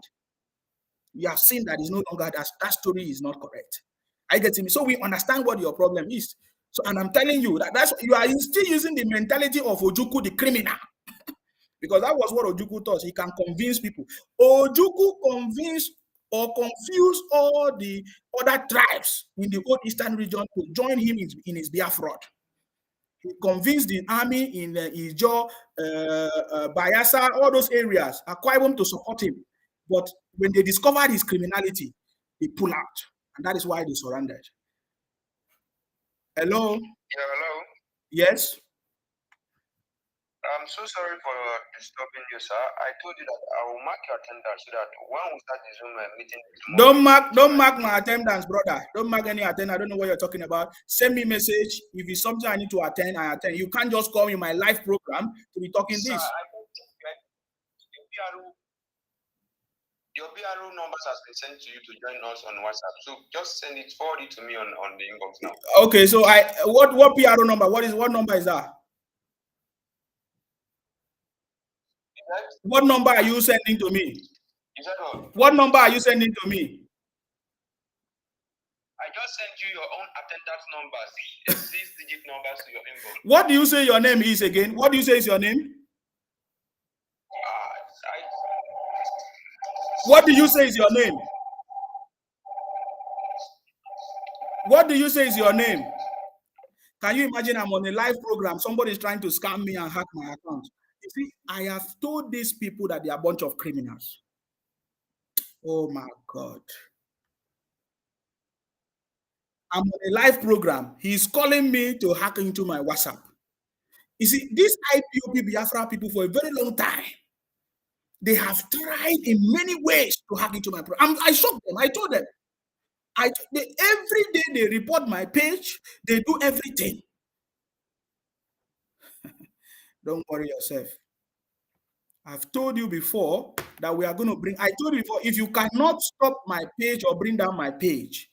You have seen that is no longer that story is not correct. I get it. So we understand what your problem is. So, and I'm telling you that's you are still using the mentality of Ojukwu, the criminal. Because that was what Ojukwu thought. He can convince people. Ojukwu convinced or confused all the other tribes in the old eastern region to join him in his Biafra. He convinced the army in Ijo, Bayelsa, all those areas, Akwa Ibom to support him. But when they discovered his criminality, they pull out. And that is why they surrendered. Hello? Yeah, hello. Yes? I'm so sorry for disturbing you, sir. I told you that I will mark your attendance so that when we start the Zoom meeting tomorrow, Don't mark my attendance, brother. Don't mark any attendance. I don't know what you're talking about. Send me a message. If it's something I need to attend, I attend. You can't just call me my live program to be talking sir, this. Your BRO numbers has been sent to you to join us on WhatsApp. So just forward it to me on the inbox now. Okay, so what PRO number? What number is that? What number are you sending to me? What number are you sending to me? I just sent you your own attendance numbers, 6-digit numbers to your inbox. What do you say your name is again? What do you say is your name? What do you say is your name? What do you say is your name? Can you imagine I'm on a live program, somebody is trying to scam me and hack my account? You see, I have told these people that they are a bunch of criminals. Oh my God. I'm on a live program. He's calling me to hack into my WhatsApp. You see, these IPOP Biafra people for a very long time, they have tried in many ways to hack into my program. I shocked them. I told them. Every day they report my page. They do everything. Don't worry yourself. I've told you before that we are going to bring. I told you before, if you cannot stop my page or bring down my page,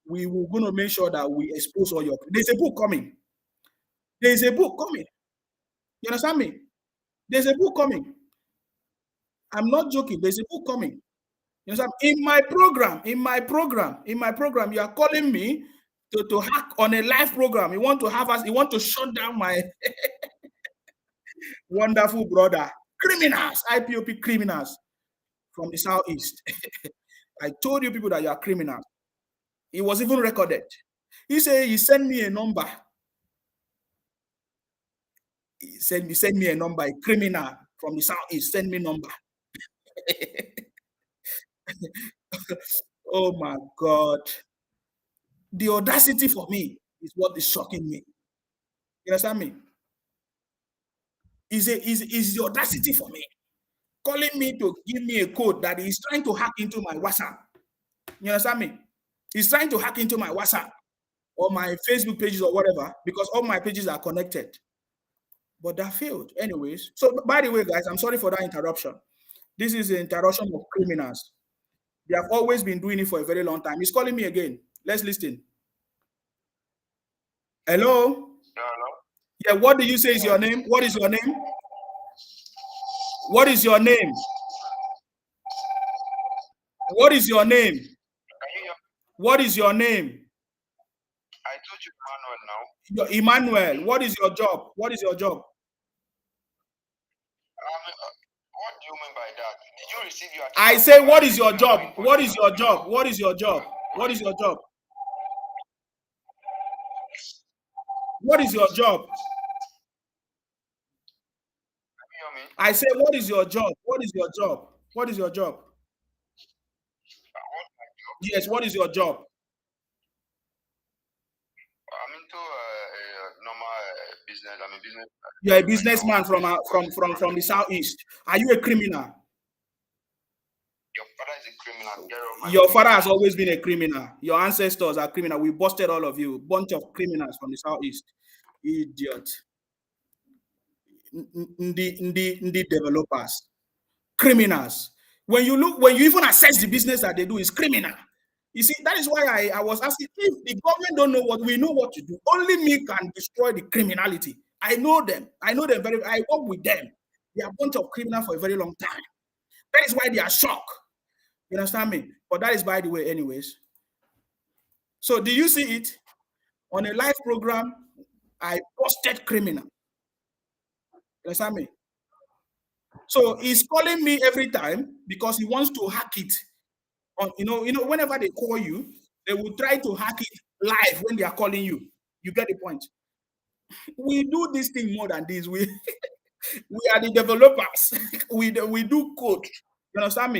we will going to make sure that we expose all your. There's a book coming. There's a book coming. You understand me? There's a book coming. I'm not joking. There's a book coming. You understand? In my program, you are calling me to hack on a live program. You want to have us, you want to shut down my wonderful brother. Criminals, IPOP criminals from the southeast. I told you people that you are criminals. It was even recorded. He said he sent me a number. He said send me a number, a criminal from the southeast, send me a number. Oh my God. The audacity for me is what is shocking me. You understand me? Is the audacity for me. Calling me to give me a code that he's trying to hack into my WhatsApp. You understand me? He's trying to hack into my WhatsApp or my Facebook pages or whatever, because all my pages are connected. But that failed anyways. So by the way, guys, I'm sorry for that interruption. This is the interruption of criminals. They have always been doing it for a very long time. He's calling me again. Let's listen. Hello? Hello? Yeah, what do you say is your name? What is your name? What is your name? What is your name? What is your name? I told you Emmanuel now. Emmanuel, what is your job? What is your job? What do you mean by that? Did you receive your? I say, what is your job? What is your job? What is your job? What is your job? What is your job? I say, what is your job? What is your job? What is your job? Yes, what is your job? I'm into normal business. I'm a business. You're a businessman from the southeast. Are you a criminal? Your father is a criminal. Your father has always been a criminal. Your ancestors are criminal. We busted all of you. Bunch of criminals from the southeast. Idiot. The developers. Criminals. When you even assess the business that they do, is criminal. You see, that is why I was asking, if the government don't know what we know what to do, only me can destroy the criminality. I know them. I work with them. They are a bunch of criminals for a very long time. That is why they are shocked. You understand me? But that is by the way, anyways. So do you see it? On a live program, I posted criminal. You understand me? So he's calling me every time because he wants to hack it. Whenever they call you, they will try to hack it live when they are calling you. You get the point. We do this thing more than this. We are the developers. we do code. You understand me?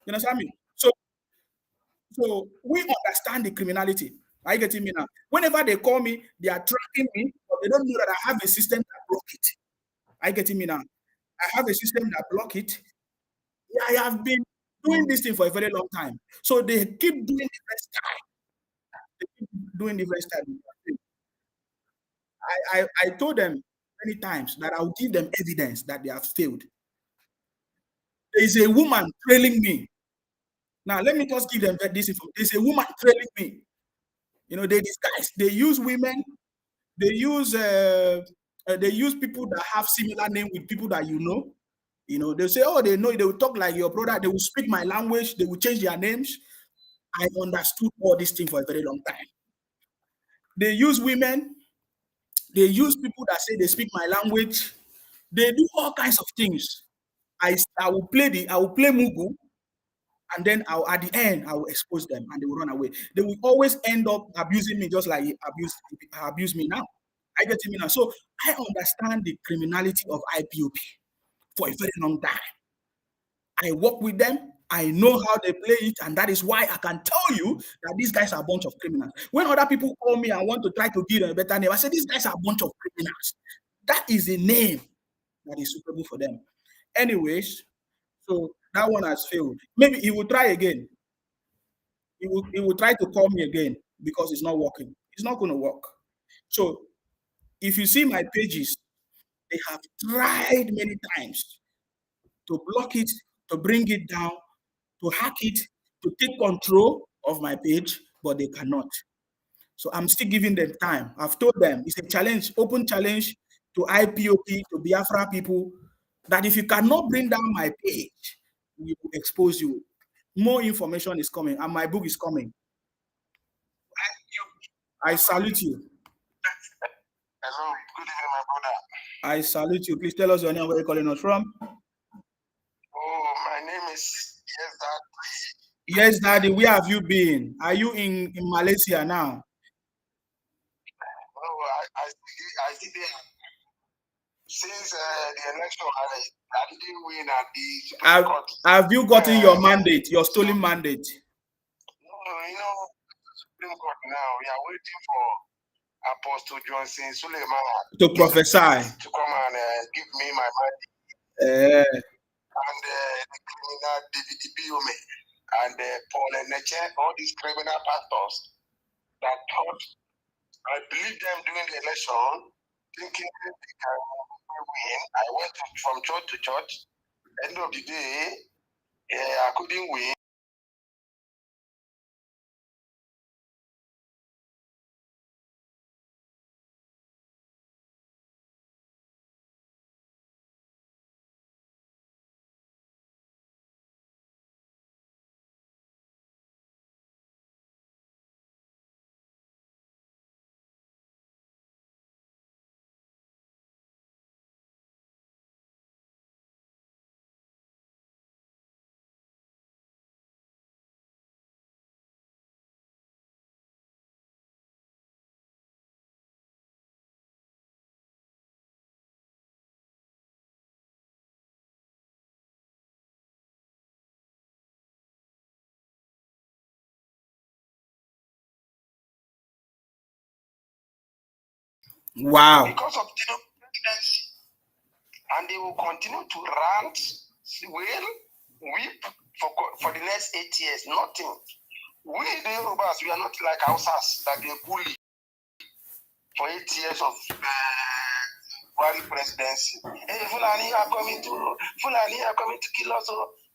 You understand me? So we understand the criminality. Are you getting me now? Whenever they call me, they are tracking me, but they don't know that I have a system that block it. Are you getting me now? I have a system that block it. I have been doing this thing for a very long time. So they keep doing different style. They keep doing different style. I told them many times that I'll give them evidence that they have failed. There is a woman trailing me. Now, let me just give them this information. There's a woman trailing me. They disguise. They use women. They use people that have similar name with people that you know. They say, oh, they know. They will talk like your brother. They will speak my language. They will change their names. I understood all these things for a very long time. They use women. They use people that say they speak my language. They do all kinds of things. I will play Mugu, and then at the end I will expose them, and they will run away. They will always end up abusing me, just like he abuse me now. I get me now. So I understand the criminality of IPOP for a very long time. I work with them. I know how they play it, and that is why I can tell you that these guys are a bunch of criminals. When other people call me and want to try to give them a better name, I say these guys are a bunch of criminals. That is a name that is suitable for them. Anyways, so that one has failed. Maybe he will try again. He will try to call me again because it's not working. It's not going to work. So if you see my pages, they have tried many times to block it, to bring it down, to hack it, to take control of my page, but they cannot. So I'm still giving them time. I've told them it's a challenge, open challenge to IPOP, to Biafra people, that if you cannot bring down my page, we will expose you. More information is coming, and my book is coming. I salute you. Hello, good evening, my brother. I salute you. Please tell us your name, where you're calling us from. Oh, my name is Yes Dad. Yes, Daddy. Where have you been? Are you in Malaysia now? Oh, I did it since the election. I didn't win at the Supreme Court. Have you gotten your mandate, your stolen mandate? No, Supreme Court now. We are waiting for Apostle Johnson Suleiman to prophesy, to come and give me my mandate. And the criminal David Biome and Paul Neche, all these criminal pastors that thought, I believe them during the election, thinking they can win. I went from church to church. End of the day, I couldn't win. Wow. Because of the presidency. And they will continue to rant, weep for the next 8 years. Nothing. We, the Yorubas, we are not like Hausas that they bully for 8 years of Buhari presidency. Hey, Fulani are coming to kill us.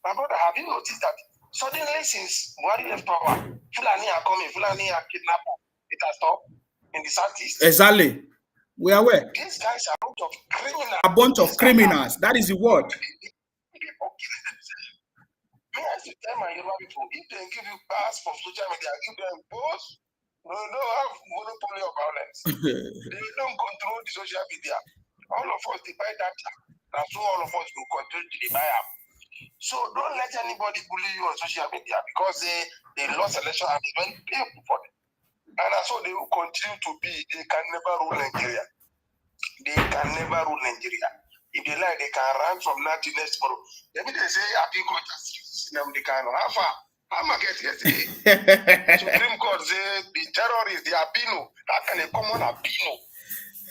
My brother, have you noticed that suddenly since Buhari left power, Fulani are coming, Fulani are kidnapping. It has stopped in the southeast. Exactly. We are aware. These guys are a bunch of criminals. A bunch of criminals. That is the word. People killing themselves. Me, I should tell my Yoruba people, if they give you pass for social media, give them both. No, they don't have monopoly of violence. They don't control the social media. All of us, they buy data. That's why all of us will continue to buy them. So don't let anybody bully you on social media because they lost election and they went painful for them. And that's what they will continue to be. They can never rule Nigeria. They can never rule Nigeria. If they like, they can run from now to next tomorrow. Maybe they say, I think what they can. How far? How am I get yesterday? Supreme Court say the terrorists, the albino. How can a common albino?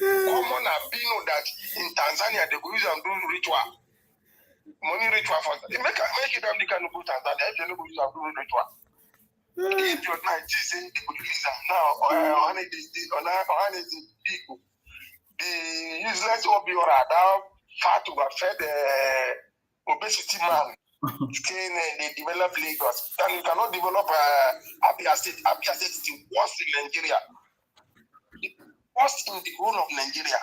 Common albino that in Tanzania they go use and do ritual. Money ritual for they make it them they can go to Tanzania if they no go use and do ritual. If your night say they go release them now on the people. The useless Obiora, that fat to have fed obesity man. They develop Lagos. And you cannot develop Abia State. Abia State is the worst in Nigeria. The worst in the whole of Nigeria.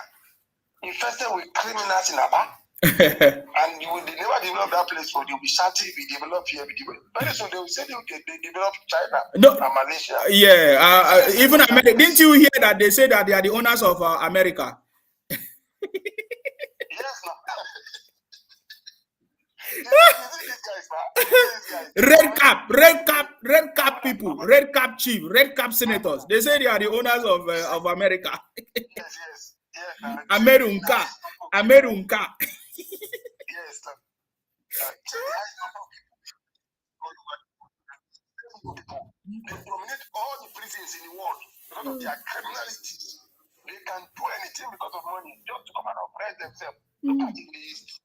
Infested with criminals in Aba. And they never develop that place for they'll be shouting, we develop here, we develop. Very soon they will say they develop China and Malaysia. Yeah, even America. Didn't you hear that they say that they are the owners of America? Yes, no. Red cap people, red cap chief, red cap senators. They say they are the owners of America. Yes. America. Yes. They dominate all the prisons in the world because of their criminality. They can do anything because of money, just to come and oppress themselves. Look at the list.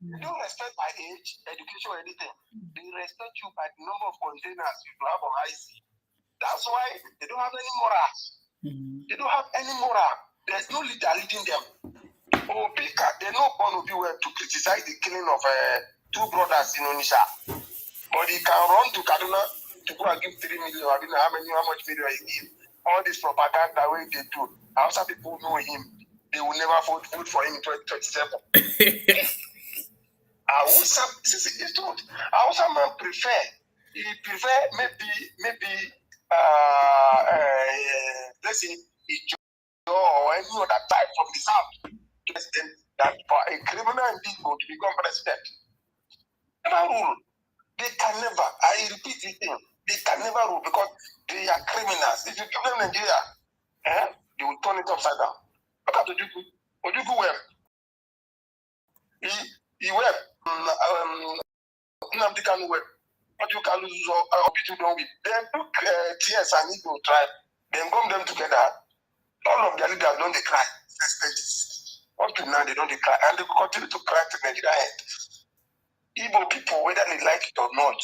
They don't respect by age, education, or anything. They respect you by the number of containers you have on IC. That's why they don't have any morals. They don't have any moral. There's no leader leading them. Obika, they know one of you to criticize the killing of two brothers in Onisha. But he can run to Kaduna to go and give 3 million. I don't know how much million he give. All this propaganda way they do. Outside people know him. They will never vote for him in 2027. Hausa, it's true. Hausa man prefer maybe let's say or any other type from the south president that for a criminal individual to become president. Never rule. They can never. I repeat this thing. They can never rule because they are criminals. If you give them Nigeria, they will turn it upside down. Look at Ojuku. Ojuku web. He web. Nnamdi Kanu web. Ojuku Kanu Obitu don't weep. Then took TS and Igbo tribe. Then gum them together. All of their leaders don't they cry. Up to now they don't cry. And they will continue to cry to Nigeria end. Igbo people, whether they like it or not,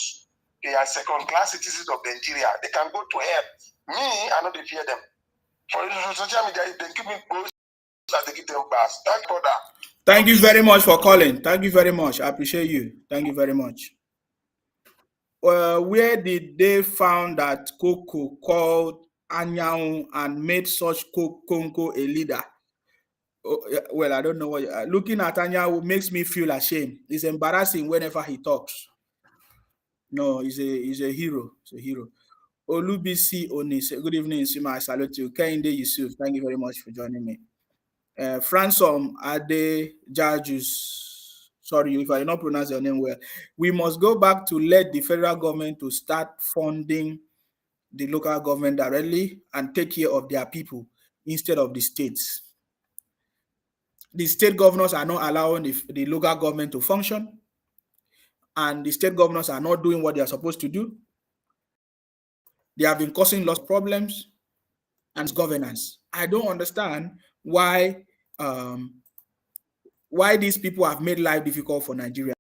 they are second-class citizens of Nigeria. They can go to hell. Me, I know they fear them. For social media, if they give me both, they give them bars. Thank you for that. Thank you very much for calling. Thank you very much. I appreciate you. Thank you very much. Where did they found that Koko called Anyang and made such Konko a leader? Well, I don't know what. Looking at Anyang makes me feel ashamed. It's embarrassing whenever he talks. No, he's a hero. He's a hero. Olubisi Onis. Good evening, Sima. I salute you. Kehinde Yusuf. Thank you very much for joining me. Fransom Ade Jajus. Sorry if I did not pronounce your name well. We must go back to let the federal government to start funding the local government directly and take care of their people instead of the states. The state governors are not allowing the local government to function, and the state governors are not doing what they are supposed to do. They have been causing lots of problems and governance. I don't understand why these people have made life difficult for Nigerians.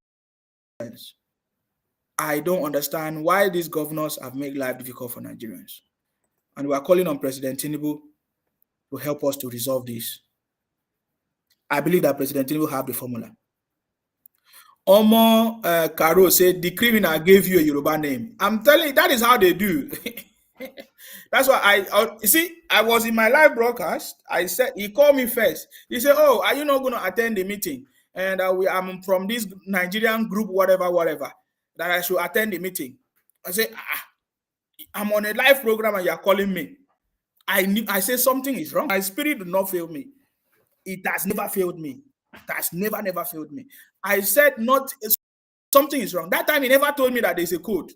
I don't understand why these governors have made life difficult for Nigerians. And we are calling on President Tinubu to help us to resolve this. I believe that President Tinubu have the formula. Omo Karo said the criminal gave you a Yoruba name. I'm telling you, that is how they do. That's why you see, I was in my live broadcast. I said, he called me first. He said, oh, are you not going to attend the meeting? And I'm from this Nigerian group, whatever, that I should attend the meeting. I said, I'm on a live program and you're calling me. I say something is wrong. My spirit did not fail me. It has never failed me. It has never failed me. I said something is wrong. That time he never told me that there's a code.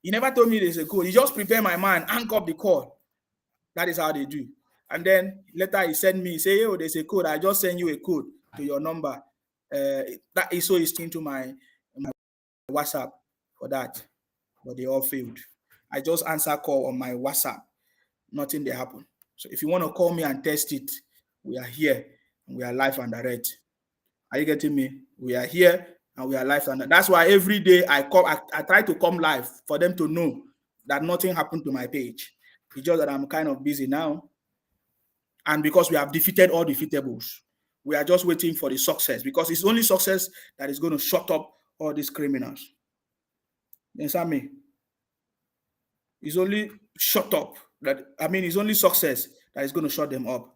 He never told me there's a code. He just prepared my mind, anchor up the call. That is how they do. And then later he sent me, say, oh, there's a code. I just send you a code to your number. That is so it's into my WhatsApp for that. But they all failed. I just answer call on my WhatsApp. Nothing they happen. So if you want to call me and test it, we are here and we are live and direct. Are you getting me? We are here and we are live and that's why every day I try to come live for them to know that nothing happened to my page. It's just that I'm kind of busy now. And because we have defeated all defeatables, we are just waiting for the success because it's only success that is going to shut up all these criminals. You understand me? It's only shut up. It's only success that is going to shut them up.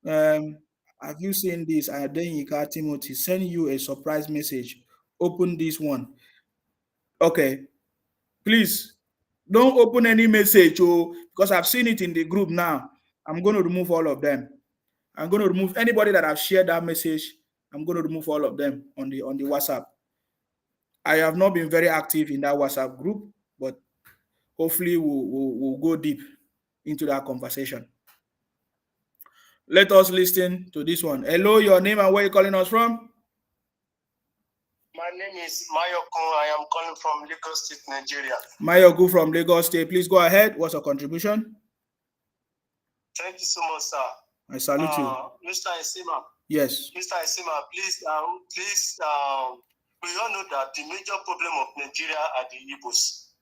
Have you seen this? Adenyika Timothy send you a surprise message. Open this one. Okay. Please don't open any message, because I've seen it in the group now. I'm going to remove all of them. I'm going to remove anybody that have shared that message. I'm going to remove all of them on the WhatsApp. I have not been very active in that WhatsApp group, but hopefully we'll go deep into that conversation. Let us listen to this one. Hello, your name and where you're calling us from? My name is Mayoko. I am calling from Lagos State, Nigeria. Mayoko from Lagos State. Please go ahead. What's your contribution? Thank you so much, sir. I salute you. Mr. Isima. Yes. Mr. Isima, please, we all know that the major problem of Nigeria are the Igbos.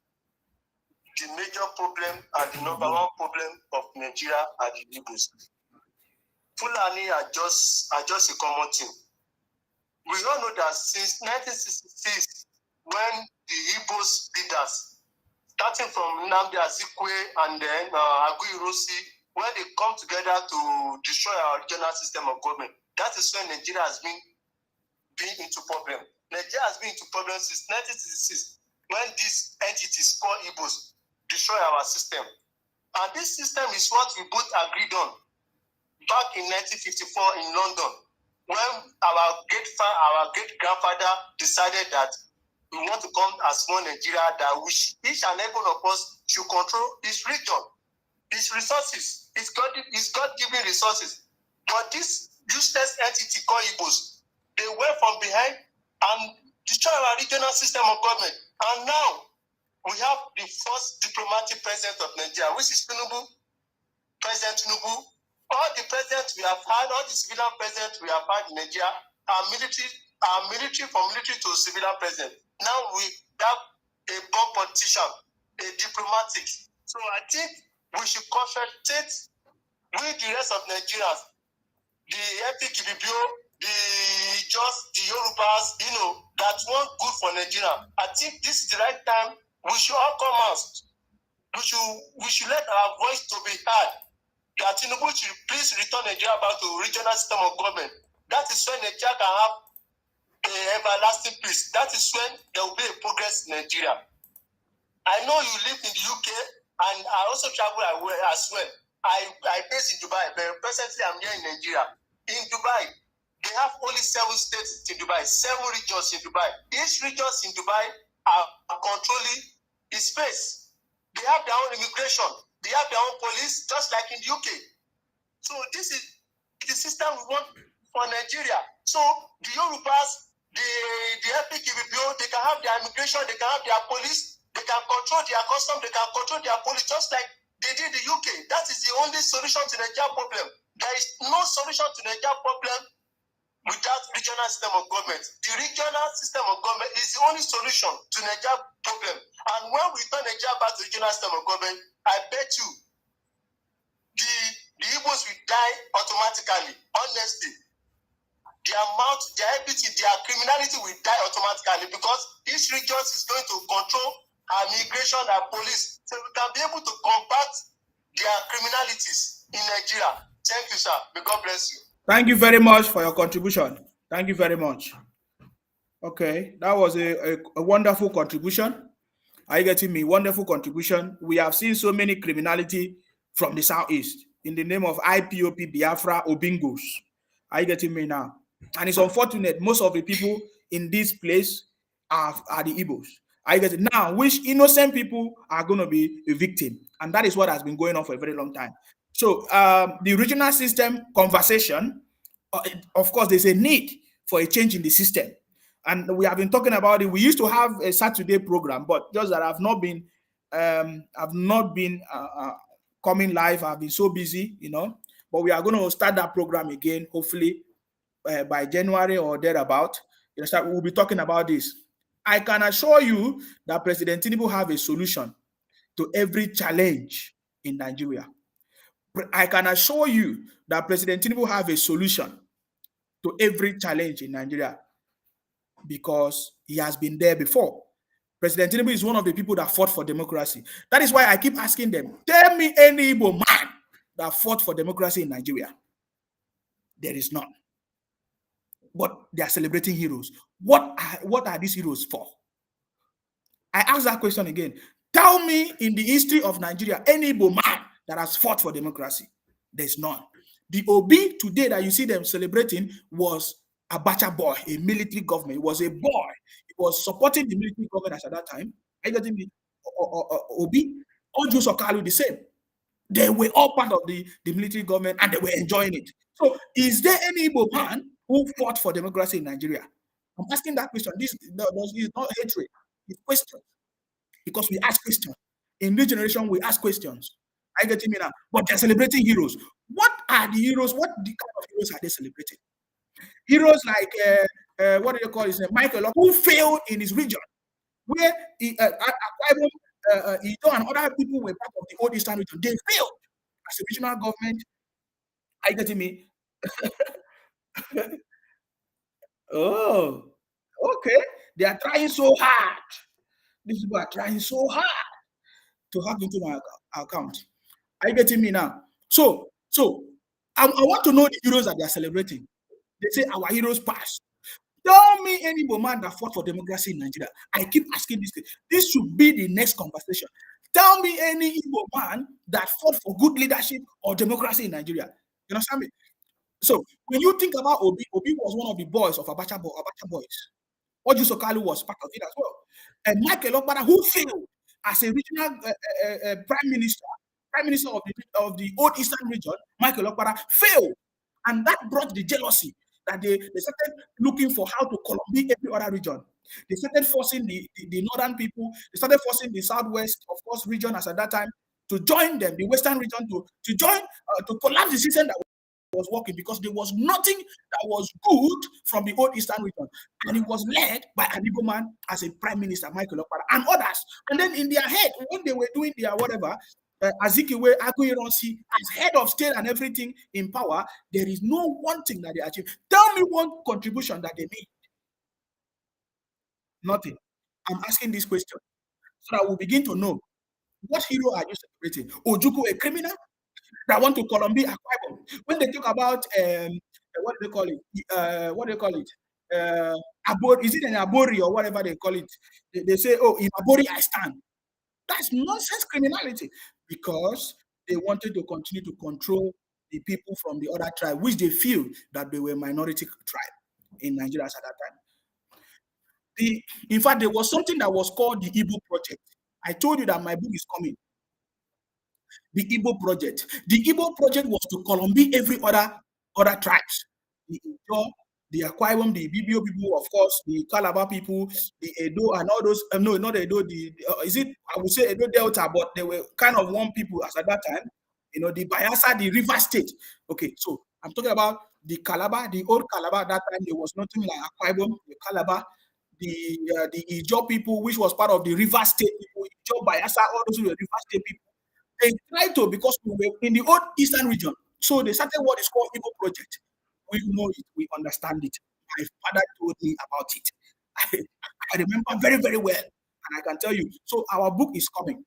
The major problem and the number one problem of Nigeria are the Igbos. Fulani are just a common thing. We all know that since 1966, when the Igbos leaders, starting from Nnamdi Azikiwe and then Akwa Ibom, when they come together to destroy our regional system of government, that is when Nigeria has been into problem. Nigeria has been into problem since 1966, when these entities called Igbos destroy our system. And this system is what we both agreed on back in 1954 in London, when our great grandfather decided that we want to come as one Nigeria, that each and every one of us should control its region, its resources, its God-given resources. But this useless entity called Igbos, they went from behind and destroyed our regional system of government. And now we have the first diplomatic president of Nigeria, which is Tinubu, President Tinubu. All the presidents we have had, all the civilian presidents we have had in Nigeria are military from military to civilian president. Now we have a bomb politician, a diplomatic. So I think we should concentrate with the rest of Nigerians, the ethnic Ibibio, the Yorubas, that want good for Nigeria. I think this is the right time. We should all come out. We should let our voice to be heard. That Tinubu should please return Nigeria back to regional system of government. That is when Nigeria can have an everlasting peace. That is when there will be a progress in Nigeria. I know you live in the UK, and I also travel as well. I based in Dubai, but presently I'm here in Nigeria. In Dubai, they have only 7 states in Dubai, 7 regions in Dubai. Each regions in Dubai are controlling its space. They have their own immigration. They have their own police, just like in the UK. So this is the system we want for Nigeria. So the Yorubas, the ethnic Ibibio, they can have their immigration, they can have their police, they can control their customs, they can control their police, just like they did the UK. That is the only solution to the Nigeria problem. There is no solution to the Nigeria problem without regional system of government. The regional system of government is the only solution to Nigeria problem. And when we turn Nigeria back to regional system of government, I bet you the Igbos will die automatically. Honestly, their amount, their ability, their criminality will die automatically because each region is going to control our migration and police, so we can be able to combat their criminalities in Nigeria. Thank you, sir. May God bless you. Thank you very much for your contribution. Thank you very much. Okay, that was a wonderful contribution. Are you getting me? Wonderful contribution. We have seen so many criminality from the southeast in the name of IPOP, Biafra, Obingos. Are you getting me now? And it's unfortunate most of the people in this place are the Igbos. Are you getting now? Which innocent people are going to be a victim, and that is what has been going on for a very long time. So the regional system conversation, of course, there's a need for a change in the system. And we have been talking about it. We used to have a Saturday program, but just that I've not been coming live. I've been so busy, you know. But we are going to start that program again, hopefully by January or thereabout. We'll be talking about this. I can assure you that President Tinubu have a solution to every challenge in Nigeria. I can assure you that President Tinubu have a solution to every challenge in Nigeria because he has been there before. President Tinubu is one of the people that fought for democracy. That is why I keep asking them, tell me any Igbo man that fought for democracy in Nigeria. There is none. But they are celebrating heroes. What are these heroes for? I ask that question again. Tell me in the history of Nigeria, any Igbo man that has fought for democracy. There's none. The Obi today that you see them celebrating was a Abacha boy, a military government. It was a boy. It was supporting the military government at that time. I got him. Obi, all Jews of Kalu the same. They were all part of the military government and they were enjoying it. So, is there any Igbo man who fought for democracy in Nigeria? I'm asking that question. This is not hatred. It's question. Because we ask questions. In this generation, we ask questions. I get me now. But they're celebrating heroes. What are the heroes? What kind of heroes are they celebrating? Heroes like, what do you call his name? Michael, who failed in his region. Where Akwa Ibom, Ido and other people were part of the old Eastern region. They failed as a regional government. Are you getting me? Oh, okay. They are trying so hard. These people are trying so hard to hack into my account. Are you getting me now? So I want to know the heroes that they are celebrating. They say our heroes passed. Tell me any man that fought for democracy in Nigeria. I keep asking this thing. This should be the next conversation. Tell me any Igbo man that fought for good leadership or democracy in Nigeria. You understand me? So when you think about Obi, Obi was one of the boys of Abacha boys. Oju Sokalu was part of it as well. And Michael Okpara, who failed as a regional prime minister of the old Eastern region, Michael Okpara failed. And that brought the jealousy that they started looking for how to Columbia every other region. They started forcing the northern people, they started forcing the southwest, of course, region as at that time to join them, the western region to join, to collapse the system that was working because there was nothing that was good from the old Eastern region. And it was led by an Igbo man as a prime minister, Michael Okpara, and others. And then in their head, when they were doing their whatever, Azikiwe, Aguironsi, as head of state and everything in power, there is no one thing that they achieved. Tell me one contribution that they made. Nothing. I'm asking this question so that we'll begin to know what hero are you celebrating? Ojukwu, a criminal that want to Columbia Akwa Ibom? When they talk about what do they call it? What do they call it? Is it an Abori or whatever they call it? They say, oh, in Abori I stand. That's nonsense criminality because they wanted to continue to control the people from the other tribe, which they feel that they were minority tribe in Nigeria at that time. In fact, there was something that was called the Igbo Project. I told you that my book is coming. The Igbo Project. The Igbo Project was to Columbia every other tribes. The Ijaw, the Akwa Ibom, the BBO people, of course, the Calabar people, the Edo, and all those. No, not Edo. Is it? I would say Edo Delta, but they were kind of one people as at that time. The Bayelsa, the River State. Okay, so I'm talking about the Calabar, the old Calabar. At that time, there was nothing like Akwa Ibom, the Calabar, the Ijaw people, which was part of the River State people, Ijaw, Bayelsa, all those were River State people. They tried to, because we were in the old eastern region, so they started what is called Igbo Project. We know it, we understand it. My father told me about it. I remember very, very well, and I can tell you. So our book is coming.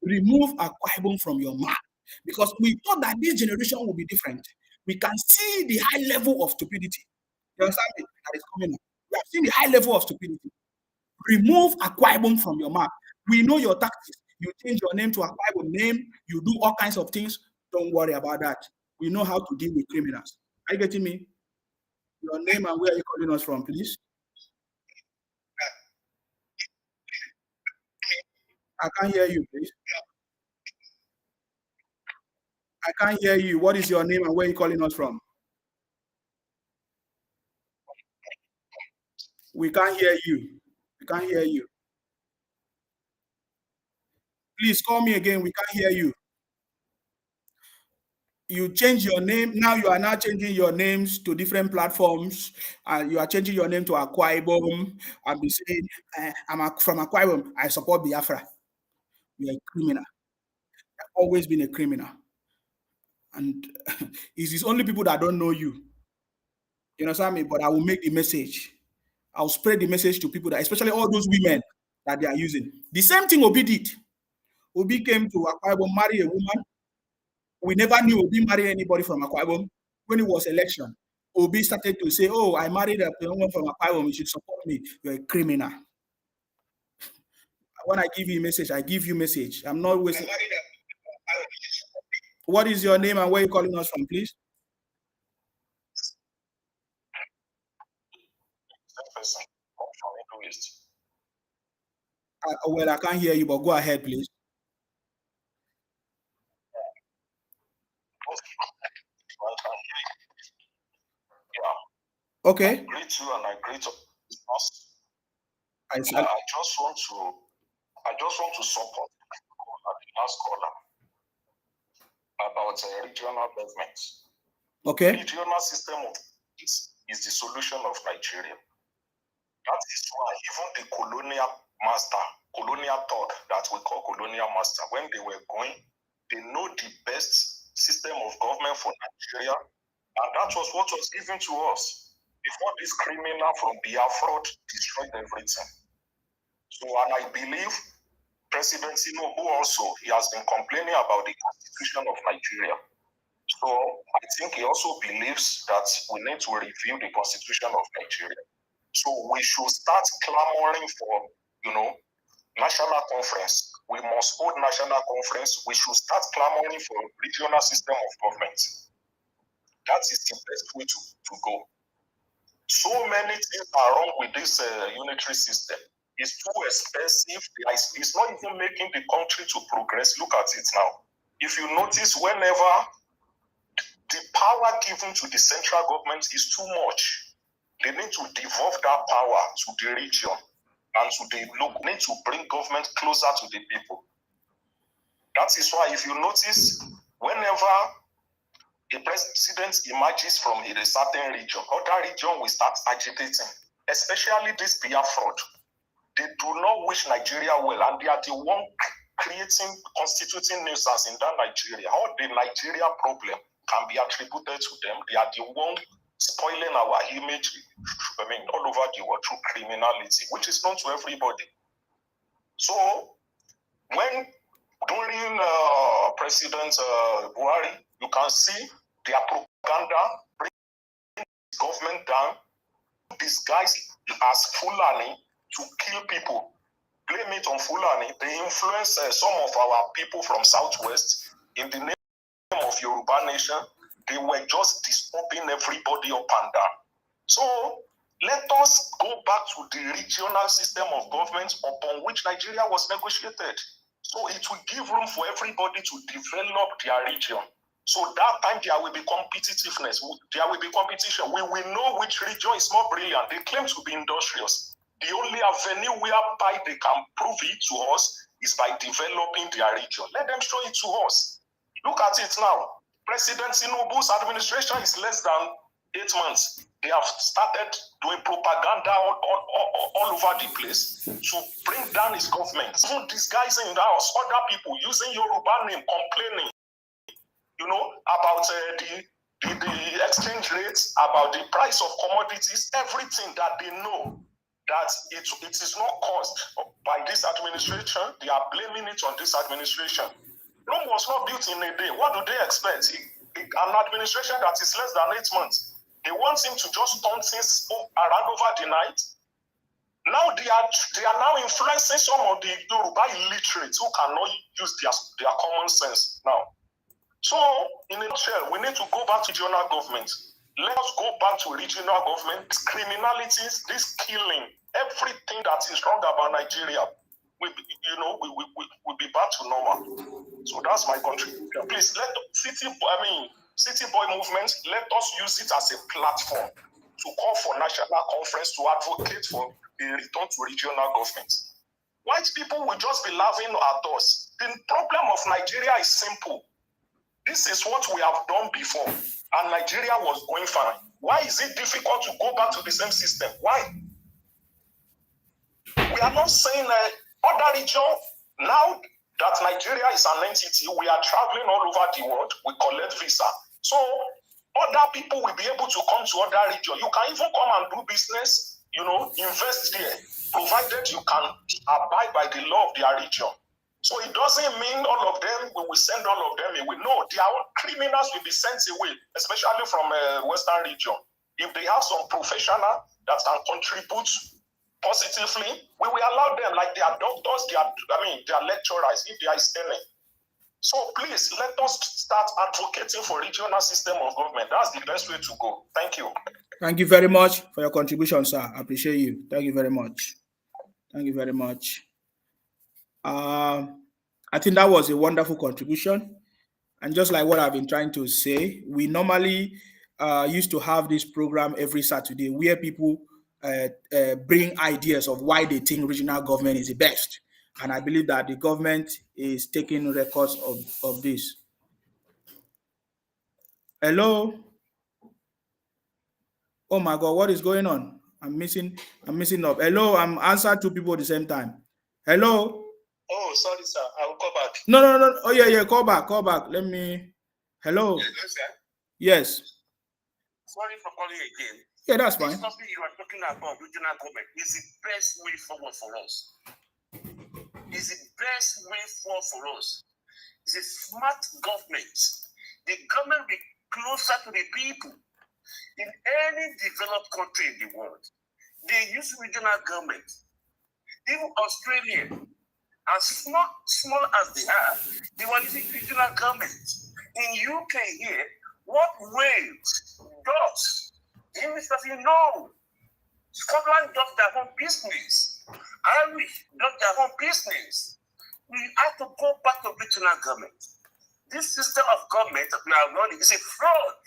Remove Akwa Ibom from your map, because we thought that this generation will be different. We can see the high level of stupidity. You understand me? That is coming up. We have seen the high level of stupidity. Remove Akwa Ibom from your map. We know your tactics. You change your name to Akwa Ibom name. You do all kinds of things. Don't worry about that. We know how to deal with criminals. Are you getting me? Your name and where are you calling us from, please? I can't hear you, please. I can't hear you. What is your name and where are you calling us from? We can't hear you. We can't hear you. Please call me again. We can't hear you. You change your name. Now you are now changing your names to different platforms. You are changing your name to Akwa Ibom. I'll be saying, I'm from Akwa Ibom. I support Biafra. You're a criminal. I've always been a criminal. And it's only people that don't know you. You understand me? But I will make the message. I'll spread the message to people, that, especially all those women that they are using. The same thing Obi did. Obi came to Akwa Ibom, marry a woman. We never knew Obi married anybody from Akwa Ibom. When it was election, Obi started to say, oh, I married a woman from Akwa Ibom. You should support me. You're a criminal. When I give you a message, I give you a message. I'm not wasting. What is your name and where are you calling us from, please? Well, I can't hear you, but go ahead, please. Okay. I greet you and I greet us. I just want to support the last caller about regional government. Okay. Regional system of is the solution of Nigeria. That is why even the colonial thought that we call colonial master, when they were going, they know the best system of government for Nigeria, and that was what was given to us before this criminal from Biafra destroyed everything. So, and I believe President Tinubu also, he has been complaining about the constitution of Nigeria. So I think he also believes that we need to review the constitution of Nigeria. So we should start clamoring for, national conference. We must hold national conference. We should start clamoring for regional system of government. That is the best way to go. So many things are wrong with this unitary system. It's too expensive. It's not even making the country to progress. Look at it now. If you notice, whenever the power given to the central government is too much, they need to devolve that power to the region and to the local. Need to bring government closer to the people. That is why, if you notice, whenever a president emerges from a certain region, other region will start agitating, especially this Biafra. They do not wish Nigeria well, and they are the one constituting nuisance in that Nigeria. All the Nigeria problem can be attributed to them. They are the one spoiling our image, all over the world through criminality, which is known to everybody. So, when during President Buhari, you can see their propaganda bring the government down, disguised as Fulani to kill people. Blame it on Fulani. They influence some of our people from Southwest in the name of Yoruba nation. They were just disturbing everybody up and down. So let us go back to the regional system of government upon which Nigeria was negotiated. So it will give room for everybody to develop their region. So that time there will be competitiveness. There will be competition. We will know which region is more brilliant. They claim to be industrious. The only avenue whereby they can prove it to us is by developing their region. Let them show it to us. Look at it now. President Tinubu's administration is less than 8 months. They have started doing propaganda all over the place to bring down his government. Even disguising the house, other people using Yoruba name, complaining, about the exchange rates, about the price of commodities, everything that they know that it is not caused by this administration. They are blaming it on this administration. Rome was not built in a day. What do they expect? An administration that is less than 8 months. They want him to just turn things around over the night. Now they are now influencing some of the Yoruba illiterates who cannot use their common sense now. So, in a nutshell, we need to go back to regional government. Let us go back to regional government. This criminalities, this killing, everything that is wrong about Nigeria, will be back to normal. So that's my contribution. Please let City Boy movement, let us use it as a platform to call for national conference to advocate for the return to regional government. White people will just be laughing at us. The problem of Nigeria is simple. This is what we have done before, and Nigeria was going fine. Why is it difficult to go back to the same system? Why? We are not saying other region, now that Nigeria is an entity, we are traveling all over the world, we collect visa. So other people will be able to come to other region. You can even come and do business, invest there, provided you can abide by the law of their region. So it doesn't mean all of them, we will send all of them away. No, their own criminals will be sent away, especially from Western region. If they have some professional that can contribute positively, we will allow them, like their doctors, their lecturers, if there is any. So please, let us start advocating for regional system of government. That's the best way to go. Thank you. Thank you very much for your contribution, sir. I appreciate you. Thank you very much. Thank you very much. I think that was a wonderful contribution. And just like what I've been trying to say, we normally used to have this program every Saturday where people bring ideas of why they think regional government is the best. And I believe that the government is taking records of this. Hello? Oh my God, what is going on? I'm missing up. Hello, I'm answering two people at the same time. Hello? Oh, sorry, sir. I will call back. No. Oh, yeah. Call back. Let me. Hello? Hello, sir. Yes. Sorry for calling again. Yeah, that's fine. This topic you are talking about, regional government, is the best way forward for us. It's the best way forward for us. It's a smart government. The government will be closer to the people. In any developed country in the world, they use regional government. Even Australia, as small as they are, they were using regional government. In UK here, what Wales does, English doesn't know. Scotland does their own business. Irish does their own business. We have to go back to regional government. This system of government that we are running is a fraud.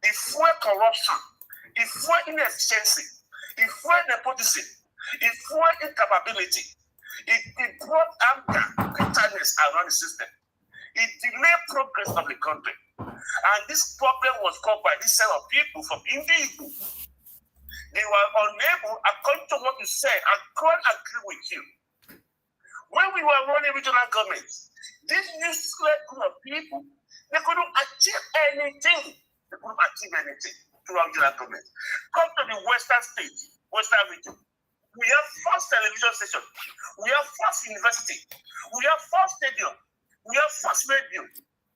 It fuels corruption. It fuels inefficiency. It fuels nepotism. It fuels incapability. It brought anger, bitterness around the system. It delayed progress of the country. And this problem was caused by this set of people from Indigo. They were unable, according to what you said, I can't agree with you. When we were running regional governments, this useless group of people, they couldn't achieve anything. They couldn't achieve anything through regional government. Come to the Western state, Western region. We have first television station. We have first university. We have first stadium. We have first radio.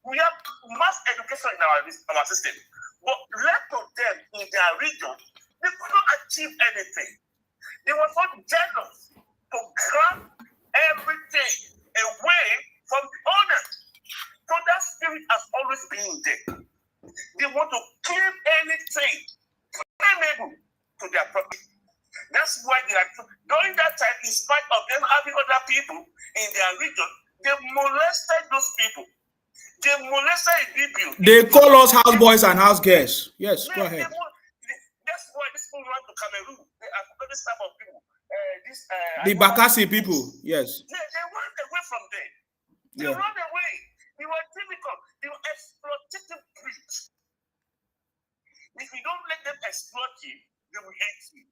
We have mass education in our system. But left of them in their region, they couldn't achieve anything. They were so jealous to grab everything away from the owner. So that spirit has always been there. They want to claim anything unable to their property. That's why they are during that time, in spite of them having other people in their region, they molested those people. They molested Ibibio. They call us houseboys and house girls. Yes, go ahead. That's why these people run to Cameroon. They are this type of people. The Bakassi people, yes. They run away from there. They run away. They were difficult. They were exploitative breeds. If you don't let them exploit you, they will hate you.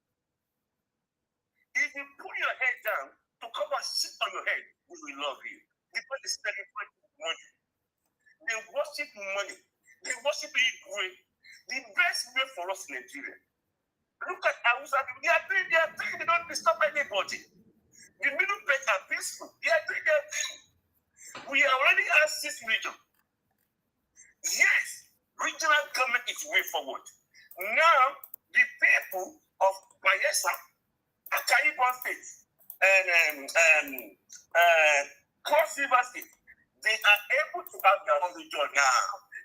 If you put your head down to come and sit on your head, they will love you. Because they celebrate money. They worship money. They worship Igwe. The best way for us in Nigeria. Look at Hausa people. They are doing their thing. They don't disturb anybody. The middle belt are peaceful. They are doing their thing. We already have 6 regions. Yes, regional government is way forward. Now, the people of Bayelsa, Akwa Ibom State, and Cross River State, they are able to have their own region now.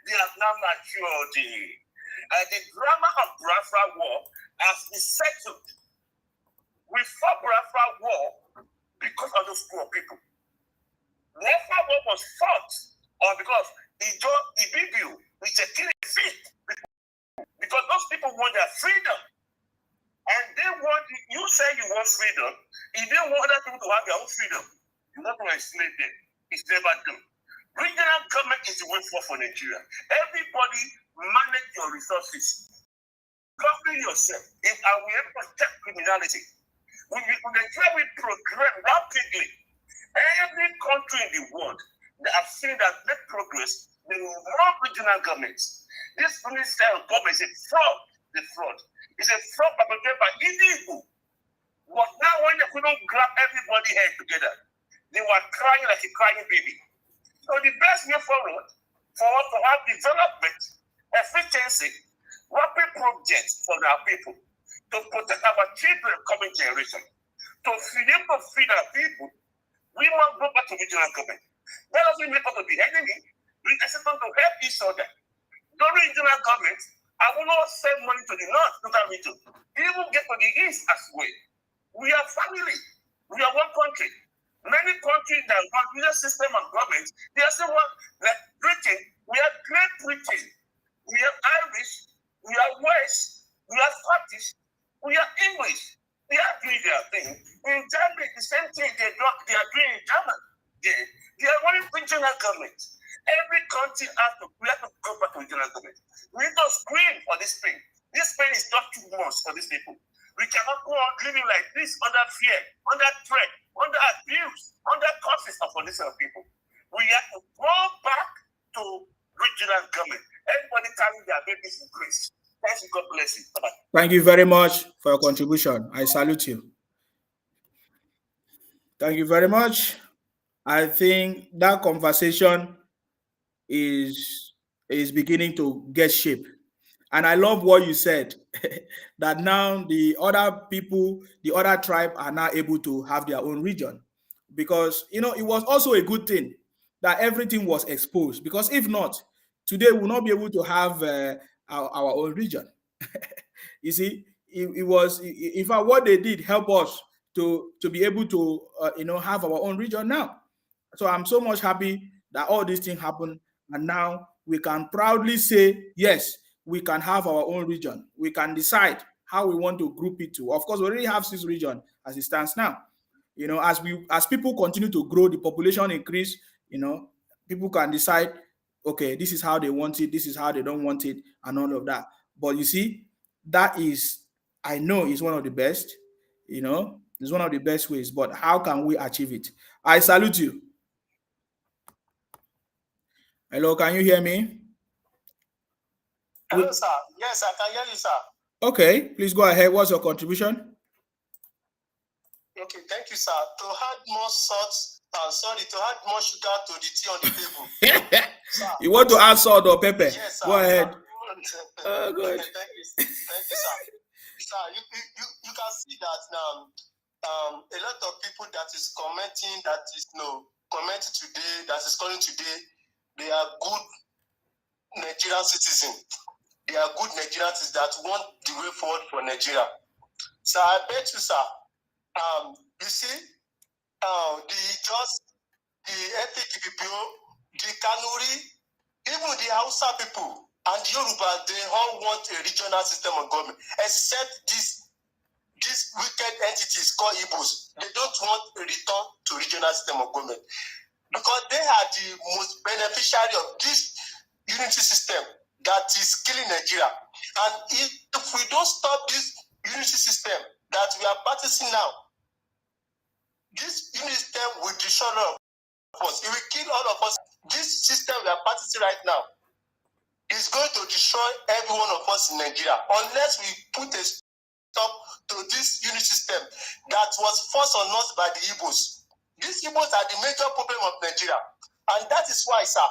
They have now matured. The drama of Biafra War has been settled. We fought Biafra War because of those poor people. Biafra War was fought because Ibibio is a killing field. Because those people want their freedom. And they want, you say you want freedom, if they want other people to have their own freedom, you want to enslave them. It's never done. Regional government is the way forward for Nigeria. Everybody manage your resources. Govern yourself. If I will able to protect criminality, when Nigeria will progress rapidly, every country in the world that have seen that make progress, they will run regional governments. This minister of government is a fraud. The fraud. It's a fraud perpetrated by illegal. But now when they couldn't grab everybody's head together, they were crying like a crying baby. So the best way forward for us to have development, efficiency, rapid projects for our people, to protect our children, coming generation, to feed our people, we must go back to regional government. That doesn't make us to be enemy. We are supposed to help each other. During regional government, I will not send money to the north, local region. Even get to the east as well. We are family. We are one country. Many countries that have one system of government, they are still one, like Britain. We have Great Britain. We have Irish. We are Welsh. We are Scottish. We are English. They are doing their thing. In Germany, the same thing they are doing in Germany. They are running regional government. Every country we have to go back to regional government. We need to scream for this pain. This pain is not too much for these people. We cannot go on living like this under fear, under threat, under abuse, under curses of these people. We have to go back to regional government. Everybody carrying their babies in grace. Thank you. God bless you. Bye-bye. Thank you very much for your contribution. I salute you. Thank you very much. I think that conversation is beginning to get shape. And I love what you said, that now the other people, the other tribe are now able to have their own region. Because, it was also a good thing that everything was exposed. Because if not, today we'll not be able to have our own region. You see, in fact, what they did help us to be able to, have our own region now. So I'm so much happy that all these things happen. And now we can proudly say, yes, we can have our own region. We can decide how we want to group it to. Of course, we already have 6 regions as it stands now. As people continue to grow, the population increase, people can decide, okay, this is how they want it, this is how they don't want it, and all of that. But you see, that is, I know, is one of the best, it's one of the best ways. But how can we achieve it? I salute you. Hello, can you hear me? Hello, sir. Yes, I can hear you, sir. Okay, please go ahead. What's your contribution? Okay, thank you, sir. To add more salt, to add more sugar to the tea on the table. Sir, you want to add salt or pepper? Yes, sir. Go ahead. Good. Thank you, sir. Sir, you can see that now. A lot of people that is commenting, commenting today, that is calling today, they are good Nigerian citizens. They are good Nigerian citizens that want the way forward for Nigeria. So I bet you, sir, you see, the ethic BPO the Kanuri, even the Hausa people and the Yoruba, they all want a regional system of government, except these wicked entities called Igbos. They don't want a return to regional system of government because they are the most beneficiary of this unity system that is killing Nigeria. And if we don't stop this unity system that we are practicing now, this unity system will destroy all of us. It will kill all of us. This system we are practicing right now is going to destroy every one of us in Nigeria unless we put a stop to this unity system that was forced on us by the Igbos. These Igbos are the major problem of Nigeria. And that is why, sir,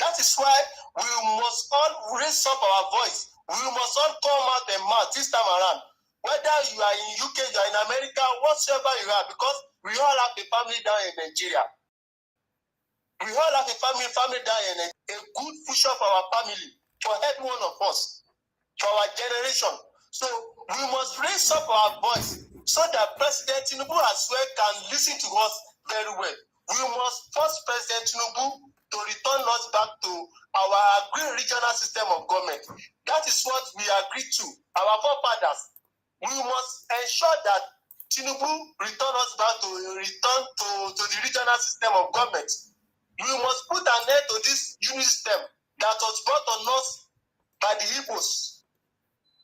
that is why we must all raise up our voice. We must all come out and march this time around. Whether you are in UK, you are in America, whatsoever you are, because we all have a family down in Nigeria. We all have a family down in Nigeria. A good future for our family, for every one of us, for our generation. So we must raise up our voice so that President Tinubu as well can listen to us very well. We must force President Tinubu to return us back to our agreed regional system of government. That is what we agreed to, our forefathers. We must ensure that Tinubu return us back to the regional system of government. We must put an end to this unity system that was brought on us by the Igbos.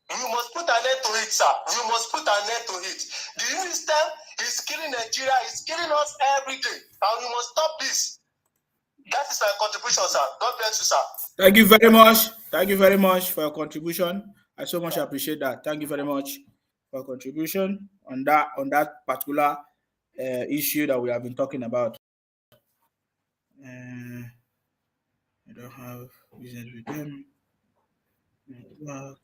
We must put an end to it, sir. We must put an end to it. The unity system is killing Nigeria, it's killing us every day, and we must stop this. That is my contribution, sir. God bless you, sir. Thank you very much. Thank you very much for your contribution. I so much appreciate that. Thank you very much for your contribution on that particular issue that we have been talking about. I don't have business with them. Network.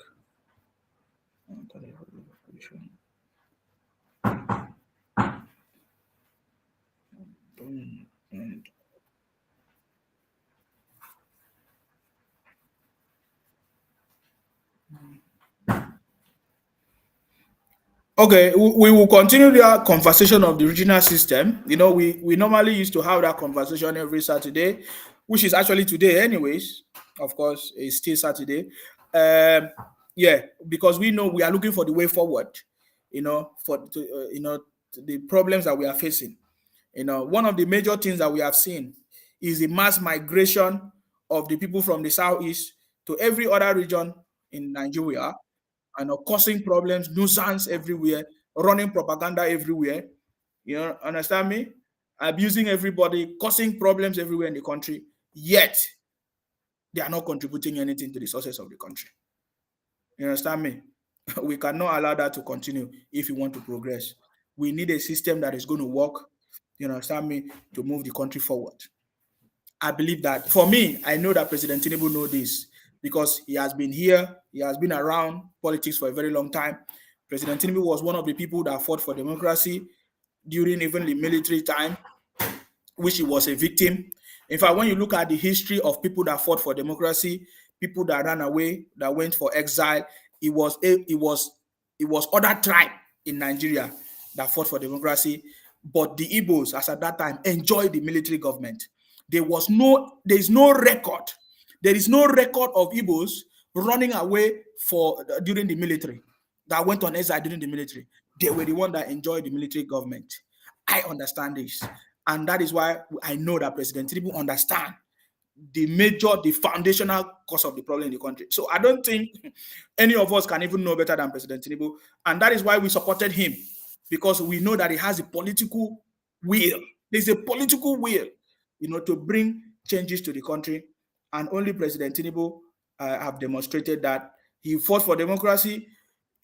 Okay, we will continue the conversation of the regional system. You know, we normally used to have that conversation every Saturday, which is actually today anyways. Of course, it's still Saturday. Yeah, because we know we are looking for the way forward, you know, the problems that we are facing. You know, one of the major things that we have seen is the mass migration of the people from the southeast to every other region in Nigeria, and causing problems, nuisance everywhere, running propaganda everywhere. You know, understand me? Abusing everybody, causing problems everywhere in the country. Yet, they are not contributing anything to the success of the country. You understand me? We cannot allow that to continue if we want to progress. We need a system that is going to work, you understand me, to move the country forward. I believe that. For me, I know that President Tinubu knows this because he has been here, he has been around politics for a very long time. President Tinubu was one of the people that fought for democracy during even the military time, which he was a victim. In fact, when you look at the history of people that fought for democracy, people that ran away, that went for exile, it was other tribe in Nigeria that fought for democracy. But the Igbos, as at that time, enjoyed the military government. There is no record of Igbos running away during the military, that went on exile during the military. They were the one that enjoyed the military government. I understand this. And that is why I know that President Tinubu understands the foundational cause of the problem in the country. So I don't think any of us can even know better than President Tinubu. And that is why we supported him, because we know that he has a political will. There's a political will, you know, to bring changes to the country. And only President Tinubu have demonstrated that. He fought for democracy.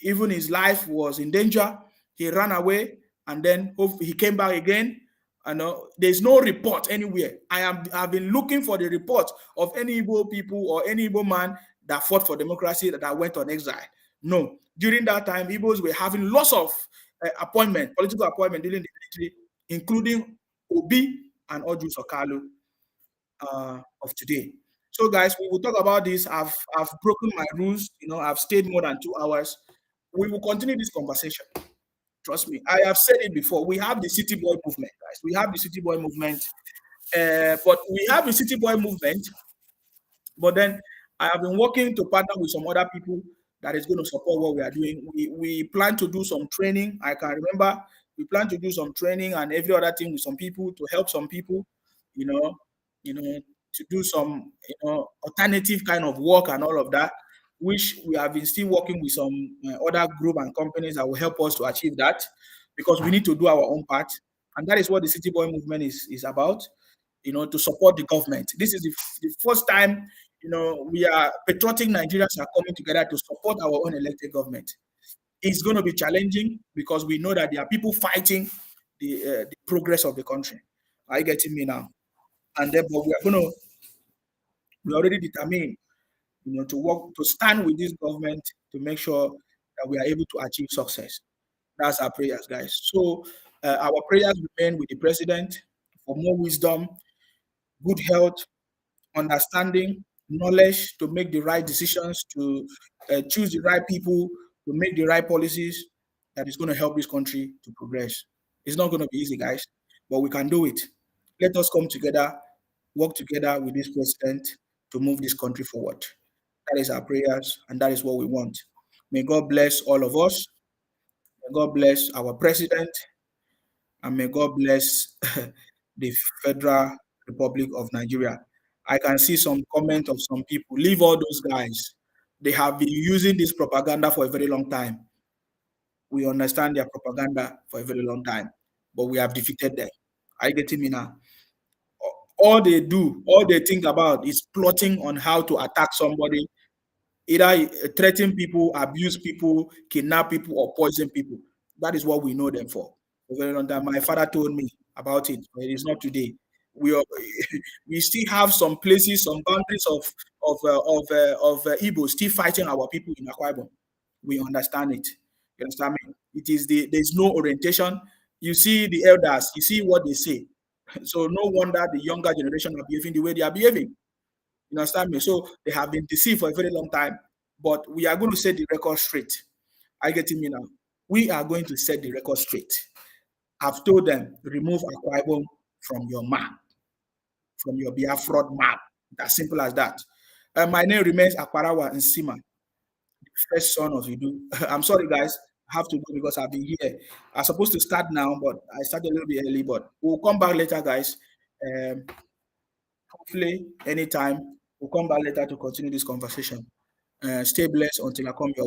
Even his life was in danger. He ran away, and then he came back again. And there's no report anywhere. I've been looking for the report of any Igbo people or any Igbo man that fought for democracy that went on exile. No. During that time, Igbos were having lots of political appointment during the military, including Obi and Oju Sokalo of today. So, guys, we will talk about this. I've broken my rules. You know, I've stayed more than 2 hours. We will continue this conversation. Trust me. I have said it before. We have the City Boy movement, guys. We have the City Boy movement. But we have a city boy movement. But then I have been working to partner with some other people that is going to support what we are doing. We plan to do some training. I can remember we plan to do some training and every other thing with some people to help some people, you know, to do some alternative kind of work and all of that, which we have been still working with some other group and companies that will help us to achieve that, because we need to do our own part. And that is what the City Boy movement is about, to support the government. This is the first time, we are patriotic Nigerians are coming together to support our own elected government. It's going to be challenging because we know that there are people fighting the progress of the country. Are you getting me now? And then, but we already determined, to work, to stand with this government to make sure that we are able to achieve success. That's our prayers, guys. So our prayers remain with the president for more wisdom, good health, understanding, knowledge to make the right decisions, to choose the right people, to make the right policies that is going to help this country to progress. It's not going to be easy, guys, but we can do it. Let us come together, work together with this president to move this country forward. That is our prayers, and that is what we want. May God bless all of us. May God bless our president, and may God bless the Federal Republic of Nigeria. I can see some comment of some people. Leave all those guys. They have been using this propaganda for a very long time. We understand their propaganda for a very long time, but we have defeated them. Are you getting me now? All they do, all they think about is plotting on how to attack somebody, either threaten people, abuse people, kidnap people, or poison people. That is what we know them for. A very long time. My father told me about it, but it is not today. We are, we still have some places, some boundaries of Igbo still fighting our people in Akwa Ibom. We understand it. You understand me? It is there's no orientation. You see the elders, you see what they say. So no wonder the younger generation are behaving the way they are behaving. You understand me? So they have been deceived for a very long time, but we are going to set the record straight. Are you getting me now? We are going to set the record straight. I've told them, remove Akwa Ibom from your map, from your Biafra map. As simple as that. My name remains Akparawa Nsima, the first son of Idu. I'm sorry, guys. I have to go because I've been here. I'm supposed to start now, but I started a little bit early, but we'll come back later, guys. Hopefully, anytime. We'll come back later to continue this conversation. Stay blessed until I come your way.